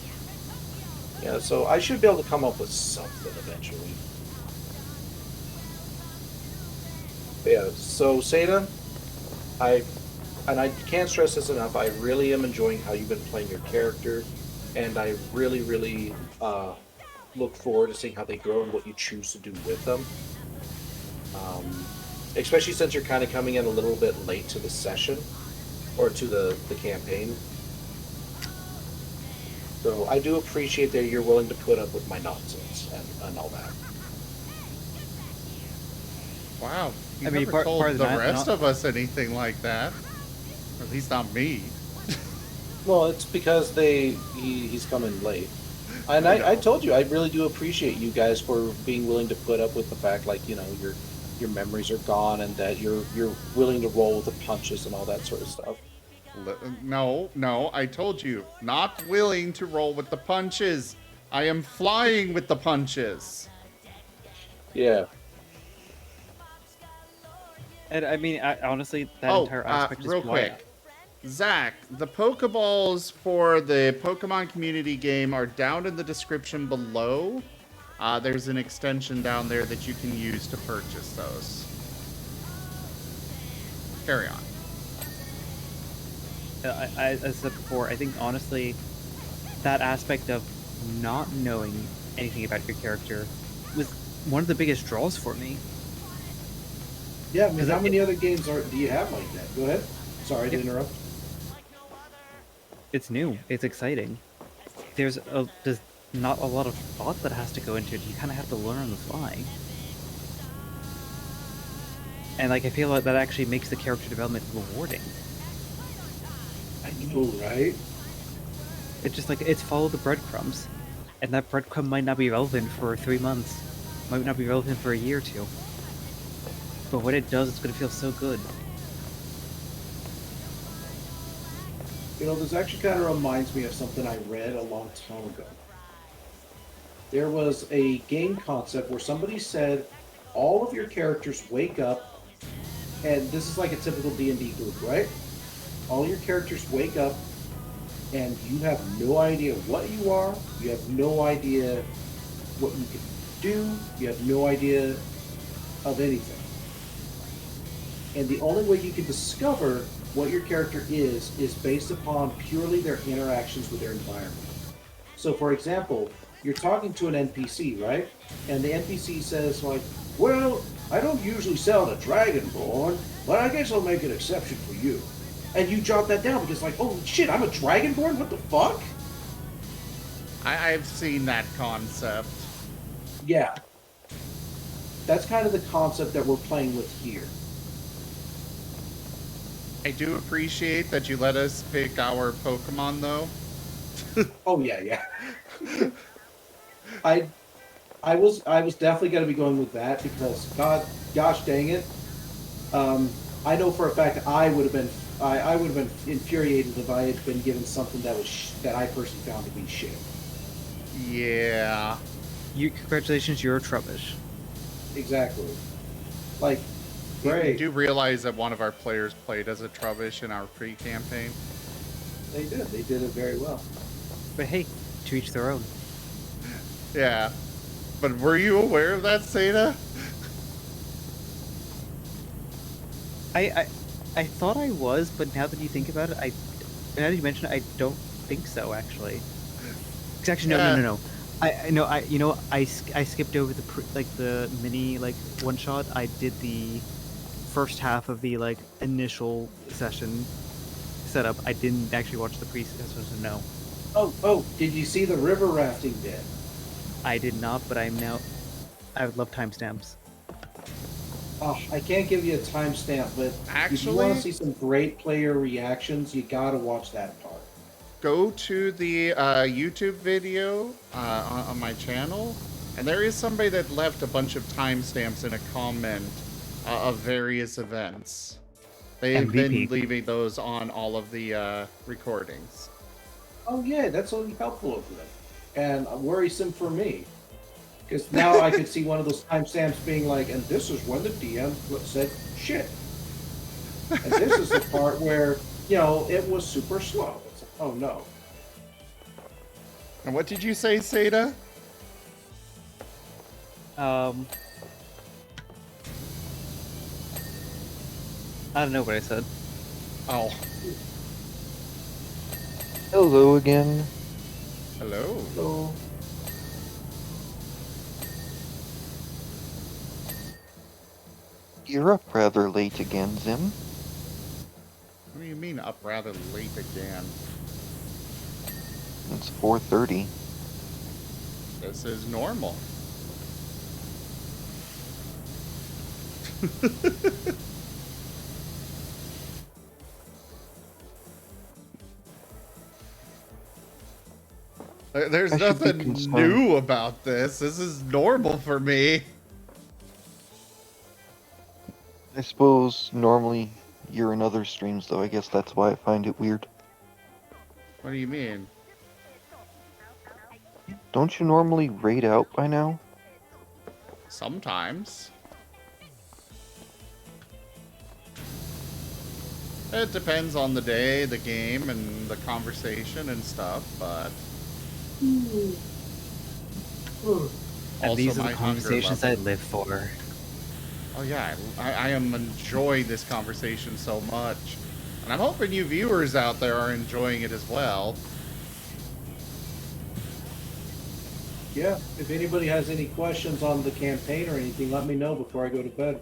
yeah, so I should be able to come up with something eventually. But yeah, so Seda, I can't stress this enough, I really am enjoying how you've been playing your character, and I really, really look forward to seeing how they grow and what you choose to do with them. Especially since you're kind of coming in a little bit late to the session, or to the campaign. So I do appreciate that you're willing to put up with my nonsense and all that. Wow. You I mean, never told part of the that, rest not- of us anything like that. Or at least not me. Well, it's because he's coming late. And I told you, I really do appreciate you guys for being willing to put up with the fact, like, you know, your memories are gone and that you're willing to roll with the punches and all that sort of stuff. No, I told you, not willing to roll with the punches. I am flying with the punches. Yeah. And I mean, honestly, that entire aspect is real why. quick. Zach, the Pokeballs for the Pokemon community game are down in the description below. There's an extension down there that you can use to purchase those. Carry on. As I said before, I think honestly, that aspect of not knowing anything about your character was one of the biggest draws for me. Yeah, I mean, how many other games do you have like that? Go ahead. Sorry to interrupt. It's new. It's exciting. There's not a lot of thought that has to go into it. You kind of have to learn on the fly. And like, I feel like that actually makes the character development rewarding. I know, right? It's just like, it's follow the breadcrumbs. And that breadcrumb might not be relevant for 3 months. Might not be relevant for a year or two. But when it does, it's going to feel so good. You know, this actually kind of reminds me of something I read a long time ago. There was a game concept where somebody said all of your characters wake up, and this is like a typical D&D group, right? All your characters wake up, and you have no idea what you are, you have no idea what you can do, you have no idea of anything. And the only way you can discover what your character is based upon purely their interactions with their environment. So, for example, you're talking to an NPC, right? And the NPC says, like, well, I don't usually sell to Dragonborn, but I guess I'll make an exception for you. And you jot that down because, like, oh shit, I'm a Dragonborn? What the fuck? I've seen that concept. Yeah. That's kind of the concept that we're playing with here. I do appreciate that you let us pick our Pokemon, though. Oh yeah. I was definitely going to be going with that because gosh dang it, I know for a fact I would have been infuriated if I had been given something that was that I personally found to be shit. Yeah. Congratulations, you're a Trubbish. Exactly. Like, You great. do realize that one of our players played as a Trubbish in our pre-campaign? They did. They did it very well. But hey, to each their own. Yeah. But were you aware of that, Seda? I thought I was, but now that you think about it, now that you mention it, I don't think so. Actually, actually, no. I skipped over the mini one shot. I did the first half of the initial session setup. I didn't actually watch the pre-session, so no. Oh, did you see the river rafting bit? I did not, but I would love timestamps. Oh, I can't give you a timestamp, but if you want to see some great player reactions, you gotta watch that part. Go to the YouTube video on my channel, and there is somebody that left a bunch of timestamps in a comment of various events. They've MVP. been leaving those on all of the recordings. Oh yeah, that's only helpful of them, and worrisome for me, because now I could see one of those timestamps being like, and this is when the DM said shit, and this is the part where it was super slow. It's like, oh no. And what did you say, Seda? I don't know what I said. Oh, Hello again. hello. So You're up rather late again, Zim. What do you mean up rather late again? It's 4:30. This is normal. There's I should be nothing concerned. new about this. This is normal for me. I suppose normally you're in other streams, though. I guess that's why I find it weird. What do you mean? Don't you normally raid out by now? Sometimes. It depends on the day, the game, and the conversation and stuff, but... And Also these are my the hunger conversations I level. live for. Oh yeah, I am enjoying this conversation so much. And I'm hoping you viewers out there are enjoying it as well. yeah, if anybody has any questions on the campaign or anything, let me know before I go to bed.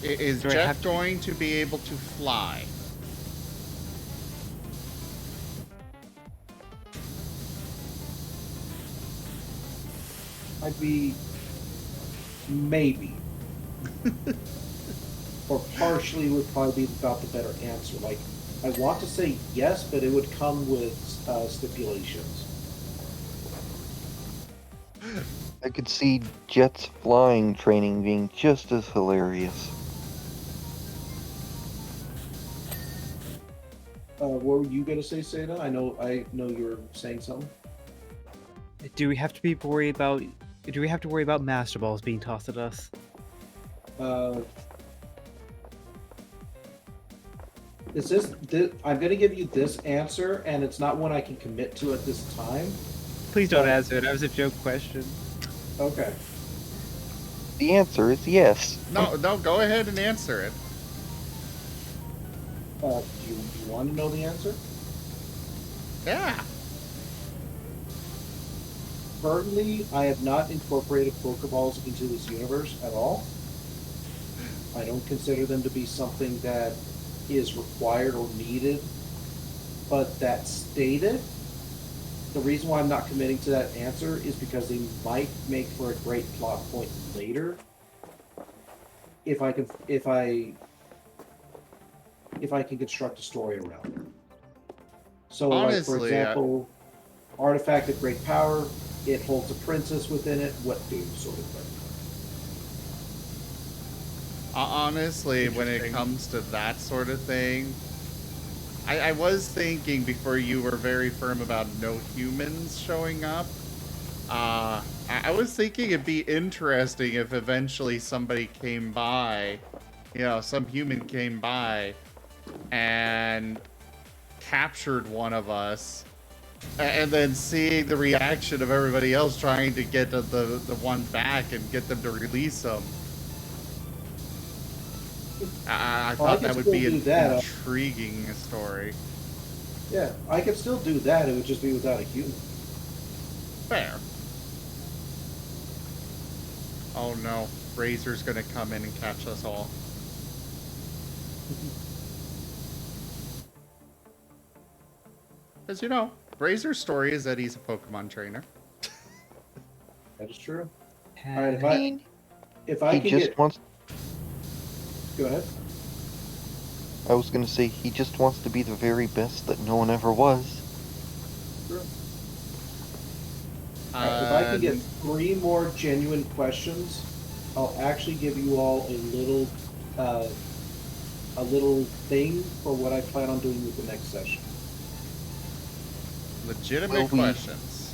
Is Do I Jeff have to- going to be able to fly? I'd be maybe. Or partially would probably be about the better answer. Like, I want to say yes, but it would come with stipulations. I could see Jet's flying training being just as hilarious. What were you gonna say, Seda? I know you were saying something. Do we have to worry about Master Balls being tossed at us? Uh, is this? I'm going to give you this answer, and it's not one I can commit to at this time. Please don't answer it. That was a joke question. Okay. The answer is yes. No, go ahead and answer it. Do you want to know the answer? Yeah. Currently, I have not incorporated Pokeballs into this universe at all. I don't consider them to be something that is required or needed. But that stated, the reason why I'm not committing to that answer is because they might make for a great plot point later. If I can construct a story around it. So, Honestly, like, for example, artifact of great power, it holds a princess within it, what do, sort of thing. Honestly, when it comes to that sort of thing, I was thinking before you were very firm about no humans showing up. I was thinking it'd be interesting if eventually somebody came by, some human came by and captured one of us, and then seeing the reaction of everybody else trying to get the one back and get them to release them. I thought that would be an intriguing story. Yeah, I could still do that, it would just be without a human. Fair. Oh no, Razor's gonna come in and catch us all. Because, Razor's story is that he's a Pokemon trainer. That is true. And All right, if I He can just get... wants. Go ahead. I was gonna say he just wants to be the very best that no one ever was. Sure. All right, if I can get 3 more genuine questions, I'll actually give you all a little thing for what I plan on doing with the next session. Legitimate questions.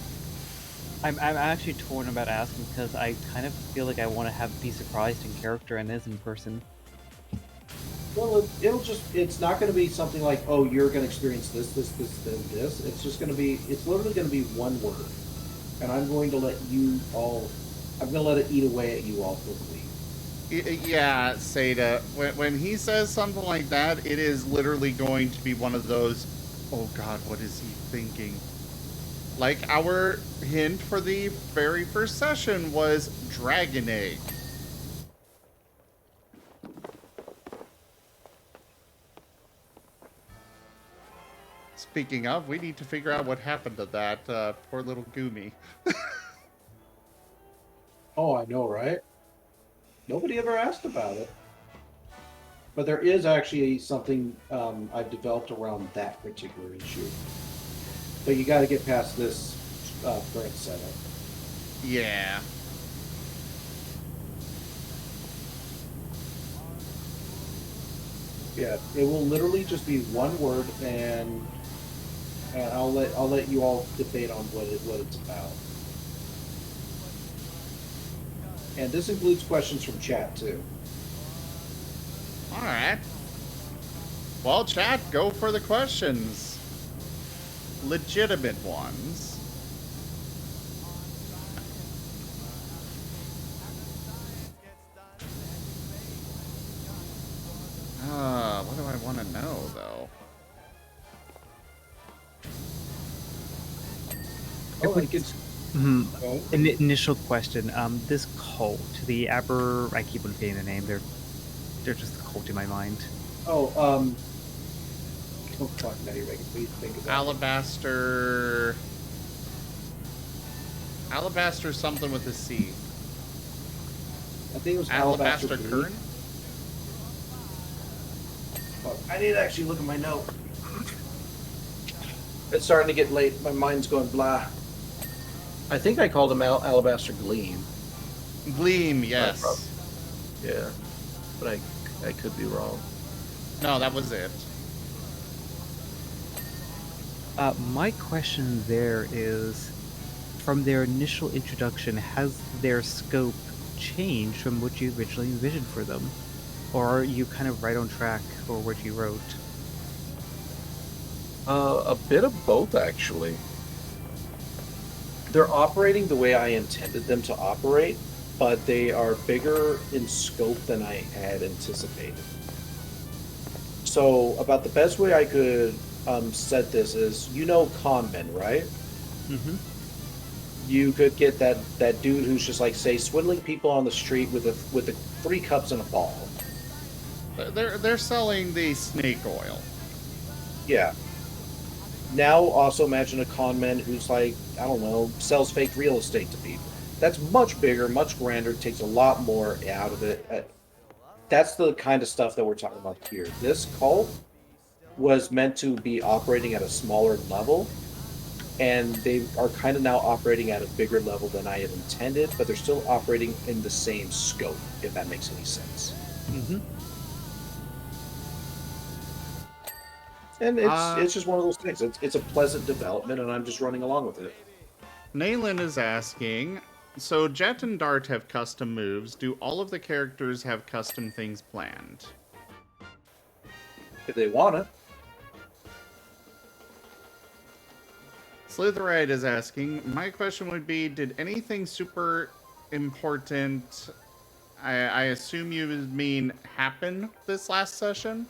I'm actually torn about asking because I kind of feel like I want to be surprised in character and as in person. Well, it's not going to be something like, oh, you're going to experience this, this, this. It's literally going to be one word. And I'm going to let it eat away at you all quickly. Yeah, Seda, when he says something like that, it is literally going to be one of those, oh god, what is he thinking? Like, our hint for the very first session was Dragon Egg. Speaking of, we need to figure out what happened to that poor little Goomy. Oh, I know, right? Nobody ever asked about it. But there is actually something I've developed around that particular issue. But you got to get past this current setup. Yeah. Yeah, it will literally just be one word, and I'll let you all debate on what it's about. And this includes questions from chat too. All right. Well, chat, go for the questions. Legitimate ones. What do I want to know, though? Oh, like it's Initial question. This cult, the I keep on forgetting the name. They're just a cult in my mind. oh fuck, now you're making me think about Alabaster something with a C. I think it was Alabaster Current? Fuck, I need to actually look at my note. It's starting to get late. My mind's going blah. I think I called him Alabaster Gleam. Gleam, yes. Yeah, but I could be wrong. No, that was it. My question there is, from their initial introduction, has their scope changed from what you originally envisioned for them? Or are you kind of right on track for what you wrote? A bit of both, actually. They're operating the way I intended them to operate, but they are bigger in scope than I had anticipated. So, about the best way I could set this is, you know, con men, right? Mm-hmm. You could get that dude who's just like, say, swindling people on the street with the 3 cups and a ball. They're selling the snake oil. Yeah. Now, also imagine a con man who's like, I don't know, sells fake real estate to people. That's much bigger, much grander, takes a lot more out of it. That's the kind of stuff that we're talking about here. This cult was meant to be operating at a smaller level, and they are kind of now operating at a bigger level than I had intended, but they're still operating in the same scope, if that makes any sense. Mm-hmm. And it's just one of those things. It's a pleasant development, and I'm just running along with it. Naylin is asking, so Jet and Dart have custom moves. Do all of the characters have custom things planned? If they want it. Slitherite is asking, my question would be, did anything super important, I assume you mean happen this last session?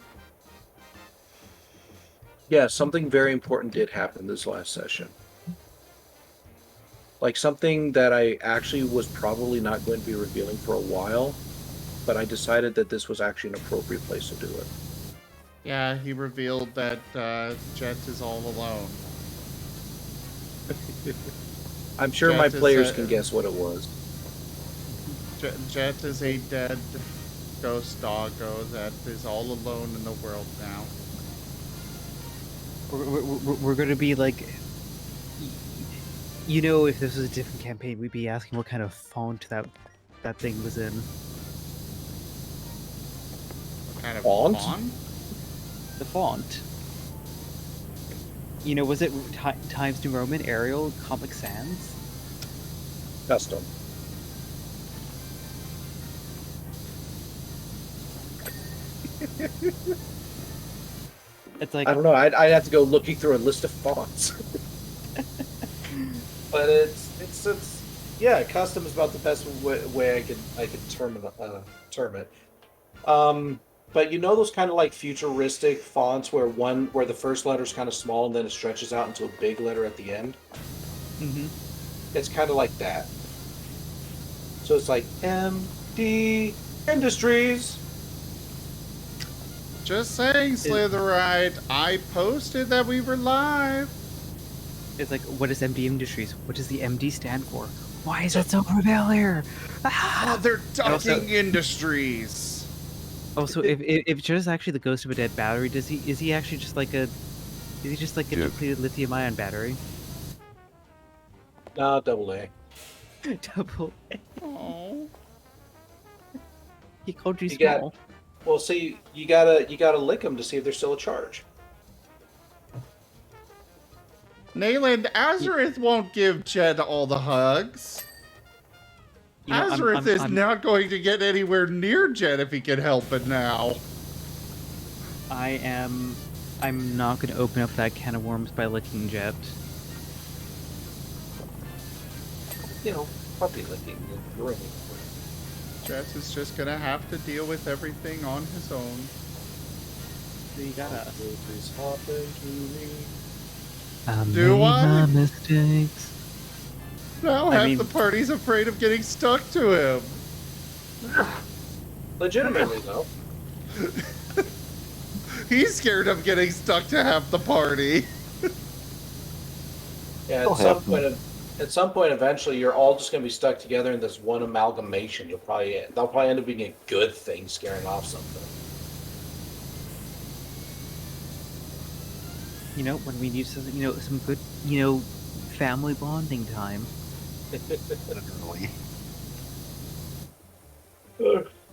Yeah, something very important did happen this last session. Like something that I actually was probably not going to be revealing for a while, but I decided that this was actually an appropriate place to do it. Yeah, he revealed that Jet is all alone. I'm sure Jet my is players can guess what it was. Jet is a dead ghost doggo that is all alone in the world now. We're going to be like, you know, if this was a different campaign, we'd be asking what kind of font that thing was in. What kind of Font? The font. You know, was it Times New Roman, Arial, Comic Sans? Custom. It's like, I don't know. I'd have to go looking through a list of fonts. But it's yeah, custom is about the best way I could term it. But you know those kind of like futuristic fonts where the first letter is kind of small and then it stretches out into a big letter at the end. mm-hmm. It's kind of like that. So it's like MD Industries. Just saying, Slitherite, I posted that we were live. It's like, what is MD Industries? What does the MD stand for? Why is it so familiar? They're Ducking Also- Industries. Also, if Joe's actually the ghost of a dead battery, is he actually just like a depleted lithium-ion battery? No, double A. Double. Oh. He called you You got- small. Well, see, you gotta lick them to see if they're still a charge. Nayland, Azareth won't give Jed all the hugs. You know, Azareth is not going to get anywhere near Jed if he can help it now. I'm not going to open up that can of worms by licking Jet. You know, puppy licking. Really. Jet is just gonna have to deal with everything on his own. So you gotta. This happened to me. I Do made I? my mistakes. Now I half mean- the party's afraid of getting stuck to him. Legitimately, though. He's scared of getting stuck to half the party. Yeah, It'll happen. at some point, eventually, you're all just going to be stuck together in this one amalgamation. They'll probably end up being a good thing, scaring off something. You know, when we need something, some good, family bonding time. Literally.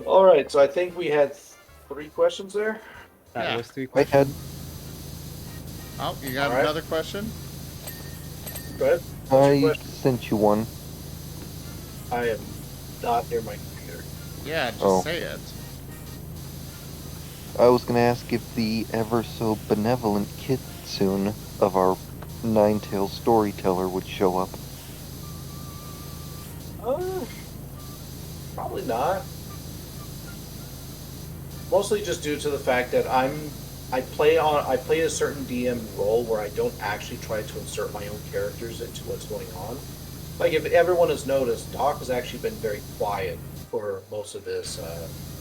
All right, so I think we had 3 questions there. That Yeah. was 3 I questions. had Oh, you got All right. another question? Go ahead. I question? sent you one. I am not near my computer. Yeah, just Oh. say it. I was gonna ask if the ever so benevolent kitsune of our nine-tailed storyteller would show up. Probably not. Mostly just due to the fact that I play a certain DM role where I don't actually try to insert my own characters into what's going on. Like if everyone has noticed, Doc has actually been very quiet for most of this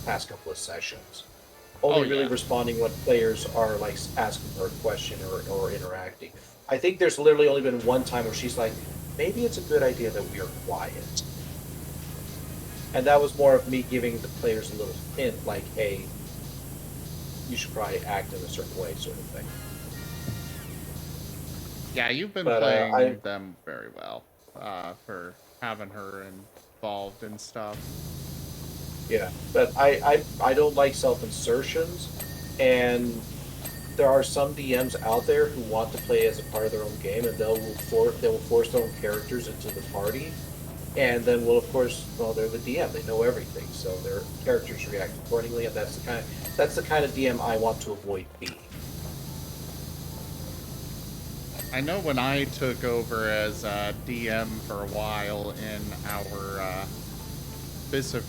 past couple of sessions. Only really responding when players are like asking her a question or interacting. I think there's literally only been one time where she's like, maybe it's a good idea that we are quiet. And that was more of me giving the players a little hint, like, hey, you should probably act in a certain way, sort of thing. Yeah, you've been But, playing them very well for having her involved and stuff. Yeah, but I don't like self-insertions, and there are some DMs out there who want to play as a part of their own game, and they will force their own characters into the party, and then will of course, well, they're the DM, they know everything, so their characters react accordingly, and that's the kind of DM I want to avoid being. I know when I took over as DM for a while in our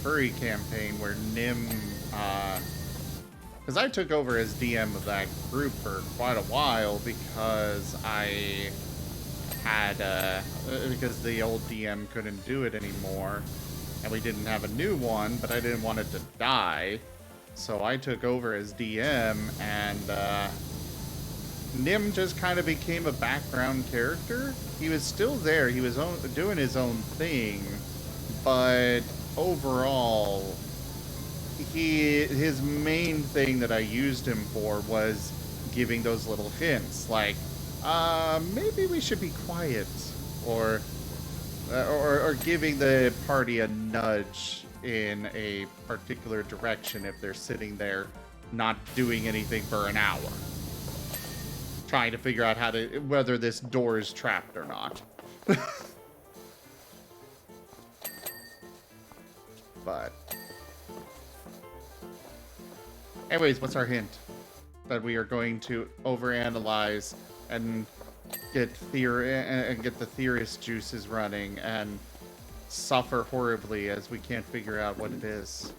Furry campaign where Nim, because I took over as DM of that group for quite a while because I had, because the old DM couldn't do it anymore, and we didn't have a new one, but I didn't want it to die, so I took over as DM, and Nim just kind of became a background character. He was still there, he was doing his own thing, but overall, his main thing that I used him for was giving those little hints, like, maybe we should be quiet, or giving the party a nudge in a particular direction if they're sitting there not doing anything for an hour, trying to figure out whether this door is trapped or not. But anyways, what's our hint? That we are going to overanalyze and get the theorist juices running and suffer horribly as we can't figure out what it is.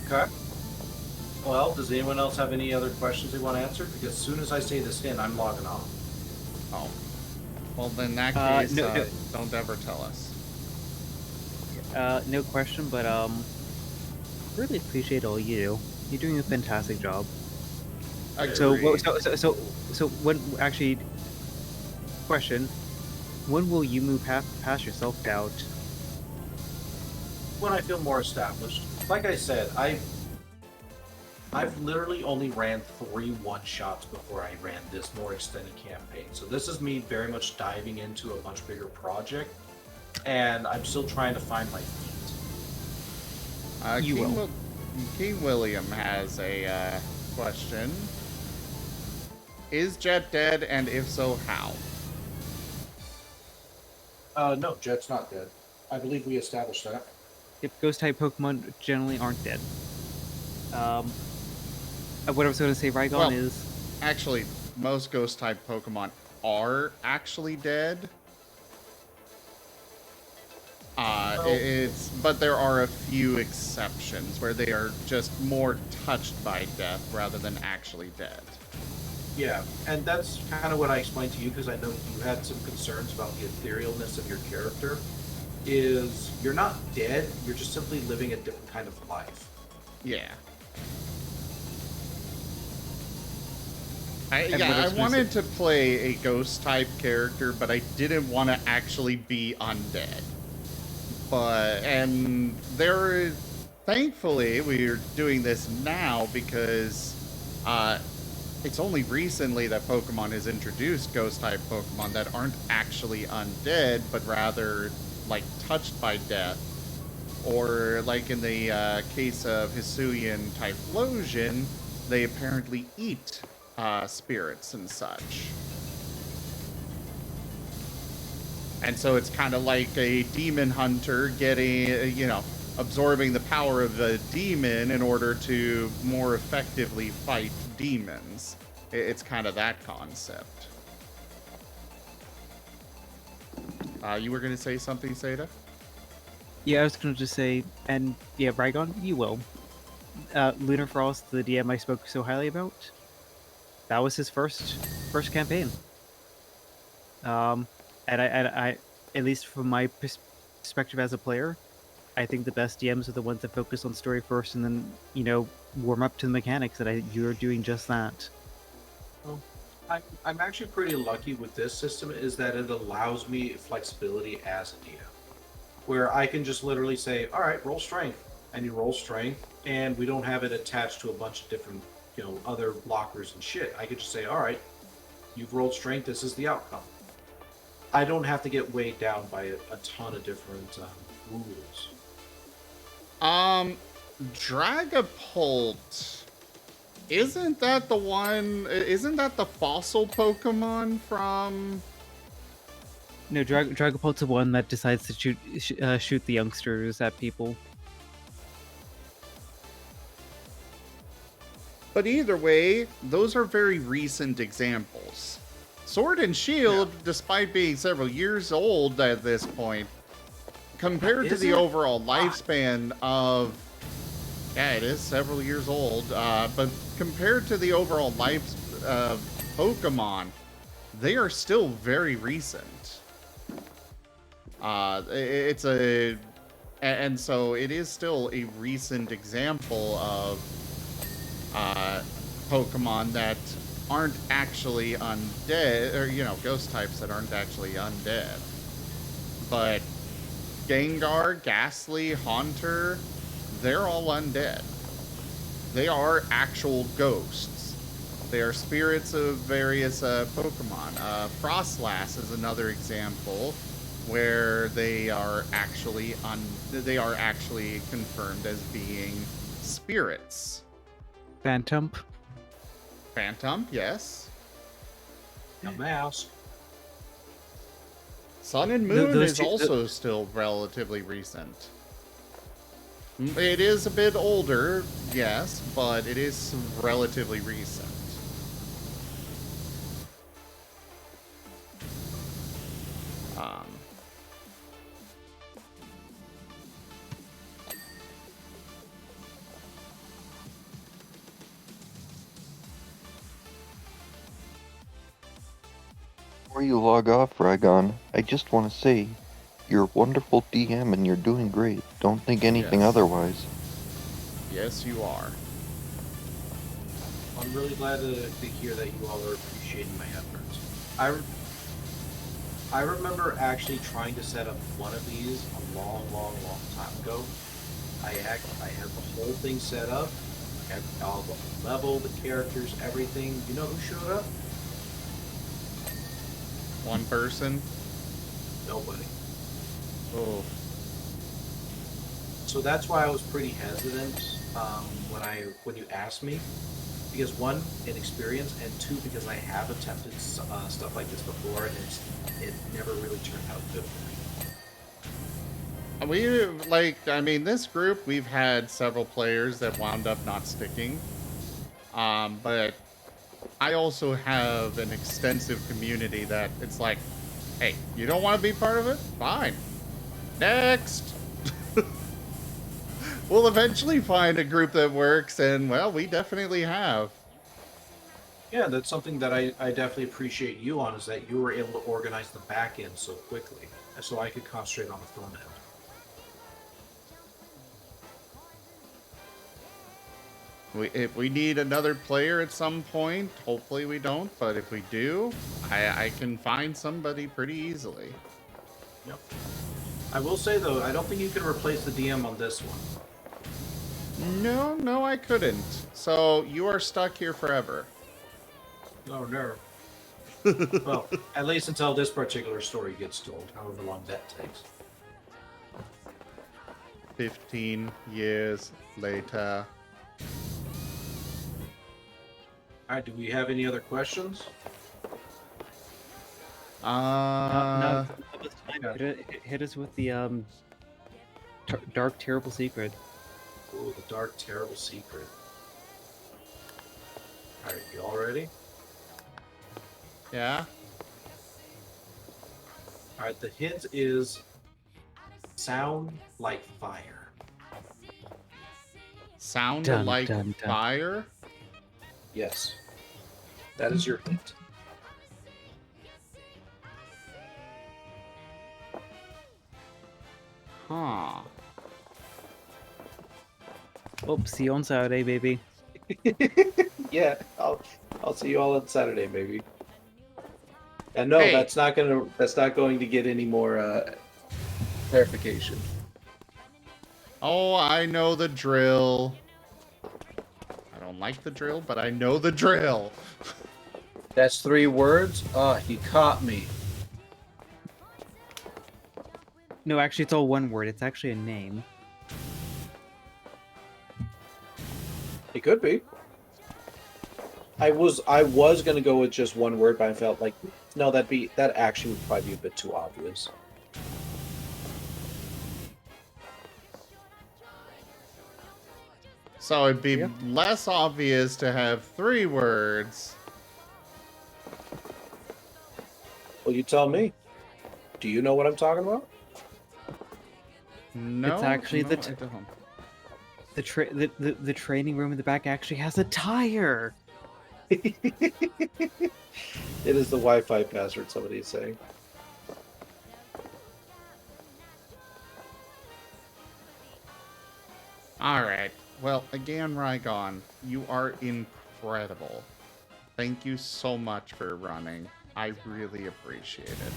Okay. Well, does anyone else have any other questions they want to answer? Because as soon as I say this hint, I'm logging off. Oh. Well, then in that case, no. don't ever tell us. No question, but really appreciate all you do. You're doing a fantastic job. So when actually, question: when will you move past your self-doubt? When I feel more established. Like I said, I've literally only ran 3 one-shots before I ran this more extended campaign. So this is me very much diving into a much bigger project, and I'm still trying to find my feet. King William has a question. Is Jet dead, and if so, how? No, Jet's not dead. I believe we established that. If ghost-type Pokemon generally aren't dead. What I was going to say, Raigon, is... Actually, most ghost-type Pokemon are actually dead. But there are a few exceptions where they are just more touched by death rather than actually dead. Yeah, and that's kind of what I explained to you, because I know you had some concerns about the etherealness of your character. Is you're not dead, you're just simply living a different kind of life. Yeah. I wanted to play a ghost-type character, but I didn't want to actually be undead. And thankfully, we're doing this now because it's only recently that Pokemon has introduced ghost-type Pokemon that aren't actually undead, but rather, like, touched by death. Or, like in the case of Hisuian Typhlosion, they apparently eat spirits and such. And so it's kind of like a demon hunter getting, absorbing the power of the demon in order to more effectively fight demons. It's kind of that concept. You were going to say something, Seda? Yeah, I was going to just say, and yeah, Rygon, you will. Lunar Frost, the DM I spoke so highly about, that was his first campaign. And I, at least from my perspective as a player, I think the best DMs are the ones that focus on story first and then, warm up to the mechanics. You're doing just that. Well, I'm actually pretty lucky with this system is that it allows me flexibility as a DM, where I can just literally say, all right, roll strength, and you roll strength, and we don't have it attached to a bunch of different, other blockers and shit. I could just say, all right, you've rolled strength, this is the outcome. I don't have to get weighed down by a ton of different rules. Dragapult. Isn't that the fossil Pokemon from... No, Dragapult's the one that decides to shoot the youngsters at people. But either way, those are very recent examples. Sword and Shield, despite being several years old at this point, compared to the overall lifespan of... Yeah, it is several years old, but compared to the overall life of Pokemon, they are still very recent. And so it is still a recent example of Pokemon that aren't actually undead, or, ghost types that aren't actually undead. But Gengar, Ghastly, Haunter, they're all undead. They are actual ghosts. They are spirits of various Pokemon. Frostlass is another example where they are actually confirmed as being spirits. Phantom, yes. A mouse. Sun and Moon is two, also still relatively recent. It is a bit older, yes, but it is relatively recent. Before you log off, Rygon, I just want to say, you're a wonderful DM and you're doing great. Don't think anything otherwise. Yes, you are. I'm really glad to hear that you all are appreciating my efforts. I remember actually trying to set up one of these a long time ago. I had the whole thing set up, had all the level, the characters, everything. You know who showed up? One person? Nobody. Oh. So that's why I was pretty hesitant when you asked me, because one, inexperience, and two, because I have attempted stuff like this before, and it never really turned out good for me. This group, we've had several players that wound up not sticking. But I also have an extensive community that it's like, hey, you don't want to be part of it? Fine. Next! We'll eventually find a group that works, and, well, we definitely have. Yeah, that's something that I definitely appreciate you on, is that you were able to organize the back end so quickly, so I could concentrate on the front end. If we need another player at some point, hopefully we don't, but if we do, I can find somebody pretty easily. Yep. I will say, though, I don't think you can replace the DM on this one. No, I couldn't. So you are stuck here forever. Oh, no. Well, at least until this particular story gets told, however long that takes. 15 years later. Alright, do we have any other questions? No, this time, hit us with the dark, terrible secret. Ooh, the dark, terrible secret. Alright, you all ready? Yeah. Alright, the hint is sound like fire. Sound Dun, like dun, dun. fire? Yes. That is your hint. Huh. Oh, see you on Saturday, baby. Yeah, I'll see you all on Saturday, baby. And no, Hey. that's not going to get any more clarification. Oh, I know the drill. I don't like the drill, but I know the drill. That's 3 words? Ah, you caught me. No, actually, it's all one word. It's actually a name. It could be. I was gonna go with just one word, but I felt like no, that actually would probably be a bit too obvious. So it'd be Yeah. less obvious to have 3 words. Well, you tell me. Do you know what I'm talking about? No, It's actually no, the I don't. The training room in the back actually has a tire. It is the Wi-Fi password, somebody's saying. Alright. Well, again, Rygon, you are incredible. Thank you so much for running. I really appreciate it.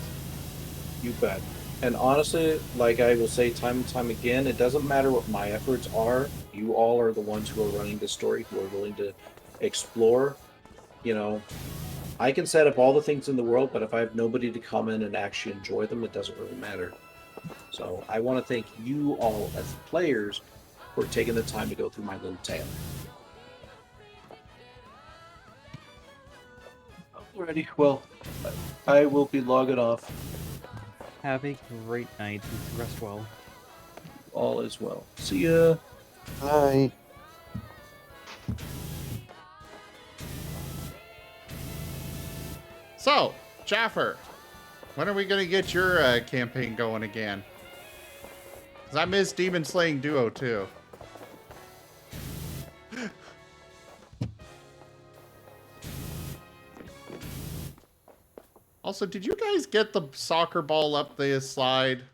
You bet. And honestly, like I will say time and time again, it doesn't matter what my efforts are. You all are the ones who are running the story, who are willing to explore. You know, I can set up all the things in the world, but if I have nobody to come in and actually enjoy them, it doesn't really matter. So I want to thank you all as the players for taking the time to go through my little tale. Alrighty, well, I will be logging off. Have a great night. Rest well. All is well. See ya. Hi. So, Jaffer, when are we going to get your campaign going again? Because I miss Demon Slaying Duo, too. Also, did you guys get the soccer ball up the slide?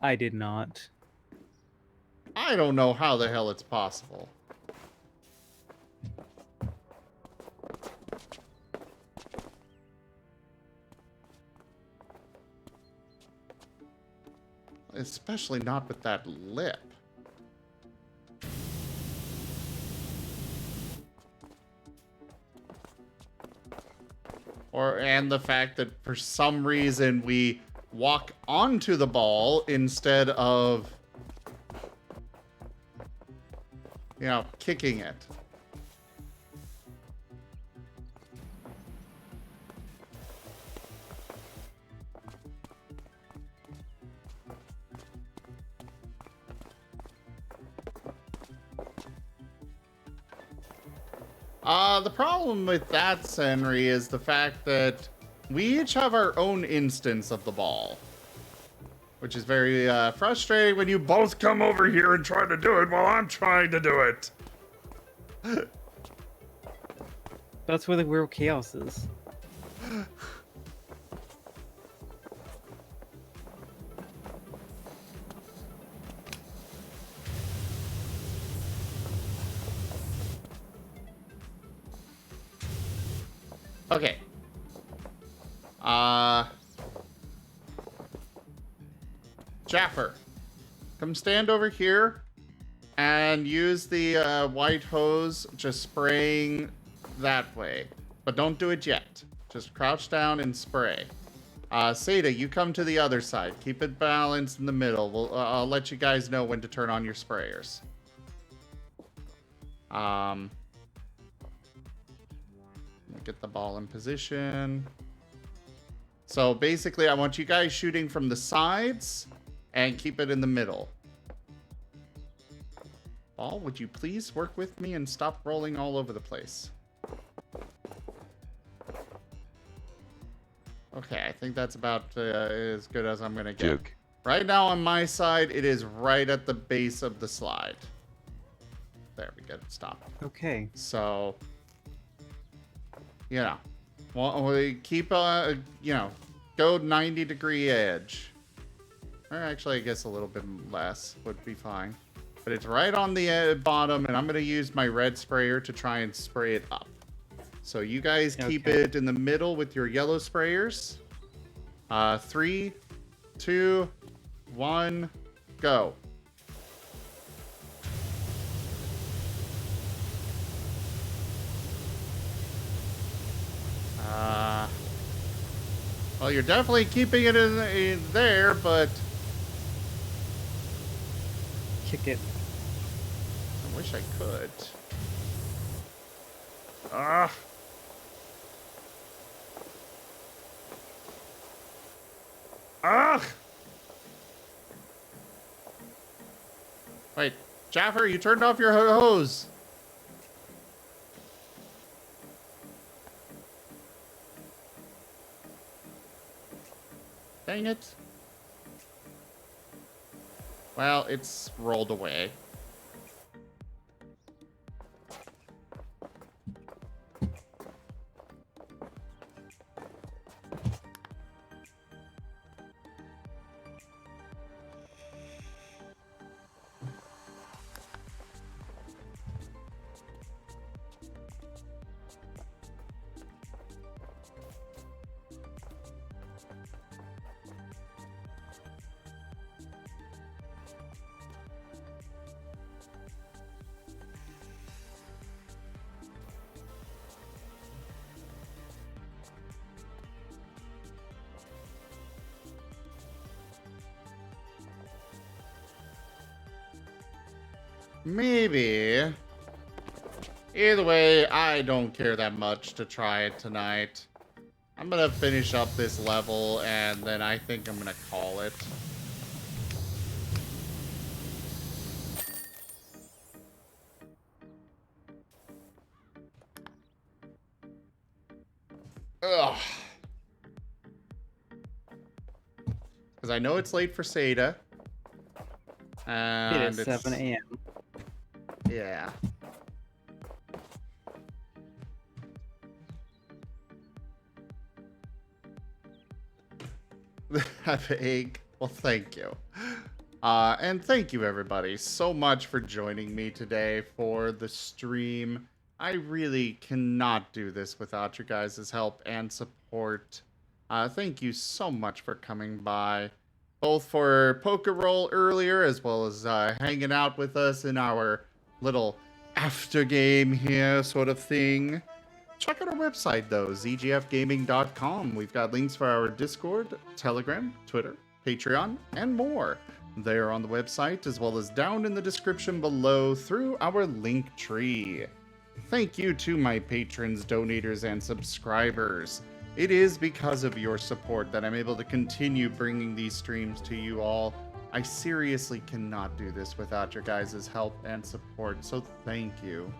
I did not. I don't know how the hell it's possible. Especially not with that lip. And the fact that for some reason we walk onto the ball instead of, you know, kicking it. The problem with that, Senri, is the fact that we each have our own instance of the ball. Which is very frustrating when you both come over here and try to do it while I'm trying to do it. That's where the real chaos is. Okay. Jaffer, come stand over here and use the white hose just spraying that way. But don't do it yet. Just crouch down and spray. Seda, you come to the other side. Keep it balanced in the middle. I'll let you guys know when to turn on your sprayers. Get the ball in position. So basically, I want you guys shooting from the sides and keep it in the middle. Ball, would you please work with me and stop rolling all over the place? Okay, I think that's about as good as I'm going to get. Juke. Right now on my side, it is right at the base of the slide. There we go. Stop. Okay. So, you know, well, we keep, you know, go 90-degree edge. Or actually, I guess a little bit less would be fine. But it's right on the bottom, and I'm going to use my red sprayer to try and spray it up. So you guys keep Okay. it in the middle with your yellow sprayers. 3, 2, 1, go. Well, you're definitely keeping it in there, but Kick it. I wish I could. Ah. Ah. Wait, Jaffer, you turned off your hose. Dang it. Well, it's rolled away. Maybe. Either way, I don't care that much to try it tonight. I'm gonna finish up this level, and then I think I'm gonna call it. Ugh. Because I know it's late for Seda. And It is it's 7 a.m. Yeah. Have egg. Well, thank you. And thank you, everybody, so much for joining me today for the stream. I really cannot do this without your guys' help and support. Thank you so much for coming by, both for Pokerole earlier, as well as hanging out with us in our little after game here sort of thing. Check out our website though, zgfgaming.com. We've got links for our Discord, Telegram, Twitter, Patreon, and more there on the website, as well as down in the description below through our link tree. Thank you to my patrons, donators, and subscribers. It is because of your support that I'm able to continue bringing these streams to you all. I seriously cannot do this without your guys' help and support, so thank you.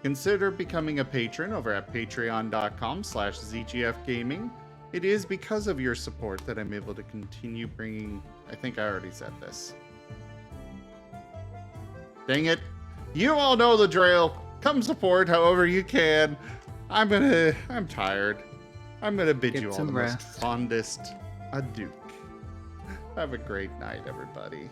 Consider becoming a patron over at patreon.com/zgfgaming. It is because of your support that I'm able to continue bringing... I think I already said this. Dang it. You all know the drill. Come support however you can. I'm tired. I'm gonna bid Get you all some the rest. most fondest adieu. Have a great night, everybody.